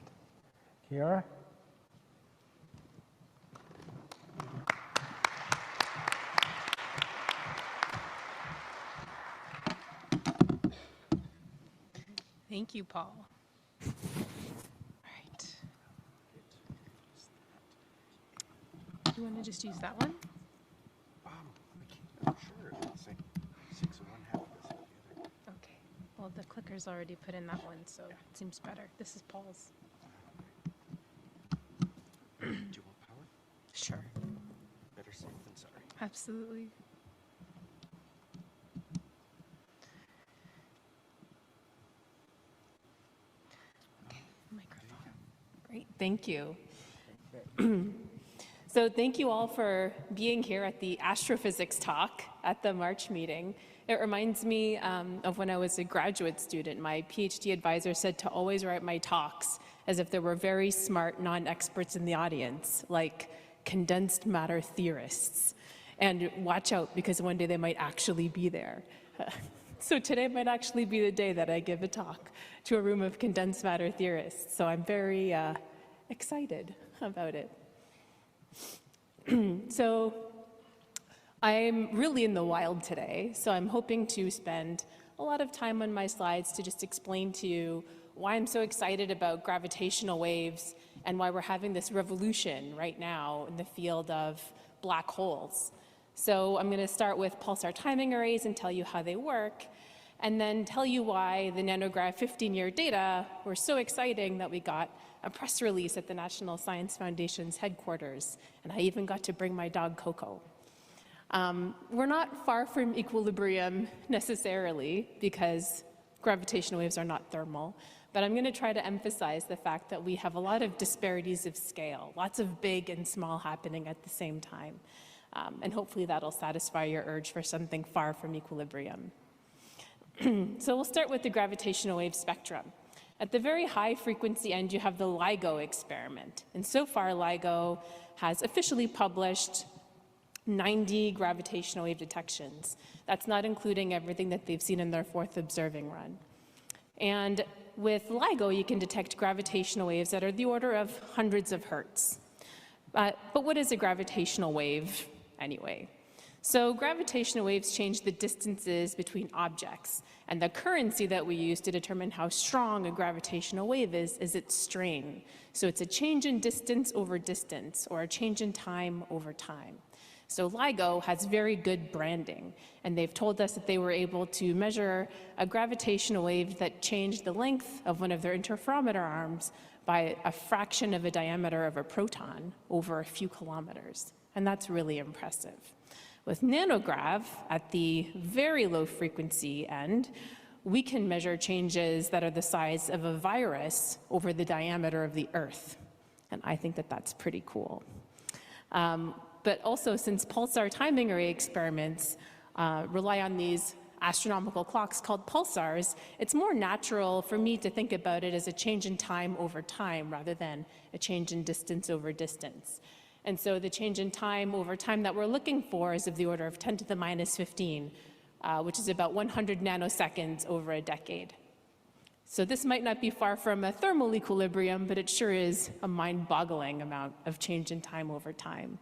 Chiara? Thank you, Paul. All right. Do you want to just use that one? Sure. Six of one, half of the other. Okay. Well, the clicker's already put in that one, so it seems better. This is Paul's. Do you want power? Sure. Better safe than sorry. Absolutely. Great, thank you. So thank you all for being here at the astrophysics talk at the March meeting. It reminds me of when I was a graduate student. My PhD advisor said to always write my talks as if there were very smart non-experts in the audience, like condensed matter theorists. And watch out, because one day they might actually be there. So today might actually be the day that I give a talk to a room of condensed matter theorists. So I'm very excited about it. So I'm really in the wild today. So I'm hoping to spend a lot of time on my slides to just explain to you why I'm so excited about gravitational waves and why we're having this revolution right now in the field of black holes. So I'm going to start with pulsar timing arrays and tell you how they work, and then tell you why the nanograv 15-year data were so exciting that we got a press release at the National Science Foundation's headquarters, and I even got to bring my dog Coco. We're not far from equilibrium necessarily, because gravitational waves are not thermal, but I'm going to try to emphasize the fact that we have a lot of disparities of scale, lots of big and small happening at the same time. And hopefully that'll satisfy your urge for something far from equilibrium. So we'll start with the gravitational wave spectrum. At the very high frequency end, you have the LIGO experiment. And so far, LIGO has officially published 90 gravitational wave detections. That's not including everything that they've seen in their fourth observing run. And with LIGO, you can detect gravitational waves that are the order of hundreds of hertz. But what is a gravitational wave anyway? So gravitational waves change the distances between objects, and the currency that we use to determine how strong a gravitational wave is its strain. So it's a change in distance over distance, or a change in time over time. So LIGO has very good branding, and they've told us that they were able to measure a gravitational wave that changed the length of one of their interferometer arms by a fraction of a diameter of a proton over a few kilometers. And that's really impressive. With nanograv, at the very low frequency end, we can measure changes that are the size of a virus over the diameter of the Earth. And I think that that's pretty cool. But also, since pulsar timing array experiments rely on these astronomical clocks called pulsars, it's more natural for me to think about it as a change in time over time rather than a change in distance over distance. And so the change in time over time that we're looking for is of the order of 10 to the minus 15, which is about 100 nanoseconds over a decade. So this might not be far from a thermal equilibrium, but it sure is a mind-boggling amount of change in time over time.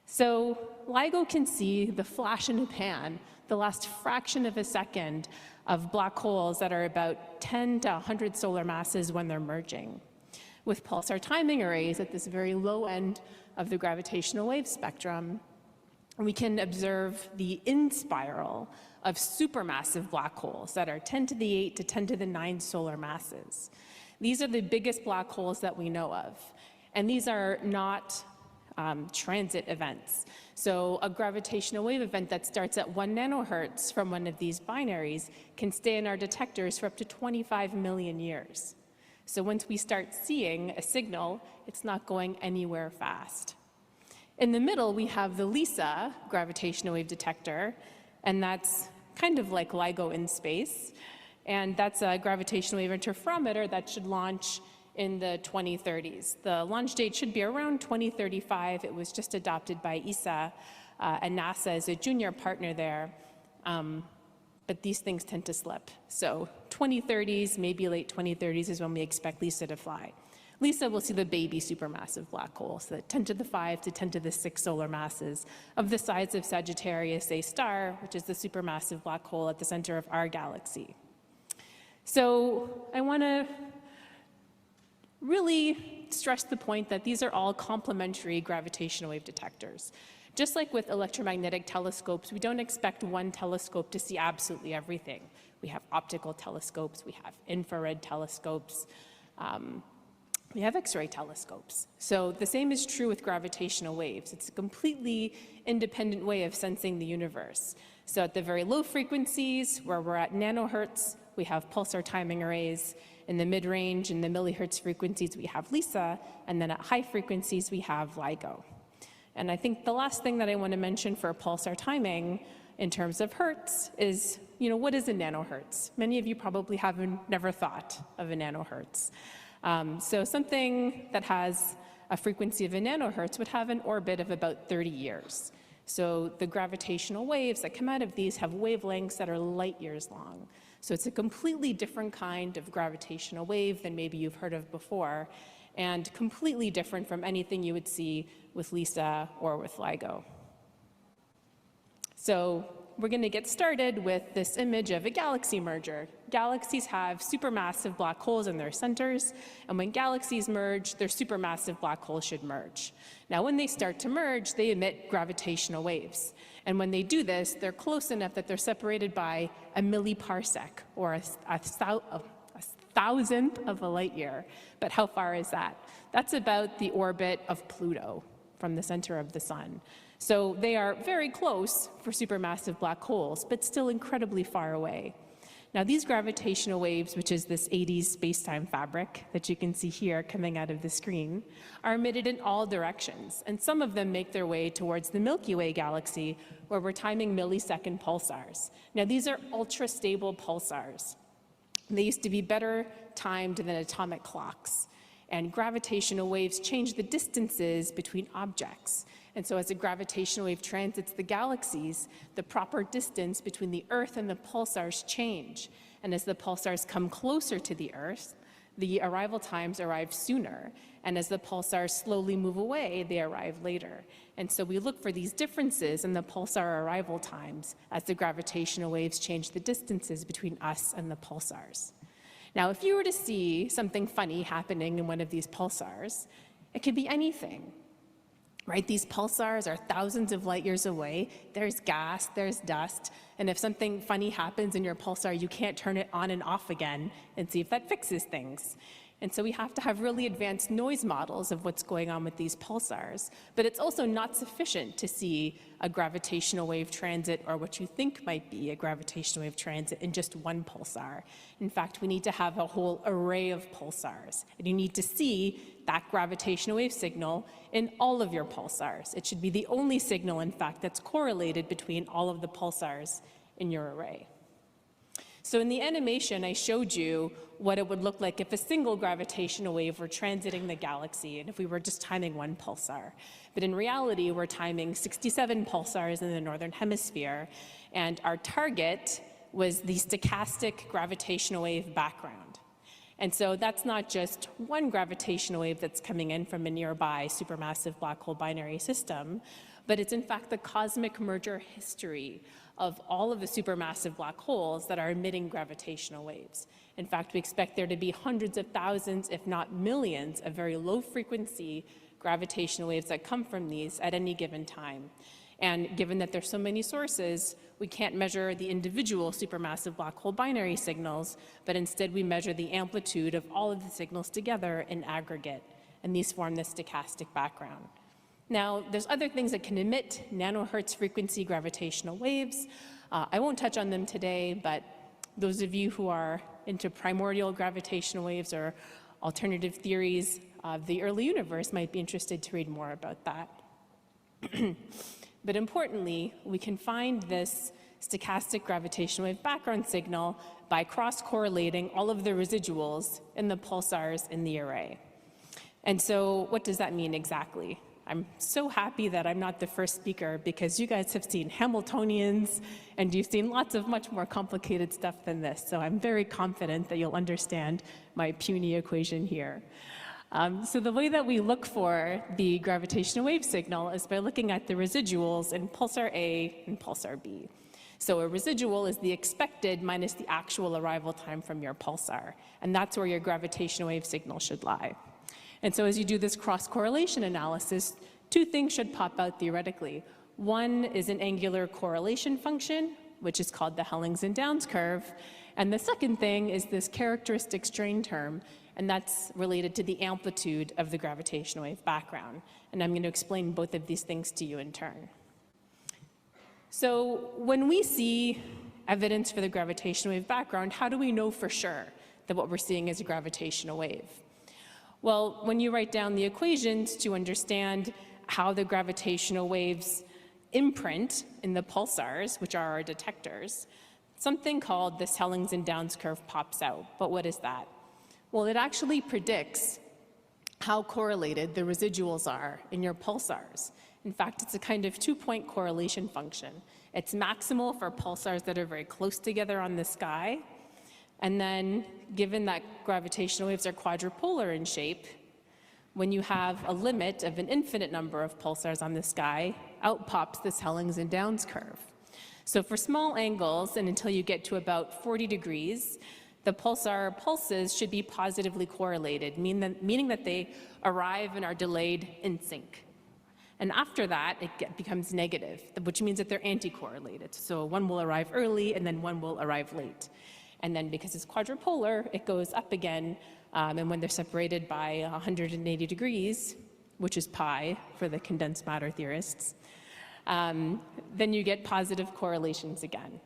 So LIGO can see the flash in a pan, the last fraction of a second of black holes that are about 10 to 100 solar masses when they're merging. With pulsar timing arrays at this very low end of the gravitational wave spectrum, we can observe the in-spiral of supermassive black holes that are 10 to the 8 to 10 to the 9 solar masses. These are the biggest black holes that we know of, and these are not transit events. So a gravitational wave event that starts at 1 nanohertz from one of these binaries can stay in our detectors for up to 25 million years. So once we start seeing a signal, it's not going anywhere fast. In the middle, we have the LISA gravitational wave detector, and that's kind of like LIGO in space. And that's a gravitational wave interferometer that should launch in the 2030s. The launch date should be around 2035. It was just adopted by ESA, and NASA is a junior partner there. But these things tend to slip. So 2030s, maybe late 2030s is when we expect LISA to fly. LISA will see the baby supermassive black hole, so 10 to the 5 to 10 to the 6 solar masses of the size of Sagittarius A star, which is the supermassive black hole at the center of our galaxy. So I want to really stress the point that these are all complementary gravitational wave detectors. Just like with electromagnetic telescopes, we don't expect one telescope to see absolutely everything. We have optical telescopes, we have infrared telescopes, we have X-ray telescopes. So the same is true with gravitational waves. It's a completely independent way of sensing the universe. So at the very low frequencies, where we're at nanohertz, we have pulsar timing arrays. In the mid-range, in the millihertz frequencies, we have LISA, and then at high frequencies, we have LIGO. And I think the last thing that I want to mention for pulsar timing in terms of hertz is, what is a nanohertz? Many of you probably never thought of a nanohertz. So something that has a frequency of a nanohertz would have an orbit of about 30 years. So the gravitational waves that come out of these have wavelengths that are light years long. So it's a completely different kind of gravitational wave than maybe you've heard of before, and completely different from anything you would see with LISA or with LIGO. So we're going to get started with this image of a galaxy merger. Galaxies have supermassive black holes in their centers, and when galaxies merge, their supermassive black holes should merge. Now, when they start to merge, they emit gravitational waves. And when they do this, they're close enough that they're separated by a milliparsec, or a thousandth of a light year. But how far is that? That's about the orbit of Pluto from the center of the sun. So they are very close for supermassive black holes, but still incredibly far away. Now, these gravitational waves, which is this 80s space-time fabric that you can see here coming out of the screen, are emitted in all directions, and some of them make their way towards the Milky Way galaxy, where we're timing millisecond pulsars. Now, these are ultra-stable pulsars. They used to be better timed than atomic clocks, and gravitational waves change the distances between objects. And so as a gravitational wave transits the galaxies, the proper distance between the Earth and the pulsars change. And as the pulsars come closer to the Earth, the arrival times arrive sooner. And as the pulsars slowly move away, they arrive later. And so we look for these differences in the pulsar arrival times as the gravitational waves change the distances between us and the pulsars. Now, if you were to see something funny happening in one of these pulsars, it could be anything. Right? These pulsars are thousands of light years away. There's gas, there's dust, and if something funny happens in your pulsar, you can't turn it on and off again and see if that fixes things. And so we have to have really advanced noise models of what's going on with these pulsars. But it's also not sufficient to see a gravitational wave transit, or what you think might be a gravitational wave transit, in just one pulsar. In fact, we need to have a whole array of pulsars. And you need to see that gravitational wave signal in all of your pulsars. It should be the only signal, in fact, that's correlated between all of the pulsars in your array. So in the animation, I showed you what it would look like if a single gravitational wave were transiting the galaxy and if we were just timing one pulsar. But in reality, we're timing 67 pulsars in the northern hemisphere, and our target was the stochastic gravitational wave background. And so that's not just one gravitational wave that's coming in from a nearby supermassive black hole binary system, but it's in fact the cosmic merger history of all of the supermassive black holes that are emitting gravitational waves. In fact, we expect there to be hundreds of thousands, if not millions, of very low frequency gravitational waves that come from these at any given time. And given that there's so many sources, we can't measure the individual supermassive black hole binary signals, but instead we measure the amplitude of all of the signals together in aggregate, and these form the stochastic background. Now, there's other things that can emit nanohertz frequency gravitational waves. I won't touch on them today, but those of you who are into primordial gravitational waves or alternative theories of the early universe might be interested to read more about that. But importantly, we can find this stochastic gravitational wave background signal by cross-correlating all of the residuals in the pulsars in the array. And so what does that mean exactly? I'm so happy that I'm not the first speaker, because you guys have seen Hamiltonians and you've seen lots of much more complicated stuff than this. So I'm very confident that you'll understand my puny equation here. So the way that we look for the gravitational wave signal is by looking at the residuals in pulsar A and pulsar B. So a residual is the expected minus the actual arrival time from your pulsar, and that's where your gravitational wave signal should lie. And so as you do this cross-correlation analysis, two things should pop out theoretically. One is an angular correlation function, which is called the Hellings and Downs curve. And the second thing is this characteristic strain term, and that's related to the amplitude of the gravitational wave background. And I'm going to explain both of these things to you in turn. So when we see evidence for the gravitational wave background, how do we know for sure that what we're seeing is a gravitational wave? Well, when you write down the equations to understand how the gravitational waves imprint in the pulsars, which are our detectors, something called the Hellings and Downs curve pops out. But what is that? Well, it actually predicts how correlated the residuals are in your pulsars. In fact, it's a kind of two-point correlation function. It's maximal for pulsars that are very close together on the sky. And then, given that gravitational waves are quadrupolar in shape, when you have a limit of an infinite number of pulsars on the sky, out pops this Hellings and Downs curve. So for small angles, and until you get to about 40 degrees, the pulsar pulses should be positively correlated, meaning that they arrive and are delayed in sync. And after that, it becomes negative, which means that they're anti-correlated. So one will arrive early, and then one will arrive late. And then because it's quadrupolar, it goes up again, and when they're separated by 180 degrees, which is pi for the condensed matter theorists, then you get positive correlations again.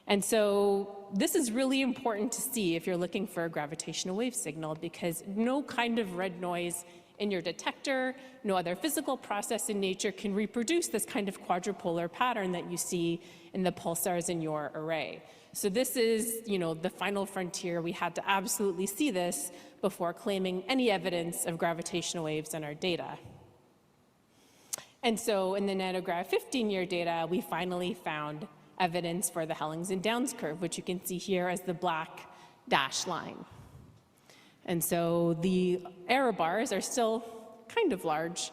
And so this is really important to see if you're looking for a gravitational wave signal, because no kind of red noise in your detector, no other physical process in nature can reproduce this kind of quadrupolar pattern that you see in the pulsars in your array. So this is, the final frontier. We had to absolutely see this before claiming any evidence of gravitational waves in our data. And so in the Nanograv 15-year data, we finally found evidence for the Hellings and Downs curve, which you can see here as the black dashed line. And so the error bars are still kind of large,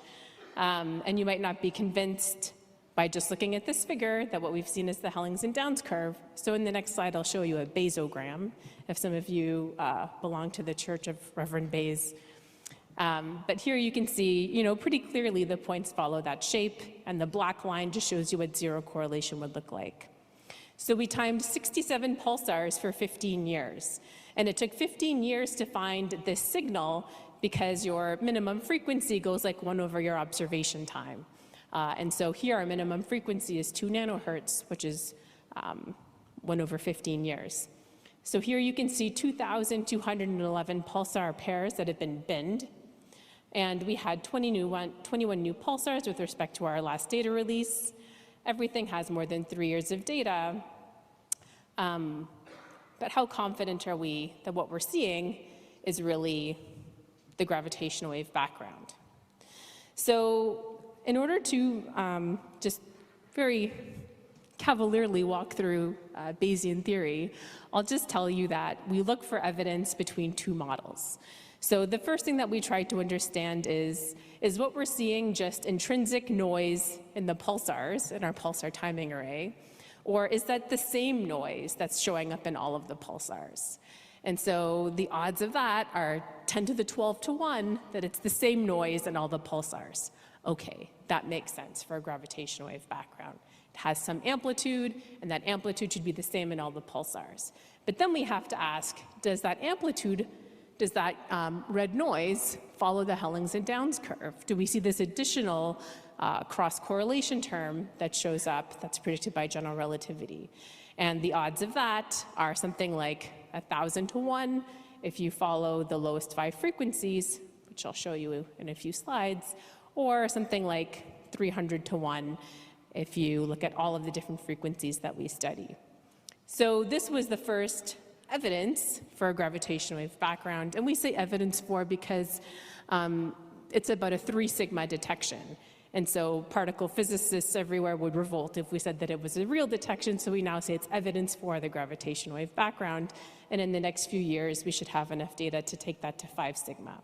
and you might not be convinced by just looking at this figure that what we've seen is the Hellings and Downs curve. So in the next slide, I'll show you a basogram, if some of you belong to the Church of Reverend Bayes. But here you can see, pretty clearly the points follow that shape, and the black line just shows you what zero correlation would look like. So we timed 67 pulsars for 15 years. And it took 15 years to find this signal because your minimum frequency goes like 1 over your observation time. And so here our minimum frequency is 2 nanohertz, which is 1 over 15 years. So here you can see 2,211 pulsar pairs that have been binned. And we had 21 new pulsars with respect to our last data release. Everything has more than 3 years of data. But how confident are we that what we're seeing is really the gravitational wave background? So in order to just very cavalierly walk through Bayesian theory, I'll just tell you that we look for evidence between 2 models. So the first thing that we try to understand is what we're seeing just intrinsic noise in the pulsars in our pulsar timing array, or is that the same noise that's showing up in all of the pulsars? And so the odds of that are 10 to the 12 to 1 that it's the same noise in all the pulsars. Okay, that makes sense for a gravitational wave background. It has some amplitude, and that amplitude should be the same in all the pulsars. But then we have to ask, does that amplitude, does that red noise follow the Hellings and Downs curve? Do we see this additional cross-correlation term that shows up that's predicted by general relativity? And the odds of that are something like 1,000 to 1 if you follow the lowest 5 frequencies, which I'll show you in a few slides, or something like 300 to 1 if you look at all of the different frequencies that we study. So this was the first evidence for a gravitational wave background, and we say evidence for because it's about a 3 sigma detection. And so particle physicists everywhere would revolt if we said that it was a real detection, so we now say it's evidence for the gravitational wave background, and in the next few years we should have enough data to take that to 5 sigma.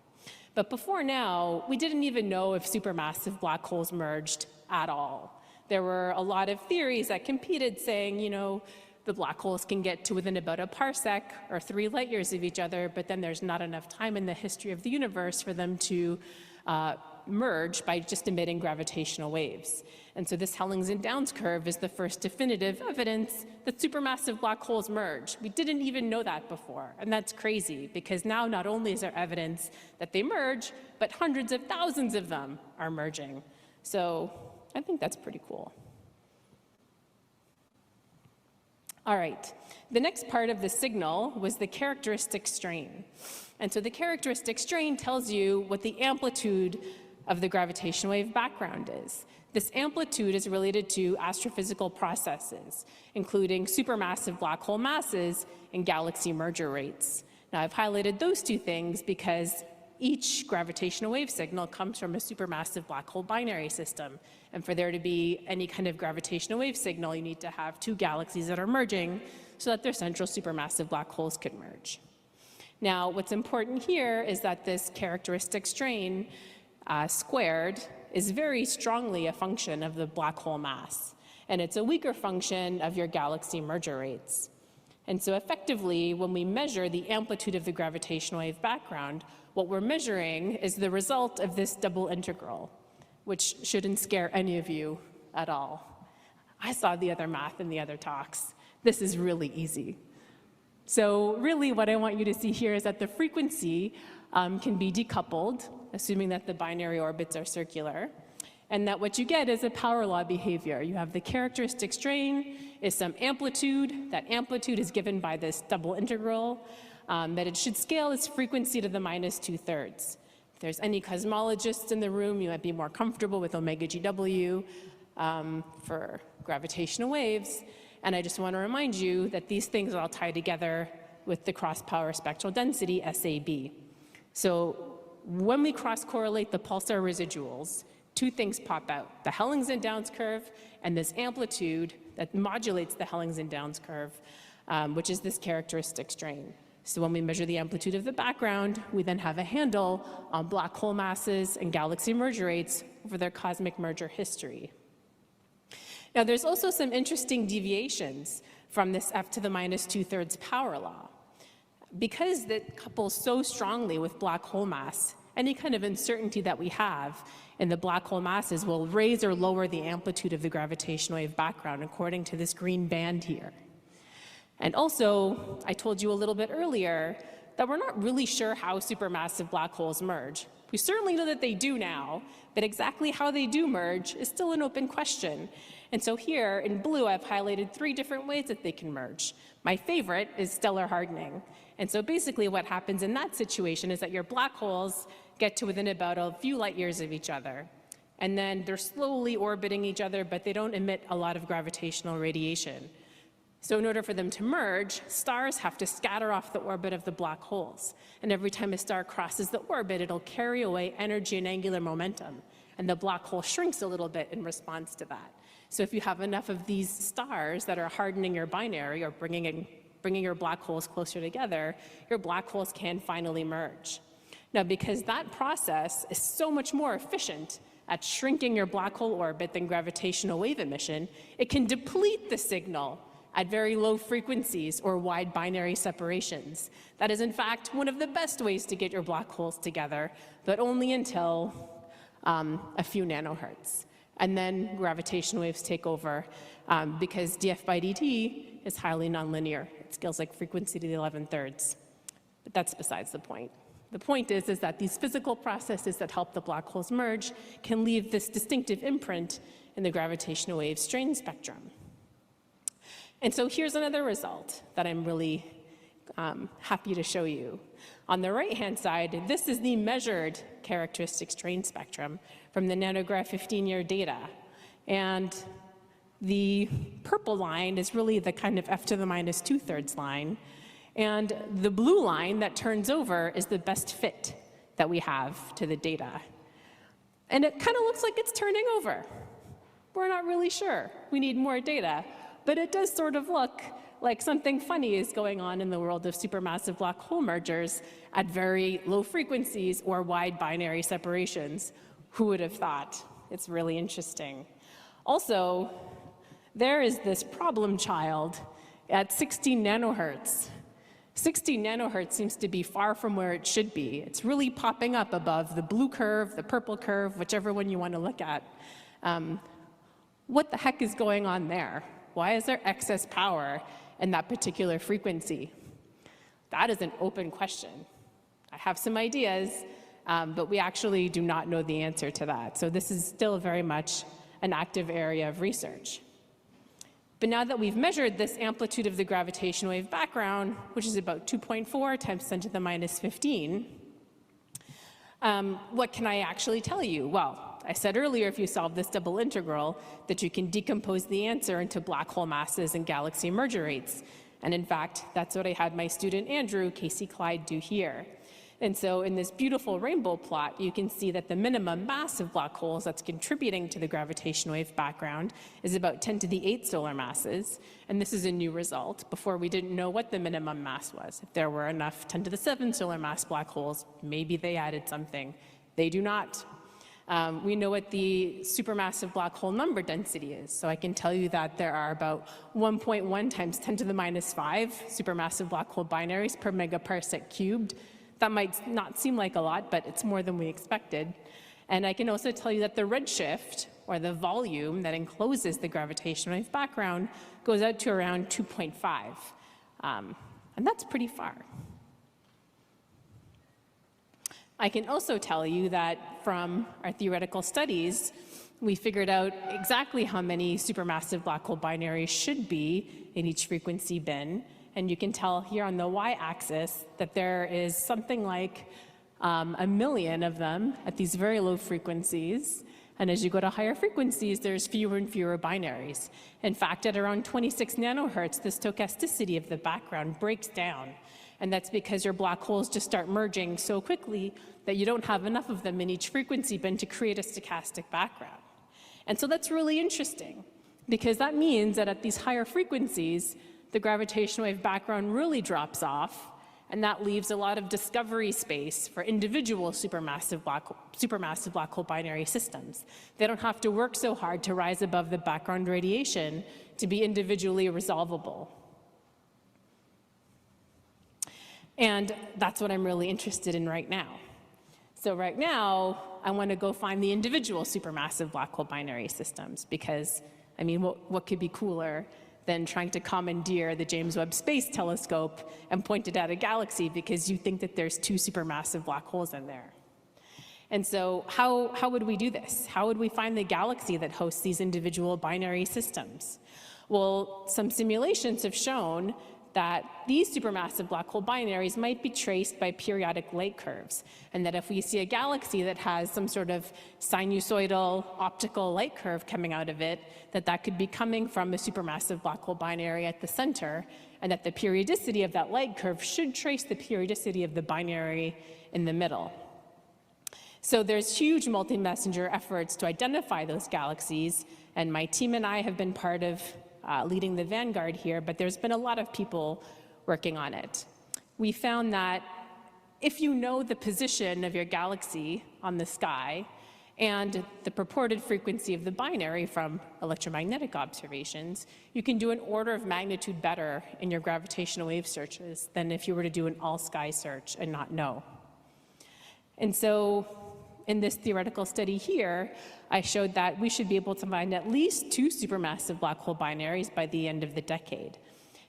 But before now, we didn't even know if supermassive black holes merged at all. There were a lot of theories that competed saying, you know, the black holes can get to within about a parsec or 3 light years of each other, but then there's not enough time in the history of the universe for them to merge by just emitting gravitational waves. And so this Hellings and Downs curve is the first definitive evidence that supermassive black holes merge. We didn't even know that before, and that's crazy because now not only is there evidence that they merge, but hundreds of thousands of them are merging. So I think that's pretty cool. All right, the next part of the signal was the characteristic strain. And so the characteristic strain tells you what the amplitude of the gravitational wave background is. This amplitude is related to astrophysical processes, including supermassive black hole masses and galaxy merger rates. Now, I've highlighted those 2 things because each gravitational wave signal comes from a supermassive black hole binary system. And for there to be any kind of gravitational wave signal, you need to have 2 galaxies that are merging so that their central supermassive black holes could merge. Now, what's important here is that this characteristic strain squared is very strongly a function of the black hole mass, and it's a weaker function of your galaxy merger rates. And so effectively, when we measure the amplitude of the gravitational wave background, what we're measuring is the result of this double integral, which shouldn't scare any of you at all. I saw the other math in the other talks. This is really easy. So really what I want you to see here is that the frequency can be decoupled, assuming that the binary orbits are circular, and that what you get is a power law behavior. You have the characteristic strain is some amplitude. That amplitude is given by this double integral, that it should scale its frequency to the -2/3. If there's any cosmologists in the room, you might be more comfortable with omega GW for gravitational waves. And I just want to remind you that these things all tie together with the cross-power spectral density, SAB. So when we cross-correlate the pulsar residuals, 2 things pop out, the Hellings and Downs curve and this amplitude that modulates the Hellings and Downs curve, which is this characteristic strain. So when we measure the amplitude of the background, we then have a handle on black hole masses and galaxy merger rates over their cosmic merger history. Now, there's also some interesting deviations from this f to the -2/3 power law. Because that couples so strongly with black hole mass, any kind of uncertainty that we have in the black hole masses will raise or lower the amplitude of the gravitational wave background according to this green band here. And also, I told you a little bit earlier that we're not really sure how supermassive black holes merge. We certainly know that they do now, but exactly how they do merge is still an open question. And so here in blue, I've highlighted 3 different ways that they can merge. My favorite is stellar hardening. And so basically what happens in that situation is that your black holes get to within about a few light years of each other. And then they're slowly orbiting each other, but they don't emit a lot of gravitational radiation. So in order for them to merge, stars have to scatter off the orbit of the black holes. And every time a star crosses the orbit, it'll carry away energy and angular momentum. And the black hole shrinks a little bit in response to that. So if you have enough of these stars that are hardening your binary or bringing your black holes closer together, your black holes can finally merge. Now, because that process is so much more efficient at shrinking your black hole orbit than gravitational wave emission, it can deplete the signal at very low frequencies or wide binary separations. That is, in fact, one of the best ways to get your black holes together, but only until a few nanohertz. And then gravitational waves take over because df by dt is highly nonlinear. It scales like frequency to the 11/3. But that's besides the point. The point is that these physical processes that help the black holes merge can leave this distinctive imprint in the gravitational wave strain spectrum. And so here's another result that I'm really happy to show you. On the right-hand side, this is the measured characteristic strain spectrum from the Nanograv 15-year data. And the purple line is really the kind of f to the minus 2/3 line. And the blue line that turns over is the best fit that we have to the data. And it kind of looks like it's turning over. We're not really sure. We need more data. But it does sort of look like something funny is going on in the world of supermassive black hole mergers at very low frequencies or wide binary separations. Who would have thought? It's really interesting. Also, there is this problem child at 16 nanohertz. 16 nanohertz seems to be far from where it should be. It's really popping up above the blue curve, the purple curve, whichever one you want to look at. What the heck is going on there? Why is there excess power in that particular frequency? That is an open question. I have some ideas, but we actually do not know the answer to that. So this is still very much an active area of research. But now that we've measured this amplitude of the gravitational wave background, which is about 2.4 times 10 to the minus 15, what can I actually tell you? Well, I said earlier, if you solve this double integral, that you can decompose the answer into black hole masses and galaxy merger rates. And in fact, that's what I had my student Andrew, Casey Clyde, do here. And so in this beautiful rainbow plot, you can see that the minimum mass of black holes that's contributing to the gravitational wave background is about 10 to the 8 solar masses. And this is a new result. Before, we didn't know what the minimum mass was. If there were enough 10 to the 7 solar mass black holes, maybe they added something. They do not. We know what the supermassive black hole number density is. So I can tell you that there are about 1.1 times 10 to the minus 5 supermassive black hole binaries per megaparsec cubed. That might not seem like a lot, but it's more than we expected. And I can also tell you that the redshift, or the volume that encloses the gravitational wave background, goes out to around 2.5. And that's pretty far. I can also tell you that from our theoretical studies, we figured out exactly how many supermassive black hole binaries should be in each frequency bin. And you can tell here on the y-axis that there is something like 1 million of them at these very low frequencies. And as you go to higher frequencies, there's fewer and fewer binaries. In fact, at around 26 nanohertz, the stochasticity of the background breaks down. And that's because your black holes just start merging so quickly that you don't have enough of them in each frequency bin to create a stochastic background. And so that's really interesting, because that means that at these higher frequencies, the gravitational wave background really drops off, and that leaves a lot of discovery space for individual supermassive black hole binary systems. They don't have to work so hard to rise above the background radiation to be individually resolvable. And that's what I'm really interested in right now. So right now, I want to go find the individual supermassive black hole binary systems, because, I mean, what could be cooler than trying to commandeer the James Webb Space Telescope and point it at a galaxy because you think that there's 2 supermassive black holes in there. And so how would we do this? How would we find the galaxy that hosts these individual binary systems? Well, some simulations have shown that these supermassive black hole binaries might be traced by periodic light curves, and that if we see a galaxy that has some sort of sinusoidal optical light curve coming out of it, that could be coming from a supermassive black hole binary at the center, and that the periodicity of that light curve should trace the periodicity of the binary in the middle. So there's huge multi-messenger efforts to identify those galaxies, and my team and I have been part of leading the vanguard here, but there's been a lot of people working on it. We found that if you know the position of your galaxy on the sky and the purported frequency of the binary from electromagnetic observations, you can do an order of magnitude better in your gravitational wave searches than if you were to do an all-sky search and not know. And so in this theoretical study here, I showed that we should be able to find at least 2 supermassive black hole binaries by the end of the decade.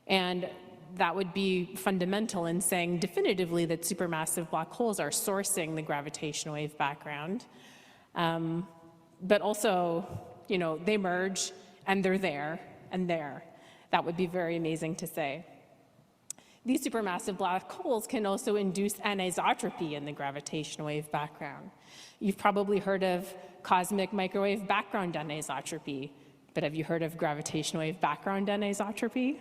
And that would be fundamental in saying definitively that supermassive black holes are sourcing the gravitational wave background. But also, you know, they merge and they're there and there. That would be very amazing to say. These supermassive black holes can also induce anisotropy in the gravitational wave background. You've probably heard of cosmic microwave background anisotropy, but have you heard of gravitational wave background anisotropy?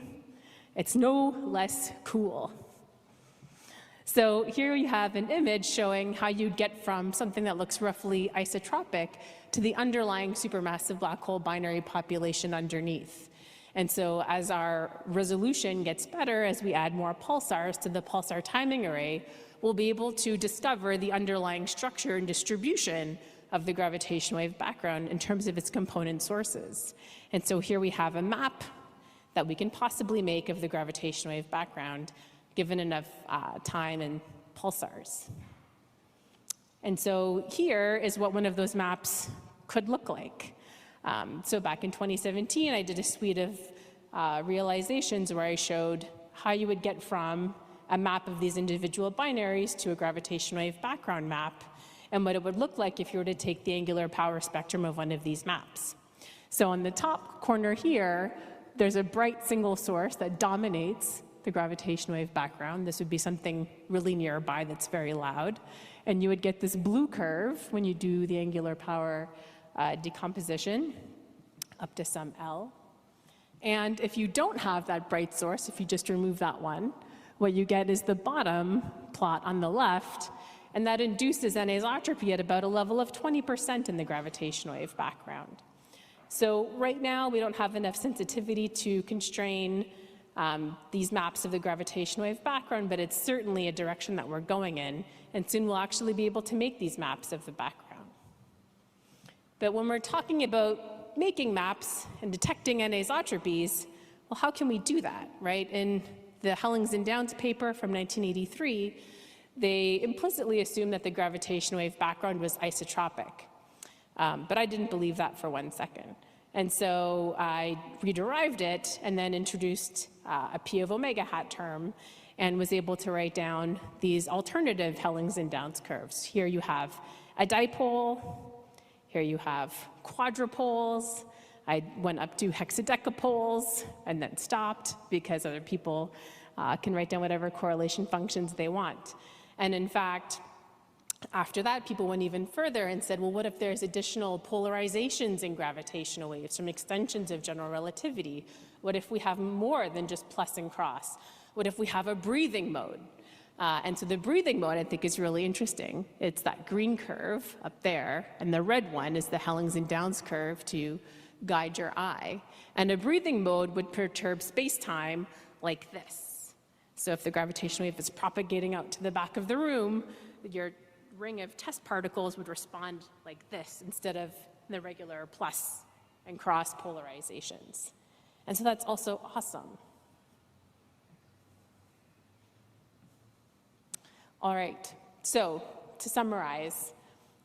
It's no less cool. So here you have an image showing how you'd get from something that looks roughly isotropic to the underlying supermassive black hole binary population underneath. And so as our resolution gets better, as we add more pulsars to the pulsar timing array, we'll be able to discover the underlying structure and distribution of the gravitational wave background in terms of its component sources. And so here we have a map that we can possibly make of the gravitational wave background, given enough time and pulsars. And so here is what one of those maps could look like. So back in 2017, I did a suite of realizations where I showed how you would get from a map of these individual binaries to a gravitational wave background map, and what it would look like if you were to take the angular power spectrum of one of these maps. So on the top corner here, there's a bright single source that dominates the gravitational wave background. This would be something really nearby that's very loud. And you would get this blue curve when you do the angular power decomposition up to some L. And if you don't have that bright source, if you just remove that one, what you get is the bottom plot on the left, and that induces anisotropy at about a level of 20% in the gravitational wave background. So right now, we don't have enough sensitivity to constrain these maps of the gravitational wave background, but it's certainly a direction that we're going in, and soon we'll actually be able to make these maps of the background. But when we're talking about making maps and detecting anisotropies, well, how can we do that, right? In the Hellings and Downs paper from 1983, they implicitly assumed that the gravitational wave background was isotropic. But I didn't believe that for 1 second. And so I rederived it and then introduced a P of omega hat term and was able to write down these alternative Hellings and Downs curves. Here you have a dipole. Here you have quadrupoles. I went up to hexadecapoles and then stopped because other people can write down whatever correlation functions they want. And in fact, after that, people went even further and said, well, what if there's additional polarizations in gravitational waves from extensions of general relativity? What if we have more than just plus and cross? What if we have a breathing mode? And so the breathing mode, I think, is really interesting. It's that green curve up there, and the red one is the Hellings and Downs curve to guide your eye. And a breathing mode would perturb space-time like this. So if the gravitational wave is propagating out to the back of the room, your ring of test particles would respond like this instead of the regular plus and cross polarizations. And so that's also awesome. All right, so to summarize,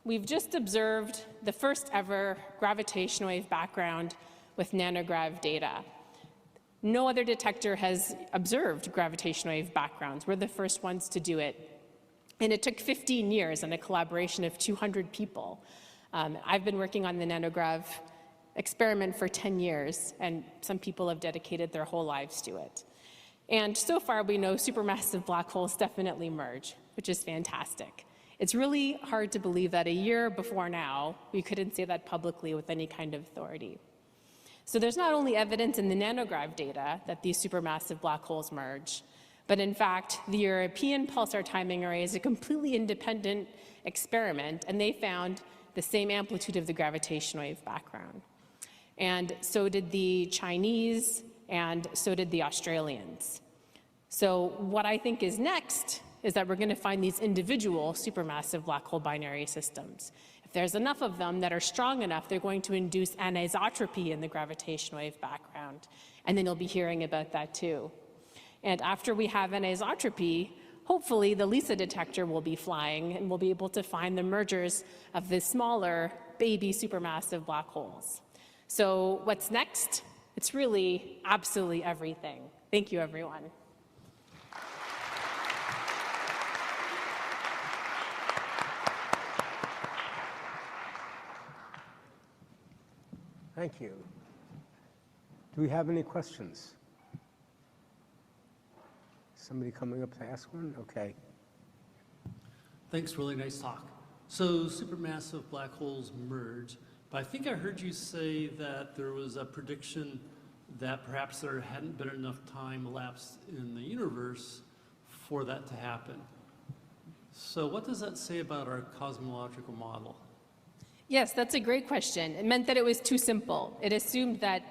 we've just observed the first ever gravitational wave background with nanograv data. No other detector has observed gravitational wave backgrounds. We're the first ones to do it. And it took 15 years and a collaboration of 200 people. I've been working on the nanograv experiment for 10 years, and some people have dedicated their whole lives to it. And so far, we know supermassive black holes definitely merge, which is fantastic. It's really hard to believe that a year before now, we couldn't say that publicly with any kind of authority. So there's not only evidence in the nanograv data that these supermassive black holes merge, but in fact, the European Pulsar timing array is a completely independent experiment, and they found the same amplitude of the gravitational wave background. And so did the Chinese, and so did the Australians. So what I think is next is that we're going to find these individual supermassive black hole binary systems. If there's enough of them that are strong enough, they're going to induce anisotropy in the gravitational wave background. And then you'll be hearing about that too. And after we have anisotropy, hopefully the LISA detector will be flying and we'll be able to find the mergers of the smaller baby supermassive black holes. So what's next? It's really absolutely everything. Thank you, everyone. Thank you. Do we have any questions? Somebody coming up to ask one? Okay. Thanks, really nice talk. So supermassive black holes merge, but I think I heard you say that there was a prediction that perhaps there hadn't been enough time elapsed in the universe for that to happen. So what does that say about our cosmological model? Yes, that's a great question. It meant that it was too simple. It assumed that,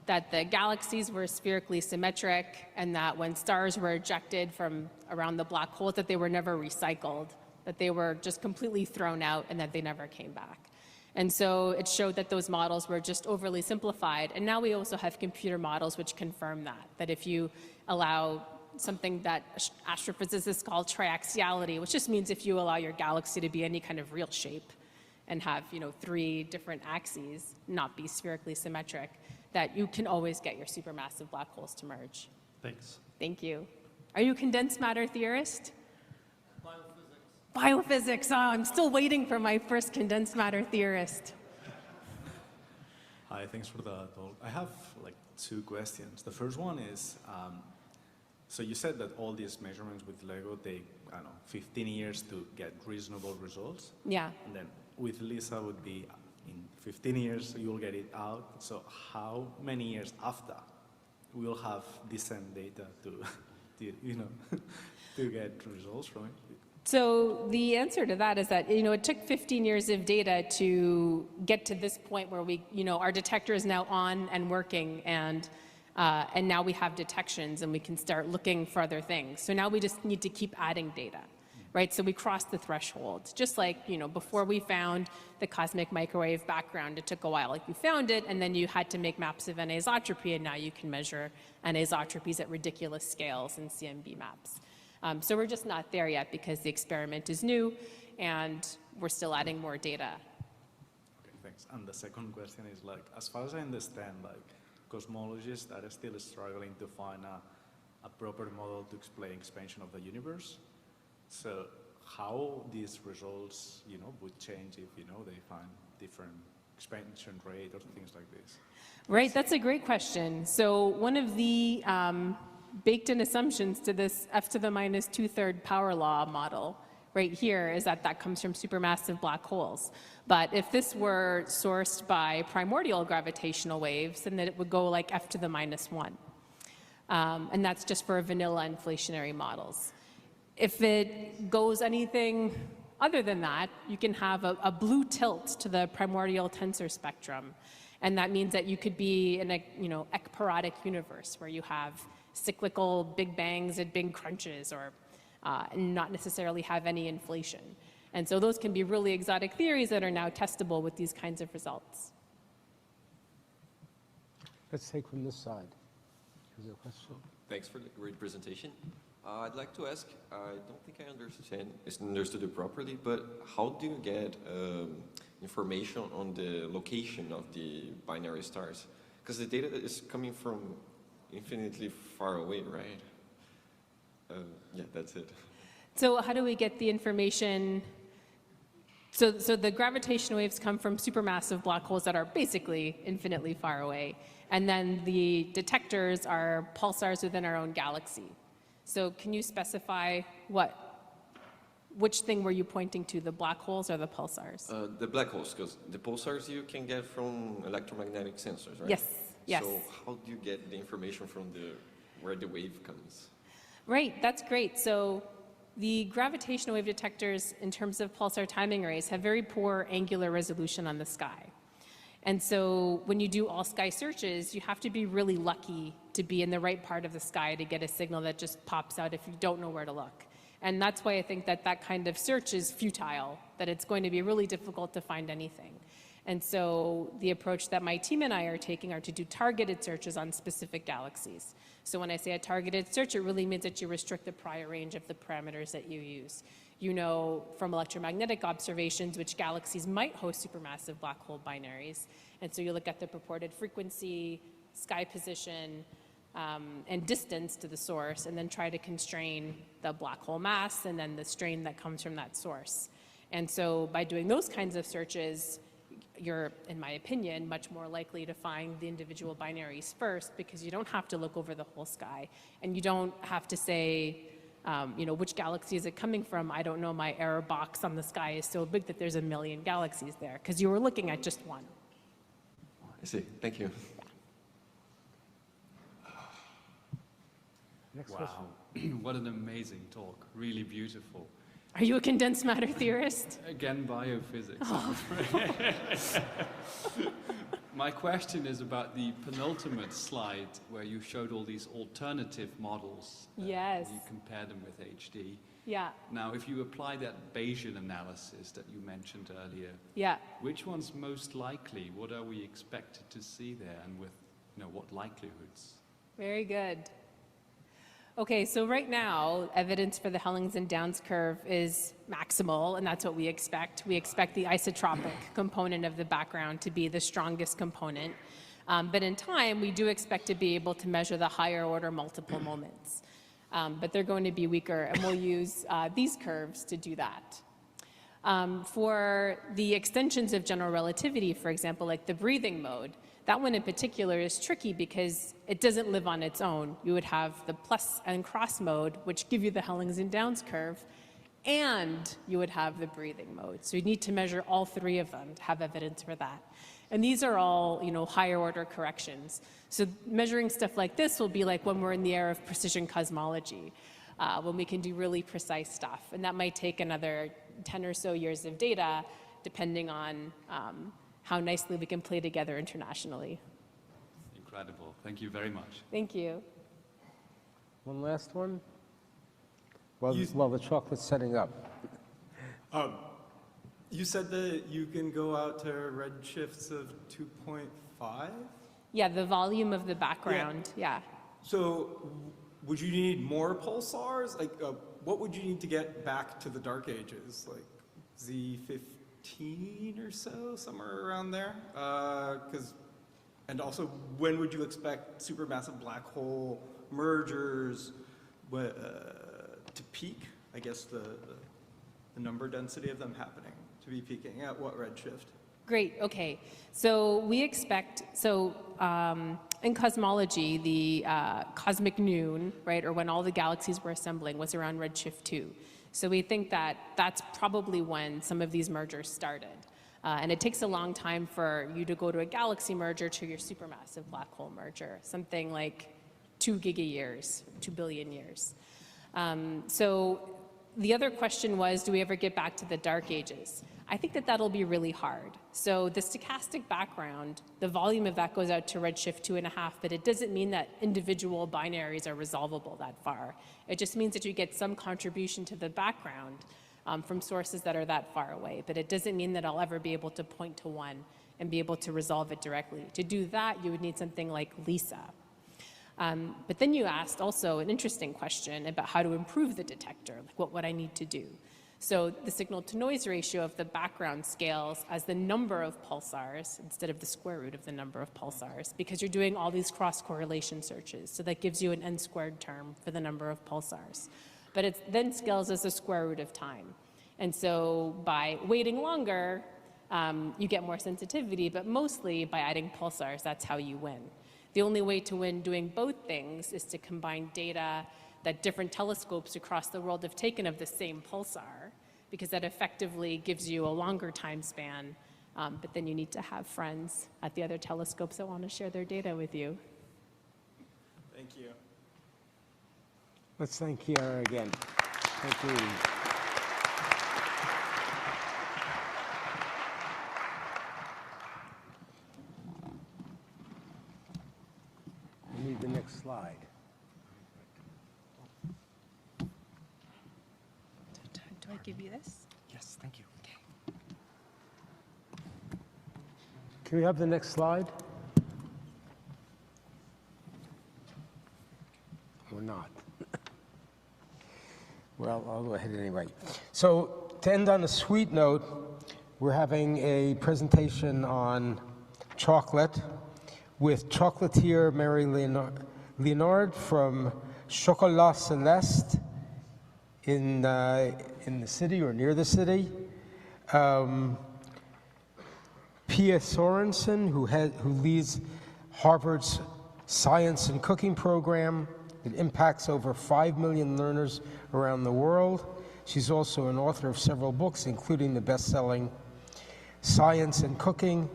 that the galaxies were spherically symmetric and that when stars were ejected from around the black holes that they were never recycled, that they were just completely thrown out and that they never came back. And so it showed that those models were just overly simplified. And now we also have computer models which confirm that if you allow something that astrophysicists call triaxiality, which just means if you allow your galaxy to be any kind of real shape, and have 3 different axes, not be spherically symmetric, that you can always get your supermassive black holes to merge. Thanks. Thank you. Are you a condensed matter theorist? Biophysics. Biophysics. Oh, I'm still waiting for my first condensed matter theorist. Hi, thanks for the talk. I have like 2 questions. The first one is, so you said that all these measurements with LEGO take, I don't know, 15 years to get reasonable results. Yeah. And then with LISA would be in 15 years you'll get it out. So how many years after we'll have decent data to to get results from it? So the answer to that is that, it took 15 years of data to get to this point where we, our detector is now on and working, and now we have detections and we can start looking for other things. So now we just need to keep adding data, right? So we crossed the threshold. Just like, before we found the cosmic microwave background, it took a while. Like you found it and then you had to make maps of anisotropy, and now you can measure anisotropies at ridiculous scales in CMB maps. So we're just not there yet because the experiment is new and we're still adding more data. Okay, thanks. And the second question is like, as far as I understand, like cosmologists are still struggling to find a proper model to explain expansion of the universe. So how these results, would change if, they find different expansion rate or things like this? Right, that's a great question. So one of the baked-in assumptions to this f to the minus 2/3 power law model right here is that that comes from supermassive black holes. But if this were sourced by primordial gravitational waves, then it would go like f to the minus 1. And that's just for vanilla inflationary models. If it goes anything other than that, you can have a blue tilt to the primordial tensor spectrum. And that means that you could be in a ekparodic universe where you have cyclical big bangs and big crunches, or not necessarily have any inflation. And so those can be really exotic theories that are now testable with these kinds of results. Let's take from this side. Is there a question? Thanks for the great presentation. I'd like to ask, I don't think I understood it properly, but how do you get information on the location of the binary stars? Because the data is coming from infinitely far away, right? Yeah, that's it. So how do we get the information? So the gravitational waves come from supermassive black holes that are basically infinitely far away. And then the detectors are pulsars within our own galaxy. So can you specify which thing were you pointing to, the black holes or the pulsars? The black holes, because the pulsars you can get from electromagnetic sensors, right? Yes, yes. So how do you get the information from where the wave comes? Right, that's great. So the gravitational wave detectors, in terms of pulsar timing arrays, have very poor angular resolution on the sky. And so when you do all sky searches, you have to be really lucky to be in the right part of the sky to get a signal that just pops out if you don't know where to look. And that's why I think that that kind of search is futile, that it's going to be really difficult to find anything. And so the approach that my team and I are taking are to do targeted searches on specific galaxies. So when I say a targeted search, it really means that you restrict the prior range of the parameters that you use. You know from electromagnetic observations which galaxies might host supermassive black hole binaries. And so you look at the purported frequency, sky position, and distance to the source, and then try to constrain the black hole mass and then the strain that comes from that source. And so by doing those kinds of searches, you're, in my opinion, much more likely to find the individual binaries first, because you don't have to look over the whole sky. And you don't have to say, you know, which galaxy is it coming from? I don't know, my error box on the sky is so big that there's a million galaxies there, because you were looking at just one. I see. Thank you. Wow, what an amazing talk. Really beautiful. Are you a condensed matter theorist? Again, biophysics. Oh. My question is about the penultimate slide where you showed all these alternative models. Yes. You compared them with HD. Yeah. Now, if you apply that Bayesian analysis that you mentioned earlier, yeah, which one's most likely? What are we expected to see there, and with, you know, what likelihoods? Very good. Okay, so right now, evidence for the Hellings and Downs curve is maximal, and that's what we expect. We expect the isotropic component of the background to be the strongest component. But in time, we do expect to be able to measure the higher order multiple moments. But they're going to be weaker, and we'll use these curves to do that. For the extensions of general relativity, for example, like the breathing mode, that one in particular is tricky because it doesn't live on its own. You would have the plus and cross mode, which give you the Hellings and Downs curve, and you would have the breathing mode. So you need to measure all three of them to have evidence for that. And these are all, you know, higher order corrections. So measuring stuff like this will be like when we're in the era of precision cosmology, when we can do really precise stuff. And that might take another 10 or so years of data, depending on how nicely we can play together internationally. Incredible. Thank you very much. Thank you. One last one? While the chocolate's setting up. You said that you can go out to redshifts of 2.5? Yeah, the volume of the background, yeah. So would you need more pulsars? Like, what would you need to get back to the dark ages? Like Z15 or so, somewhere around there? And also, when would you expect supermassive black hole mergers to peak? I guess the number density of them happening to be peaking at what redshift? Great, okay. So we expect, in cosmology, the cosmic noon, right, or when all the galaxies were assembling, was around redshift 2. So we think that that's probably when some of these mergers started. And it takes a long time for you to go to a galaxy merger to your supermassive black hole merger, something like 2 gigayears, 2 billion years. So the other question was, do we ever get back to the dark ages? I think that that'll be really hard. So the stochastic background, the volume of that goes out to redshift 2.5, but it doesn't mean that individual binaries are resolvable that far. It just means that you get some contribution to the background from sources that are that far away, but it doesn't mean that I'll ever be able to point to one and be able to resolve it directly. To do that, you would need something like LISA. But then you asked also an interesting question about how to improve the detector, like what would I need to do? So the signal-to-noise ratio of the background scales as the number of pulsars instead of the square root of the number of pulsars, because you're doing all these cross-correlation searches. So that gives you an n-squared term for the number of pulsars. But it then scales as the square root of time. And so by waiting longer, you get more sensitivity, but mostly by adding pulsars, that's how you win. The only way to win doing both things is to combine data that different telescopes across the world have taken of the same pulsar, because that effectively gives you a longer time span, but then you need to have friends at the other telescopes that want to share their data with you. Thank you. Let's thank Chiara again. Thank you. We need the next slide. Do I give you this? Yes, thank you. Okay. Can we have the next slide? Or not? Well, I'll go ahead anyway. So to end on a sweet note, we're having a presentation on chocolate with chocolatier Mary Leonard from Chocolat Celeste in the city or near the city. Pia Sorensen, who leads Harvard's Science and Cooking program. It impacts over 5 million learners around the world. She's also an author of several books, including the best-selling Science and Cooking,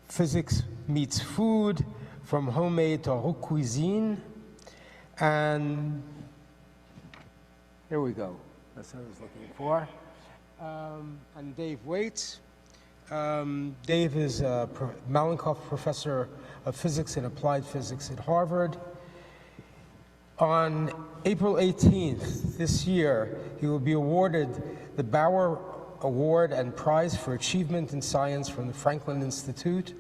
Physics Meets Food, From Homemade to Haute Cuisine. And here we go. That's what I was looking for. And Dave Weitz. Dave is a Malenkoff Professor of Physics and Applied Physics at Harvard. On April 18th this year, he will be awarded the Bauer Award and Prize for Achievement in Science from the Franklin Institute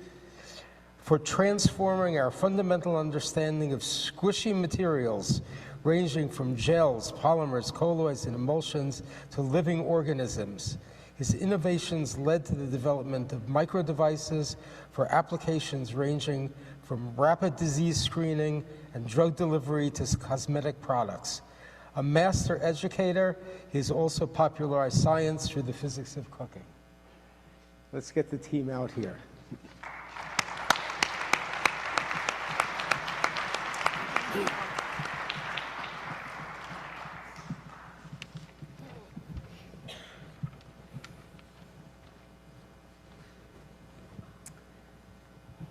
for transforming our fundamental understanding of squishy materials ranging from gels, polymers, colloids, and emulsions to living organisms. His innovations led to the development of microdevices for applications ranging from rapid disease screening and drug delivery to cosmetic products. A master educator, he's also popularized science through the physics of cooking. Let's get the team out here.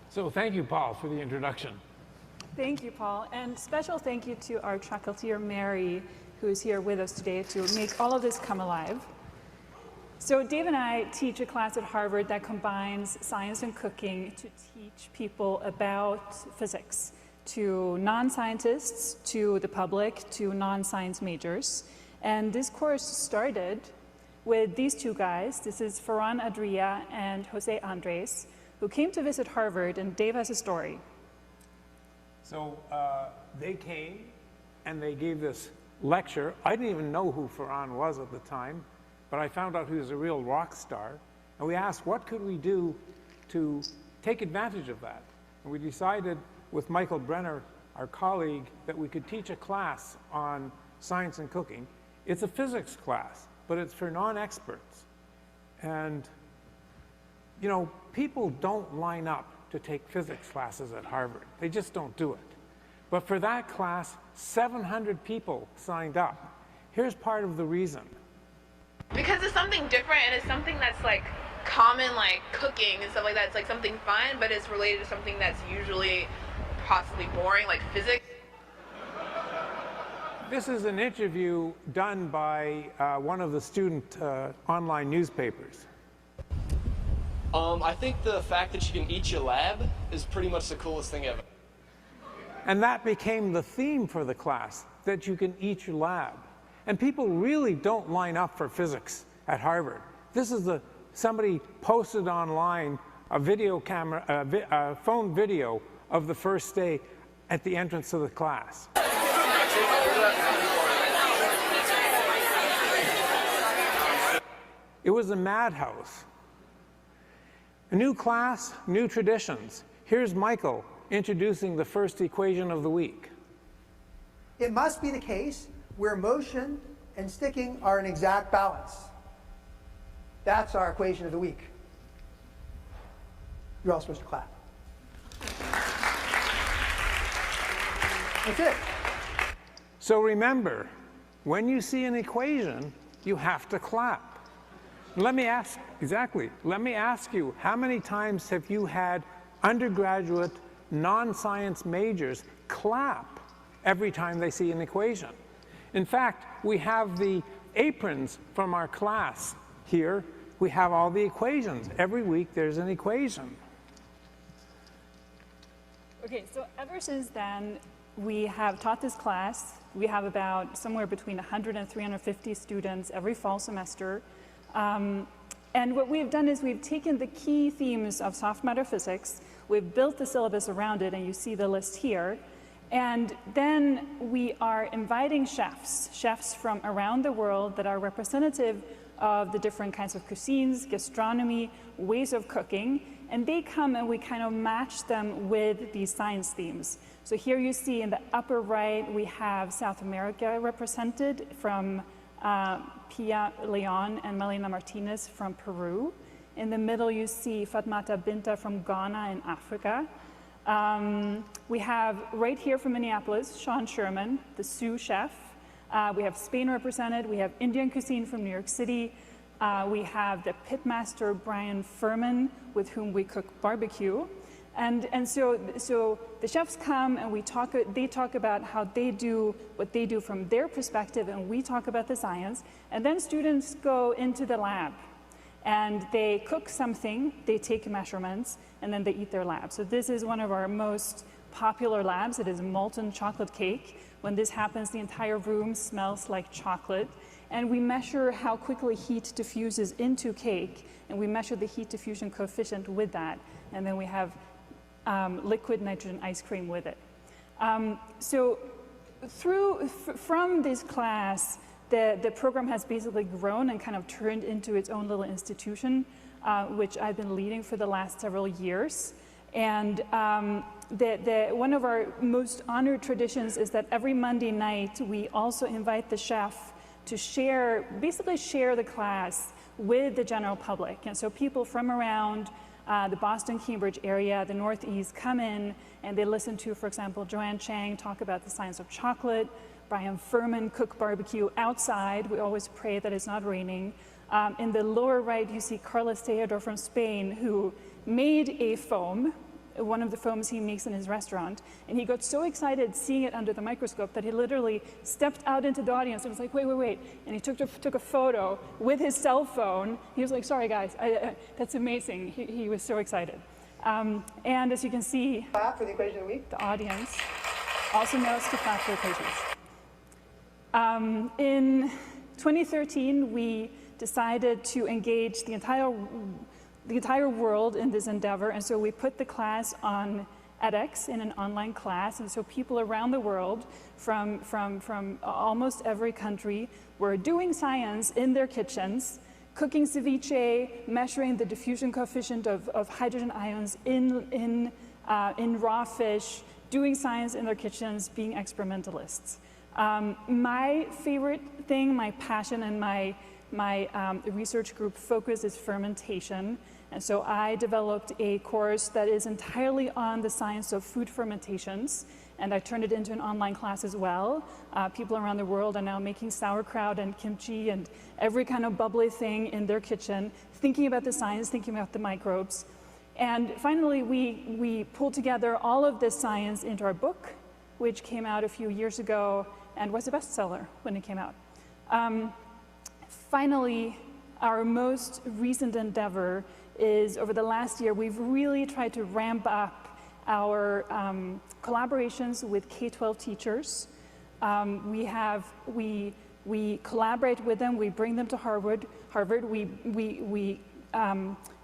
So thank you, Paul, for the introduction. Thank you, Paul. And special thank you to our chocolatier, Mary, who is here with us today to make all of this come alive. So Dave and I teach a class at Harvard that combines science and cooking to teach people about physics, to non-scientists, to the public, to non-science majors. And this course started with these two guys. This is Ferran Adria and Jose Andres, who came to visit Harvard, and Dave has a story. So they came and they gave this lecture. I didn't even know who Ferran was at the time, but I found out he was a real rock star. And we asked, what could we do to take advantage of that? And we decided with Michael Brenner, our colleague, that we could teach a class on science and cooking. It's a physics class, but it's for non-experts. And you know, people don't line up to take physics classes at Harvard. They just don't do it. But for that class, 700 people signed up. Here's part of the reason. Because it's something different and it's something that's like common, like cooking and stuff like that. It's like something fun, but it's related to something that's usually possibly boring, like physics. This is an interview done by one of the student online newspapers. I think the fact that you can eat your lab is pretty much the coolest thing ever. And that became the theme for the class, that you can eat your lab. And people really don't line up for physics at Harvard. This is somebody posted online a video camera, a phone video of the first day at the entrance to the class. It was a madhouse. A new class, new traditions. Here's Michael introducing the first equation of the week. It must be the case where motion and sticking are in exact balance. That's our equation of the week. You're all supposed to clap. That's it. So remember, when you see an equation, you have to clap. Let me ask you, how many times have you had undergraduate non-science majors clap every time they see an equation? In fact, we have the aprons from our class here. We have all the equations. Every week there's an equation. Okay, so ever since then, we have taught this class. We have about somewhere between 100 and 350 students every fall semester. And what we've done is we've taken the key themes of soft matter physics, we've built the syllabus around it, and you see the list here. And then we are inviting chefs from around the world that are representative of the different kinds of cuisines, gastronomy, ways of cooking, and they come and we kind of match them with these science themes. So here you see in the upper right, we have South America represented from Pia Leon and Melina Martinez from Peru. In the middle, you see Fatmata Binta from Ghana in Africa. We have right here from Minneapolis, Sean Sherman, the sous chef. We have Spain represented. We have Indian cuisine from New York City. We have the pitmaster Brian Furman, with whom we cook barbecue. And so the chefs come and they talk about how they do what they do from their perspective, and we talk about the science. And then students go into the lab and they cook something, they take measurements, and then they eat their lab. So this is one of our most popular labs. It is molten chocolate cake. When this happens, the entire room smells like chocolate. And we measure how quickly heat diffuses into cake, and we measure the heat diffusion coefficient with that. And then we have liquid nitrogen ice cream with it. So from this class, the program has basically grown and kind of turned into its own little institution, which I've been leading for the last several years. And one of our most honored traditions is that every Monday night, we also invite the chef to basically share the class with the general public. And so people from around the Boston, Cambridge area, the Northeast, come in and they listen to, for example, Joanne Chang talk about the science of chocolate, Brian Furman cook barbecue outside. We always pray that it's not raining. In the lower right, you see Carlos Tejedor from Spain, who made a foam, one of the foams he makes in his restaurant, and he got so excited seeing it under the microscope that he literally stepped out into the audience and was like, wait, and he took a photo with his cell phone. He was like, sorry guys, that's amazing. He was so excited. And as you can see, clap for the equation of the week. The audience also knows to clap for equations. In 2013, we decided to engage the entire world in this endeavor, and so we put the class on edX in an online class, and so people around the world from almost every country were doing science in their kitchens, cooking ceviche, measuring the diffusion coefficient of hydrogen ions in raw fish, doing science in their kitchens, being experimentalists. My favorite thing, my passion, and my research group focus is fermentation. And so I developed a course that is entirely on the science of food fermentations, and I turned it into an online class as well. People around the world are now making sauerkraut and kimchi and every kind of bubbly thing in their kitchen, thinking about the science, thinking about the microbes. And finally, we pulled together all of this science into our book, which came out a few years ago and was a bestseller when it came out. Finally, our most recent endeavor is, over the last year, we've really tried to ramp up our collaborations with K-12 teachers. We collaborate with them, we bring them to Harvard. We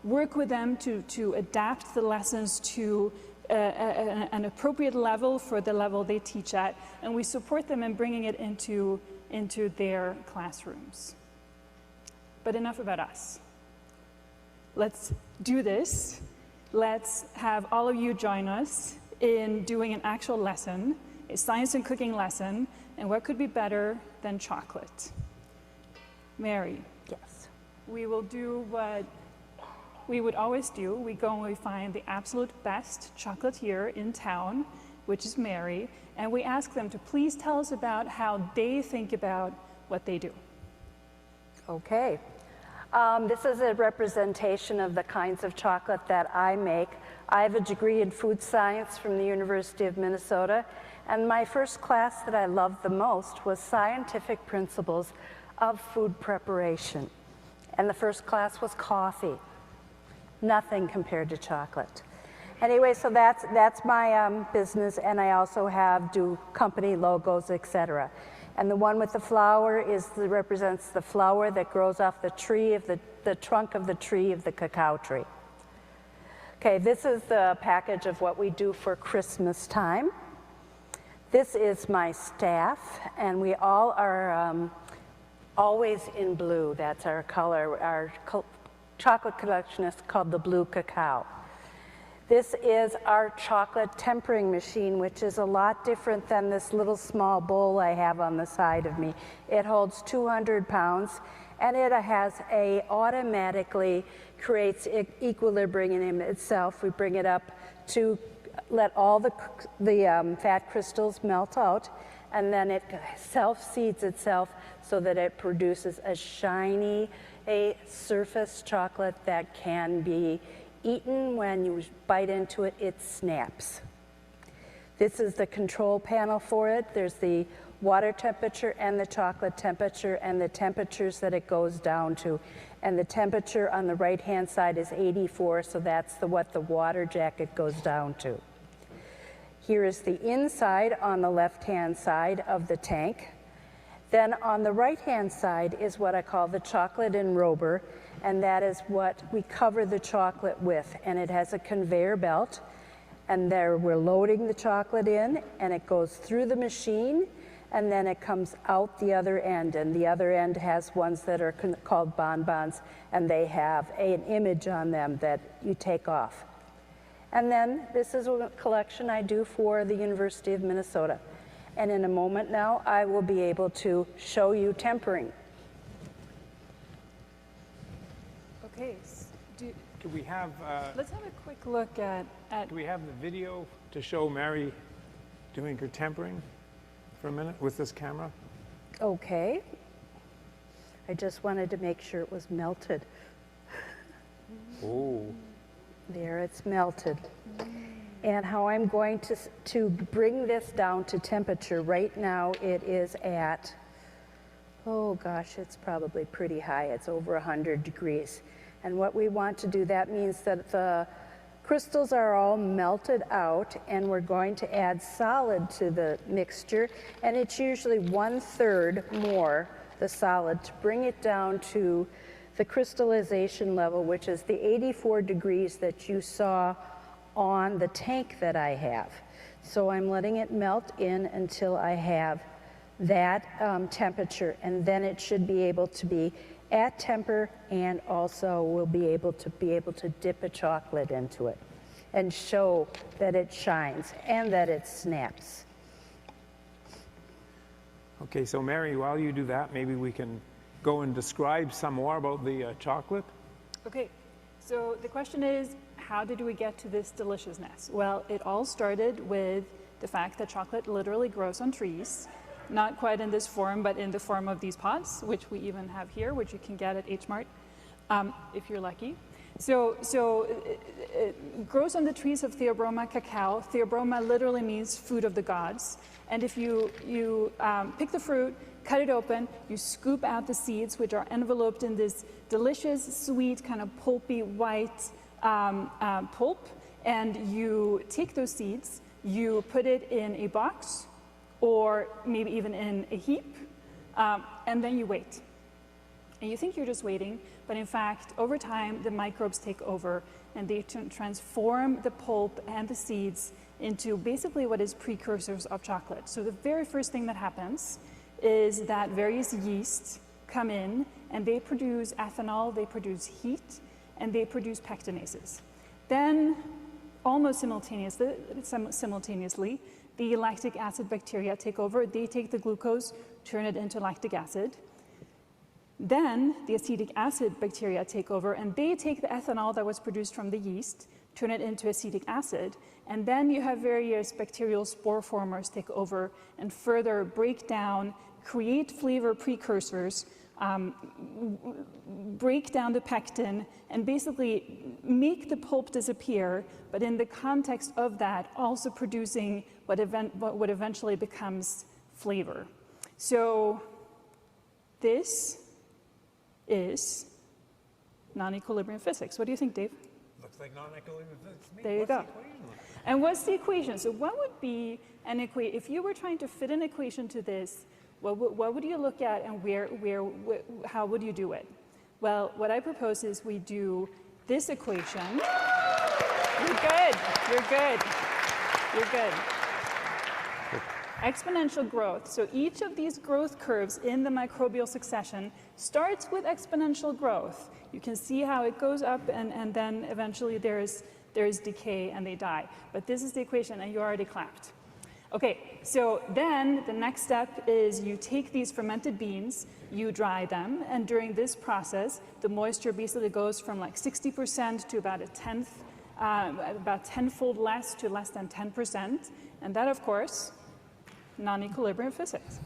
work with them to adapt the lessons to an appropriate level for the level they teach at, and we support them in bringing it into their classrooms. But enough about us. Let's do this. Let's have all of you join us in doing an actual lesson, a science and cooking lesson, and what could be better than chocolate? Mary. Yes. We will do what we would always do. We go and we find the absolute best chocolatier in town, which is Mary, and we ask them to please tell us about how they think about what they do. Okay. This is a representation of the kinds of chocolate that I make. I have a degree in food science from the University of Minnesota, and my first class that I loved the most was Scientific Principles of Food Preparation. And the first class was coffee. Nothing compared to chocolate. Anyway, so that's my business, and I also do company logos, etc. And the one with the flower represents the flower that grows off the tree of the trunk of the tree of the cacao tree. Okay, this is the package of what we do for Christmas time. This is my staff, and we all are always in blue. That's our color. Our chocolate collection is called the Blue Cacao. This is our chocolate tempering machine, which is a lot different than this little small bowl I have on the side of me. It holds 200 pounds, and it automatically creates equilibrium in itself. We bring it up to let all the fat crystals melt out, and then it self-seeds itself so that it produces a shiny, surface chocolate that can be eaten. When you bite into it, it snaps. This is the control panel for it. There's the water temperature and the chocolate temperature and the temperatures that it goes down to. And the temperature on the right-hand side is 84, so that's what the water jacket goes down to. Here is the inside on the left-hand side of the tank. Then on the right-hand side is what I call the chocolate enrober, and that is what we cover the chocolate with. And it has a conveyor belt, and there we're loading the chocolate in, and it goes through the machine, and then it comes out the other end. And the other end has ones that are called bonbons, and they have an image on them that you take off. And then this is a collection I do for the University of Minnesota. And in a moment now, I will be able to show you tempering. Okay, do we have... let's have a quick look at... Do we have the video to show Mary doing her tempering for a minute with this camera? Okay. I just wanted to make sure it was melted. Oh. There, it's melted. And how I'm going to bring this down to temperature, right now it is at, oh gosh, it's probably pretty high. It's over 100 degrees. And what we want to do, that means that the crystals are all melted out, and we're going to add solid to the mixture, and it's usually 1/3 more, the solid, to bring it down to the crystallization level, which is the 84 degrees that you saw on the tank that I have. So I'm letting it melt in until I have that temperature, and then it should be able to be at temper, and also we'll be able to dip a chocolate into it and show that it shines and that it snaps. Okay, so Mary, while you do that, maybe we can go and describe some more about the chocolate. Okay, so the question is, how did we get to this deliciousness? Well, it all started with the fact that chocolate literally grows on trees, not quite in this form, but in the form of these pods, which we even have here, which you can get at H Mart if you're lucky. So it grows on the trees of Theobroma cacao. Theobroma literally means food of the gods. And if you pick the fruit, cut it open, you scoop out the seeds, which are enveloped in this delicious, sweet, kind of pulpy, white pulp, and you take those seeds, you put it in a box, or maybe even in a heap, and then you wait. And you think you're just waiting, but in fact, over time, the microbes take over, and they transform the pulp and the seeds into basically what is precursors of chocolate. So the very first thing that happens is that various yeasts come in and they produce ethanol, they produce heat, and they produce pectinases. Then, almost simultaneously, the lactic acid bacteria take over. They take the glucose, turn it into lactic acid. Then the acetic acid bacteria take over, and they take the ethanol that was produced from the yeast, turn it into acetic acid, and then you have various bacterial spore formers take over and further break down, create flavor precursors, break down the pectin, and basically make the pulp disappear, but in the context of that, also producing what eventually becomes flavor. So this is non-equilibrium physics. What do you think, Dave? Looks like non-equilibrium physics to me. There you go. And what's the equation? So what would be an equation, if you were trying to fit an equation to this, what would you look at and how would you do it? Well, what I propose is we do this equation. You're good, you're good, you're good. Exponential growth. So each of these growth curves in the microbial succession starts with exponential growth. You can see how it goes up and then eventually there's decay and they die. But this is the equation and you already clapped. Okay, so then the next step is you take these fermented beans, you dry them, and during this process, the moisture basically goes from like 60% to about about tenfold less to less than 10%. And that, of course, non-equilibrium physics.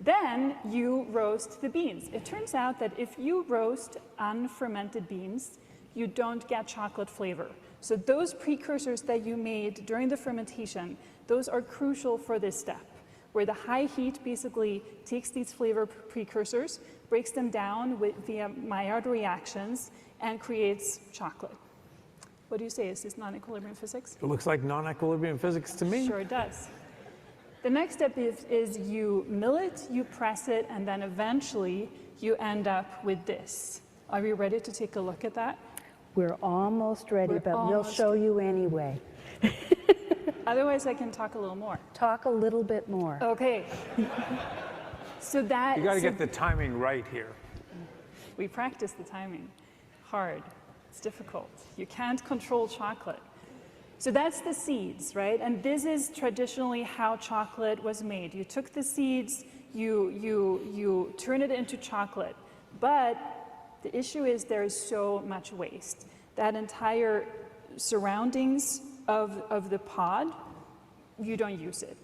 Then you roast the beans. It turns out that if you roast unfermented beans, you don't get chocolate flavor. So those precursors that you made during the fermentation, those are crucial for this step, where the high heat basically takes these flavor precursors, breaks them down via Maillard reactions, and creates chocolate. What do you say? Is this non-equilibrium physics? It looks like non-equilibrium physics to me. Sure it does. The next step is you mill it, you press it, and then eventually you end up with this. Are we ready to take a look at that? We're almost ready, but we'll show you anyway. Otherwise, I can talk a little more. Talk a little bit more. Okay. So that you got to get the timing right here. We practice the timing hard. It's difficult. You can't control chocolate. So that's the seeds, right? And this is traditionally how chocolate was made. You took the seeds, you turn it into chocolate. But the issue is there is so much waste. That entire surroundings of the pod, you don't use it.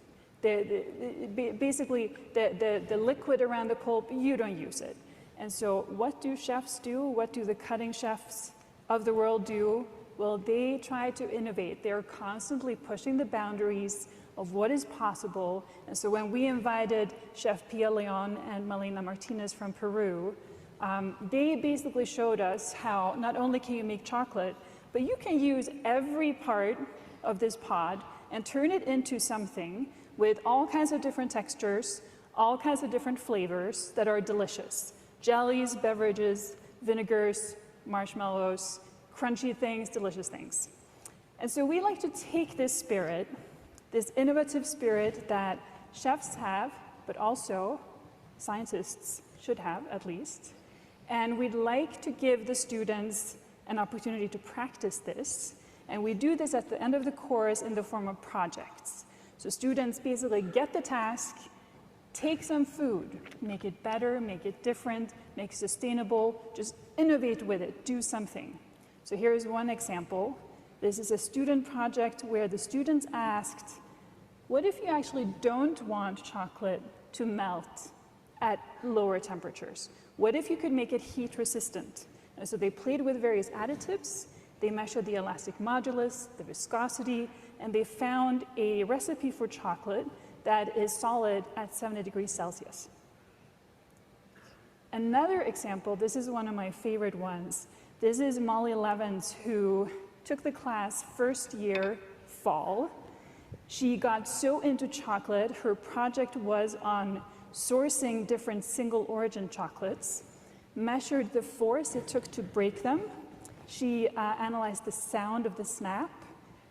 Basically, the liquid around the pulp, you don't use it. And so what do chefs do? What do the cutting chefs of the world do? Well, they try to innovate. They're constantly pushing the boundaries of what is possible. And so when we invited Chef Pia Leon and Malena Martinez from Peru, they basically showed us how not only can you make chocolate, but you can use every part of this pod and turn it into something with all kinds of different textures, all kinds of different flavors that are delicious. Jellies, beverages, vinegars, marshmallows, crunchy things, delicious things. And so we like to take this spirit, this innovative spirit that chefs have, but also scientists should have at least, and we'd like to give the students an opportunity to practice this. And we do this at the end of the course in the form of projects. So students basically get the task, take some food, make it better, make it different, make it sustainable, just innovate with it, do something. So here's one example. This is a student project where the students asked, what if you actually don't want chocolate to melt at lower temperatures? What if you could make it heat resistant? And so they played with various additives. They measured the elastic modulus, the viscosity, and they found a recipe for chocolate that is solid at 70 degrees Celsius. Another example, this is one of my favorite ones. This is Molly Levens, who took the class first year fall. She got so into chocolate, her project was on sourcing different single origin chocolates, measured the force it took to break them. She analyzed the sound of the snap,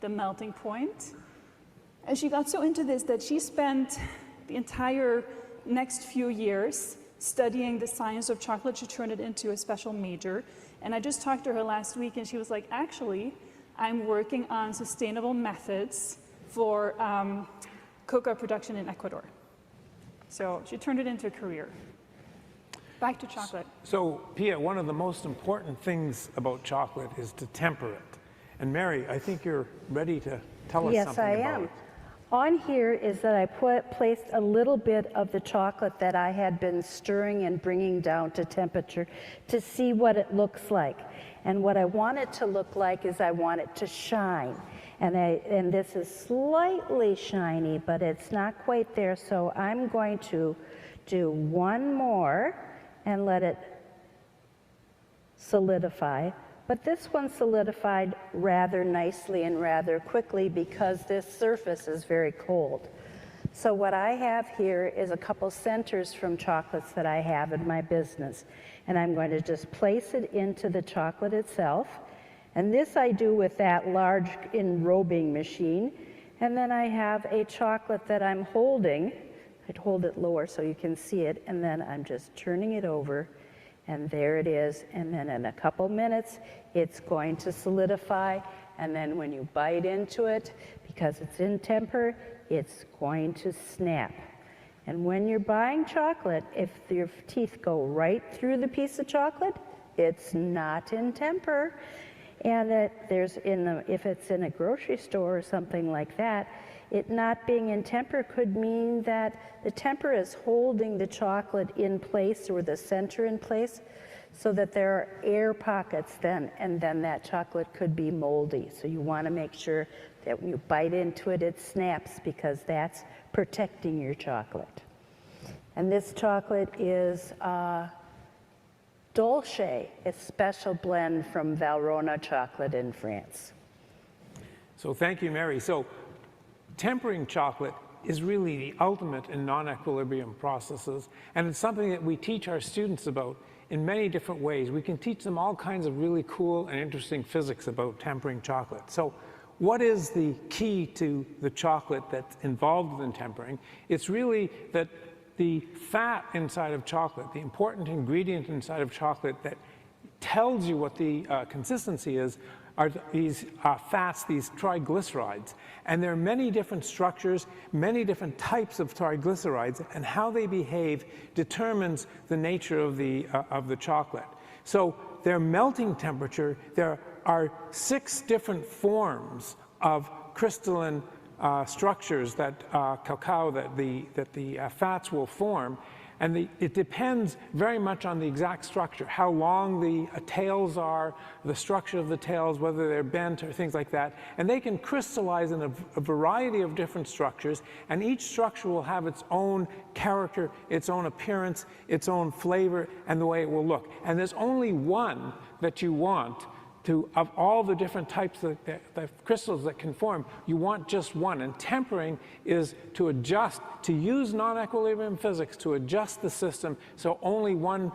the melting point. And she got so into this that she spent the entire next few years studying the science of chocolate to turn it into a special major. And I just talked to her last week, and she was like, actually, I'm working on sustainable methods for cocoa production in Ecuador. So she turned it into a career. Back to chocolate. So, Pia, one of the most important things about chocolate is to temper it. And Mary, I think you're ready to tell us something about it. Yes, I am. On here is that I placed a little bit of the chocolate that I had been stirring and bringing down to temperature to see what it looks like. And what I want it to look like is I want it to shine. And this is slightly shiny, but it's not quite there, so I'm going to do one more and let it solidify. But this one solidified rather nicely and rather quickly because this surface is very cold. So what I have here is a couple centers from chocolates that I have in my business. And I'm going to just place it into the chocolate itself. And this I do with that large enrobing machine. And then I have a chocolate that I'm holding. I'd hold it lower so you can see it. And then I'm just turning it over. And there it is. And then in a couple minutes, it's going to solidify. And then when you bite into it, because it's in temper, it's going to snap. And when you're buying chocolate, if your teeth go right through the piece of chocolate, it's not in temper. And if it's in a grocery store or something like that, it not being in temper could mean that the temper is holding the chocolate in place or the center in place so that there are air pockets then, and then that chocolate could be moldy. So you want to make sure that when you bite into it, it snaps because that's protecting your chocolate. And this chocolate is Dolce, a special blend from Valrhona chocolate in France. So thank you, Mary. So tempering chocolate is really the ultimate in non-equilibrium processes, and it's something that we teach our students about in many different ways. We can teach them all kinds of really cool and interesting physics about tempering chocolate. So what is the key to the chocolate that's involved in tempering? It's really that the fat inside of chocolate, the important ingredient inside of chocolate that tells you what the consistency is, are these fats, these triglycerides. And there are many different structures, many different types of triglycerides, and how they behave determines the nature of the chocolate. So their melting temperature, there are 6 different forms of crystalline structures that cacao, that the fats will form. And it depends very much on the exact structure, how long the tails are, the structure of the tails, whether they're bent or things like that. And they can crystallize in a variety of different structures, and each structure will have its own character, its own appearance, its own flavor, and the way it will look. And there's only one that you want of all the different types of the crystals that can form, you want just one. And tempering is to adjust, to use non-equilibrium physics to adjust the system so only one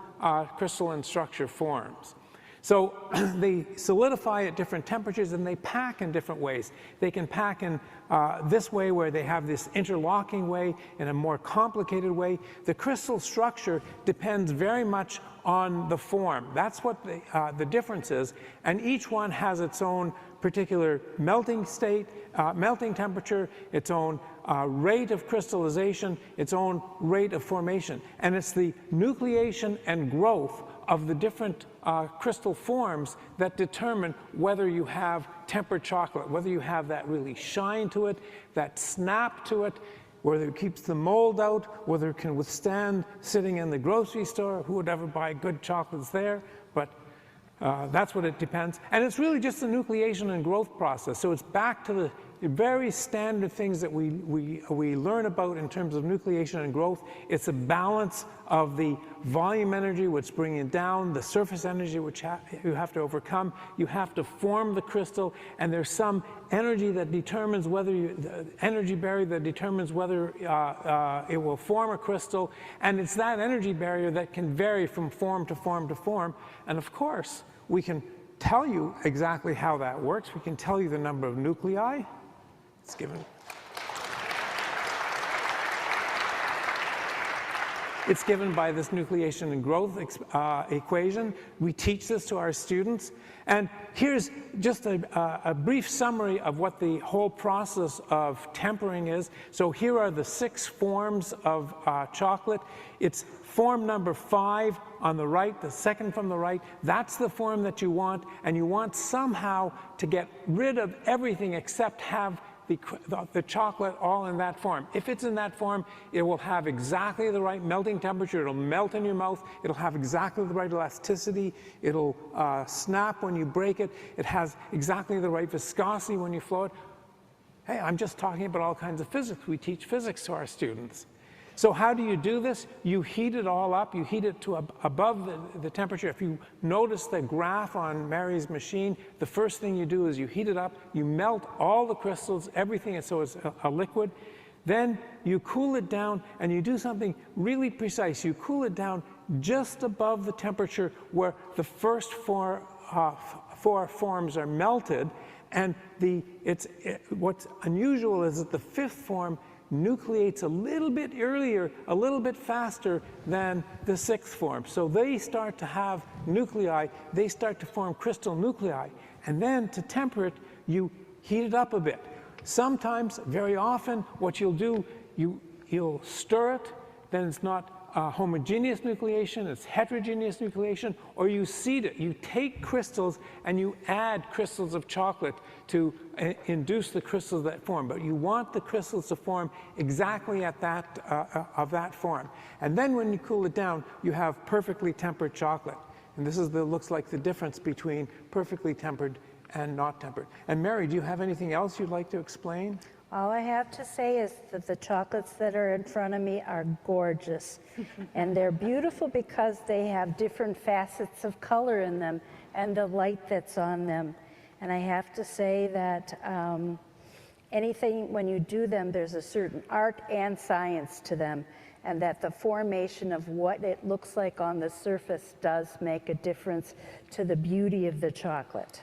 crystalline structure forms. So they solidify at different temperatures, and they pack in different ways. They can pack in this way, where they have this interlocking way, in a more complicated way. The crystal structure depends very much on the form. That's what the difference is. And each one has its own particular melting state, melting temperature, its own rate of crystallization, its own rate of formation. And it's the nucleation and growth of the different crystal forms that determine whether you have tempered chocolate, whether you have that really shine to it, that snap to it, whether it keeps the mold out, whether it can withstand sitting in the grocery store. Who would ever buy good chocolates there? But that's what it depends. And it's really just the nucleation and growth process. So it's back to the very standard things that we learn about in terms of nucleation and growth. It's a balance of the volume energy, which bring it down, the surface energy, which you have to overcome. You have to form the crystal, and there's some energy that determines whether the energy barrier that determines whether it will form a crystal. And it's that energy barrier that can vary from form to form to form. And of course, we can tell you exactly how that works. We can tell you the number of nuclei. It's given. It's given by this nucleation and growth equation. We teach this to our students. And here's just a brief summary of what the whole process of tempering is. So here are the 6 forms of chocolate. It's form number 5 on the right, the second from the right. That's the form that you want, and you want somehow to get rid of everything except have the chocolate all in that form. If it's in that form, it will have exactly the right melting temperature. It'll melt in your mouth. It'll have exactly the right elasticity. It'll snap when you break it. It has exactly the right viscosity when you flow it. Hey, I'm just talking about all kinds of physics. We teach physics to our students. So how do you do this? You heat it all up. You heat it to above the temperature. If you notice the graph on Mary's machine, the first thing you do is you heat it up. You melt all the crystals, everything, so it's a liquid. Then you cool it down, and you do something really precise. You cool it down just above the temperature where the first four forms are melted. And what's unusual is that the 5th form nucleates a little bit earlier, a little bit faster than the 6th form. So they start to have nuclei, they start to form crystal nuclei. And then to temper it, you heat it up a bit. Sometimes, very often, what you'll do, you'll stir it, then it's not homogeneous nucleation, it's heterogeneous nucleation, or you seed it. You take crystals and you add crystals of chocolate to induce the crystals that form. But you want the crystals to form exactly at that form. And then when you cool it down, you have perfectly tempered chocolate. And this looks like the difference between perfectly tempered and not tempered. And Mary, do you have anything else you'd like to explain? All I have to say is that the chocolates that are in front of me are gorgeous. And they're beautiful because they have different facets of color in them and the light that's on them. And I have to say that anything, when you do them, there's a certain art and science to them. And that the formation of what it looks like on the surface does make a difference to the beauty of the chocolate.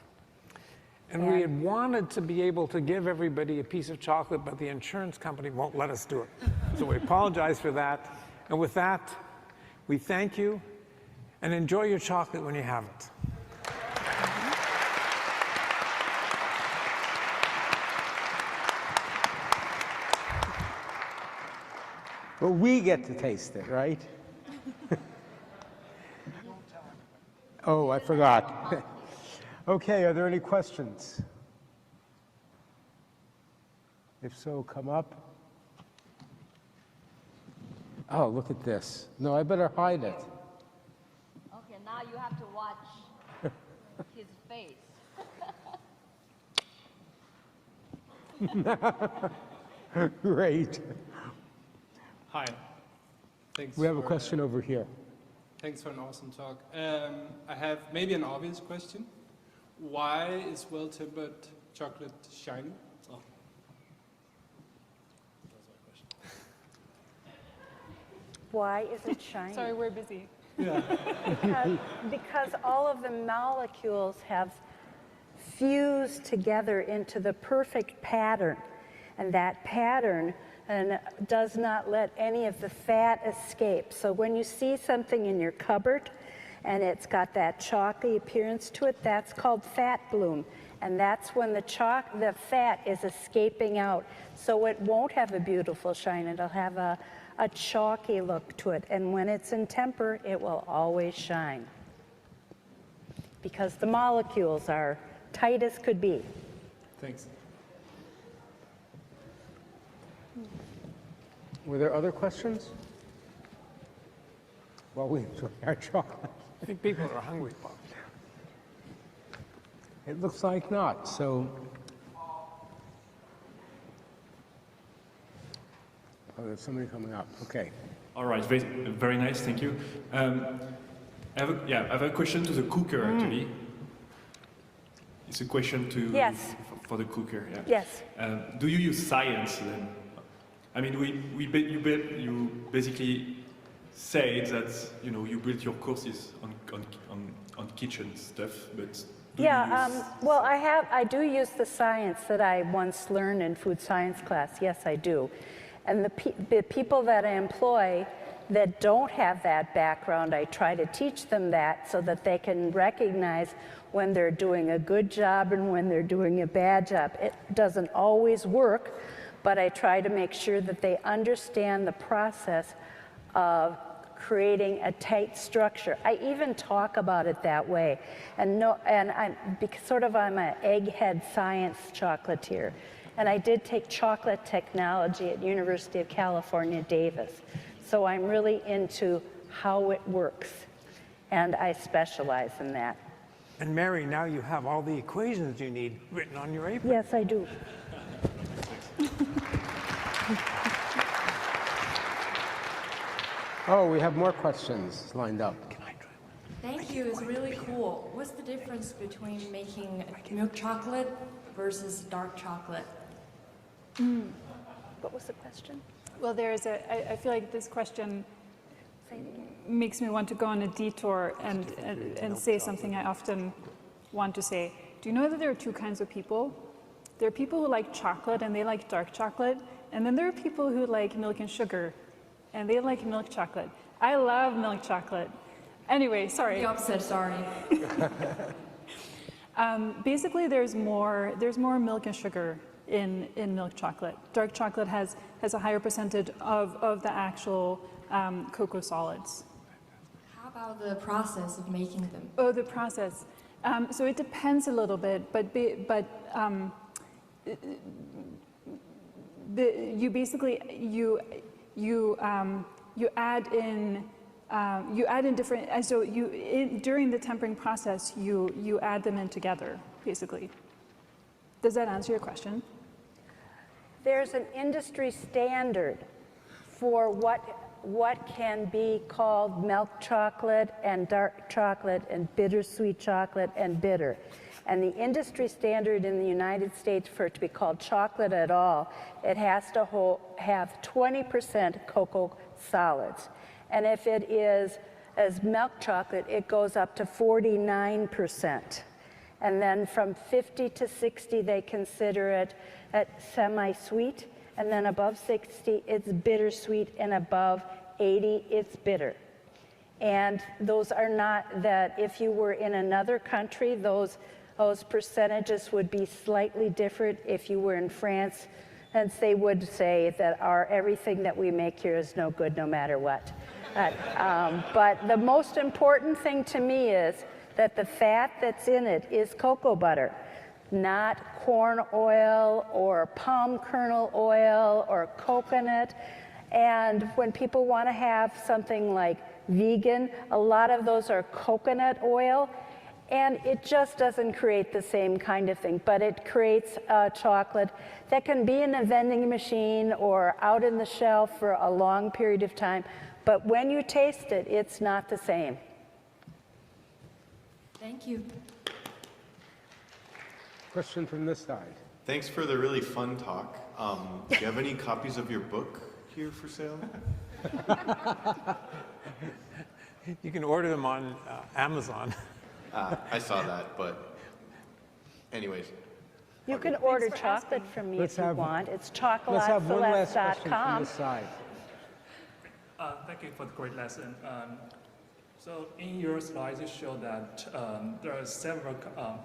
And we had wanted to be able to give everybody a piece of chocolate, but the insurance company won't let us do it. So we apologize for that. And with that, we thank you and enjoy your chocolate when you have it. Well, we get to taste it, right? Oh, I forgot. Okay, are there any questions? If so, come up. Oh, look at this. No, I better hide it. Okay, now you have to watch his face. Great. Hi. Thanks. We have a question over here. Thanks for an awesome talk. I have maybe an obvious question. Why is well-tempered chocolate shiny? Oh. Why is it shiny? Sorry, we're busy. Yeah. because all of the molecules have fused together into the perfect pattern. And that pattern does not let any of the fat escape. So when you see something in your cupboard and it's got that chalky appearance to it, that's called fat bloom. And that's when the fat is escaping out. So it won't have a beautiful shine. It'll have a chalky look to it. And when it's in temper, it will always shine. Because the molecules are tight as could be. Thanks. Were there other questions? While we enjoy our chocolate. I think people are hungry, Bob. It looks like not, so. Oh, there's somebody coming up. Okay. All right, very nice, thank you. I have a question to the cooker, actually. It's a question to for the cooker. Yeah. Yes. Do you use science then? I mean, you basically say that you built your courses on kitchen stuff, but well, I do use the science that I once learned in food science class. Yes, I do. And the people that I employ that don't have that background, I try to teach them that so that they can recognize when they're doing a good job and when they're doing a bad job. It doesn't always work, but I try to make sure that they understand the process of creating a tight structure. I even talk about it that way. And I'm I'm an egghead science chocolatier. And I did take chocolate technology at University of California, Davis. So I'm really into how it works. And I specialize in that. And Mary, now you have all the equations you need written on your apron. Yes, I do. Oh, we have more questions lined up. Thank you, it's really cool. What's the difference between making milk chocolate versus dark chocolate? What was the question? Well, I feel like this question makes me want to go on a detour and say something I often want to say. Do you know that there are two kinds of people? There are people who like chocolate and they like dark chocolate, and then there are people who like milk and sugar and they like milk chocolate. I love milk chocolate. Anyway, sorry. The opposite, sorry. Basically, there's more milk and sugar in milk chocolate. Dark chocolate has a higher percentage of the actual cocoa solids. How about the process of making them? Oh, the process. So it depends a little bit, you basically add in different. So during the tempering process, you add them in together, basically. Does that answer your question? There's an industry standard for what can be called milk chocolate and dark chocolate and bittersweet chocolate and bitter. And the industry standard in the United States for it to be called chocolate at all, it has to have 20% cocoa solids. And if it is as milk chocolate, it goes up to 49%. And then from 50 to 60, they consider it at semi-sweet. And then above 60, it's bittersweet. And above 80, it's bitter. And those are not that if you were in another country, those percentages would be slightly different. If you were in France, and they would say that everything that we make here is no good no matter what. But the most important thing to me is that the fat that's in it is cocoa butter, not corn oil or palm kernel oil or coconut. And when people want to have something like vegan, a lot of those are coconut oil, and it just doesn't create the same kind of thing, but it creates chocolate that can be in a vending machine or out in the shelf for a long period of time, but when you taste it, it's not the same. Thank you. Question from this side. Thanks for the really fun talk. Do you have any copies of your book here for sale? You can order them on Amazon. I saw that, but anyways. You can order chocolate from me if you want. It's chocolatefilets.com. Let's have one last question from this side. Thank you for the great lesson. So in your slides, you show that there are several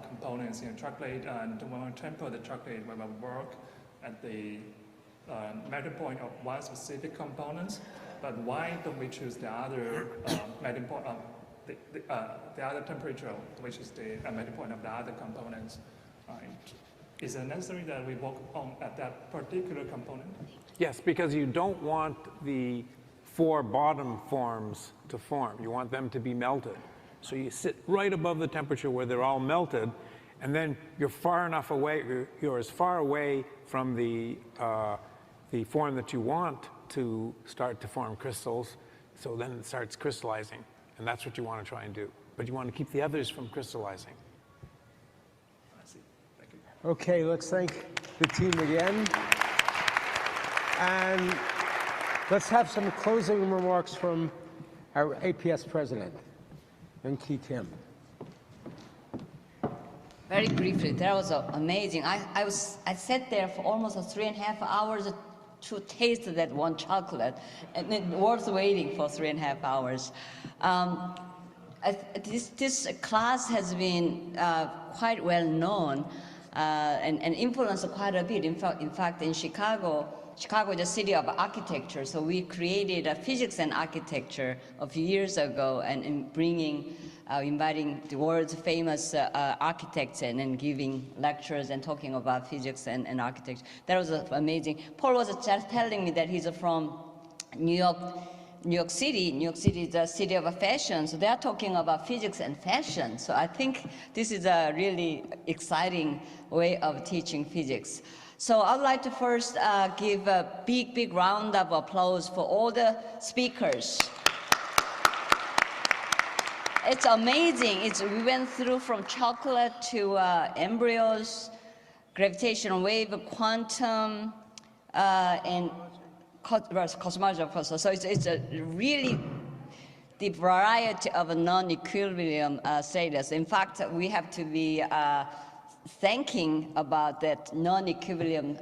components in chocolate, and when we temper the chocolate, we will work at the melting point of one specific component. But why don't we choose the other melting point of the other temperature, which is the melting point of the other components? Is it necessary that we work on at that particular component? Yes, because you don't want the 4 bottom forms to form. You want them to be melted. So you sit right above the temperature where they're all melted, and then you're far enough away, you're as far away from the form that you want to start to form crystals, so then it starts crystallizing, and that's what you want to try and do. But you want to keep the others from crystallizing. I see. Thank you. Okay, let's thank the team again. And let's have some closing remarks from our APS president, Enki Kim. Very briefly, that was amazing. I sat there for almost 3.5 hours to taste that one chocolate, and it's worth waiting for 3.5 hours. This class has been quite well known and influenced quite a bit. In fact, in Chicago is a city of architecture, so we created a physics and architecture a few years ago, and in inviting the world's famous architects and giving lectures and talking about physics and architecture. That was amazing. Paul was just telling me that he's from New York City. New York City is a city of fashion, so they're talking about physics and fashion. So I think this is a really exciting way of teaching physics. So I'd like to first give a big round of applause for all the speakers. It's amazing. We went through from chocolate to embryos, gravitational wave, quantum, and cosmology, of course. So it's a really the variety of non-equilibrium status. In fact, we have to be thinking about that non-equilibrium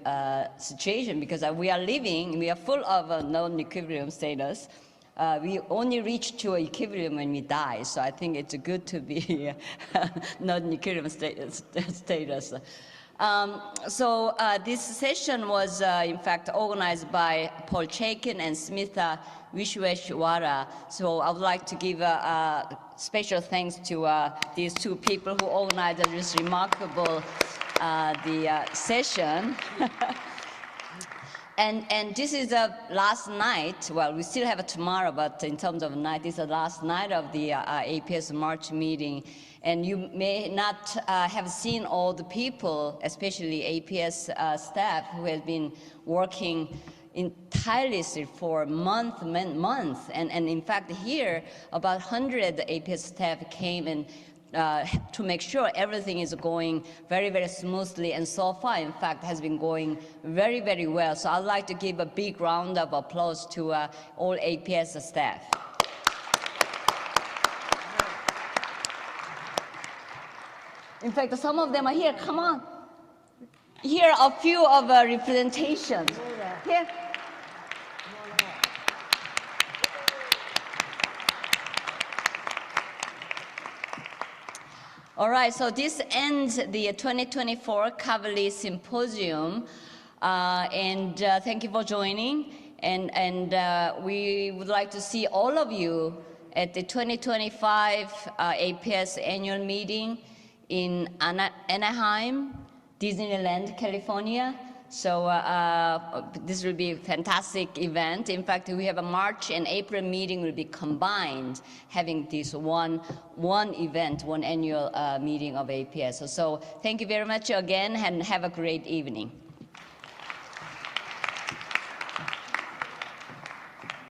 situation, because we are full of non-equilibrium status. We only reach to equilibrium when we die, so I think it's good to be non-equilibrium status. This session was, in fact, organized by Paul Chaikin and Smita Vishweshwara. So I would like to give special thanks to these two people who organized this remarkable session. And this is the last night. Well, we still have tomorrow, but in terms of night, this is the last night of the APS March meeting. And you may not have seen all the people, especially APS staff, who has been working tirelessly for months. And in fact, here, about 100 APS staff came and to make sure everything is going very smoothly, and so far, in fact, has been going very well. So I'd like to give a big round of applause to all APS staff. In fact, some of them are here. Come on. Here are a few of representations. Here. All right, so this ends the 2024 Kavli Symposium, and thank you for joining. And we would like to see all of you at the 2025 APS annual meeting in Anaheim, Disneyland, California. So this will be a fantastic event. In fact, we have a March and April meeting will be combined, having this one event, one annual meeting of APS. So thank you very much again, and have a great evening.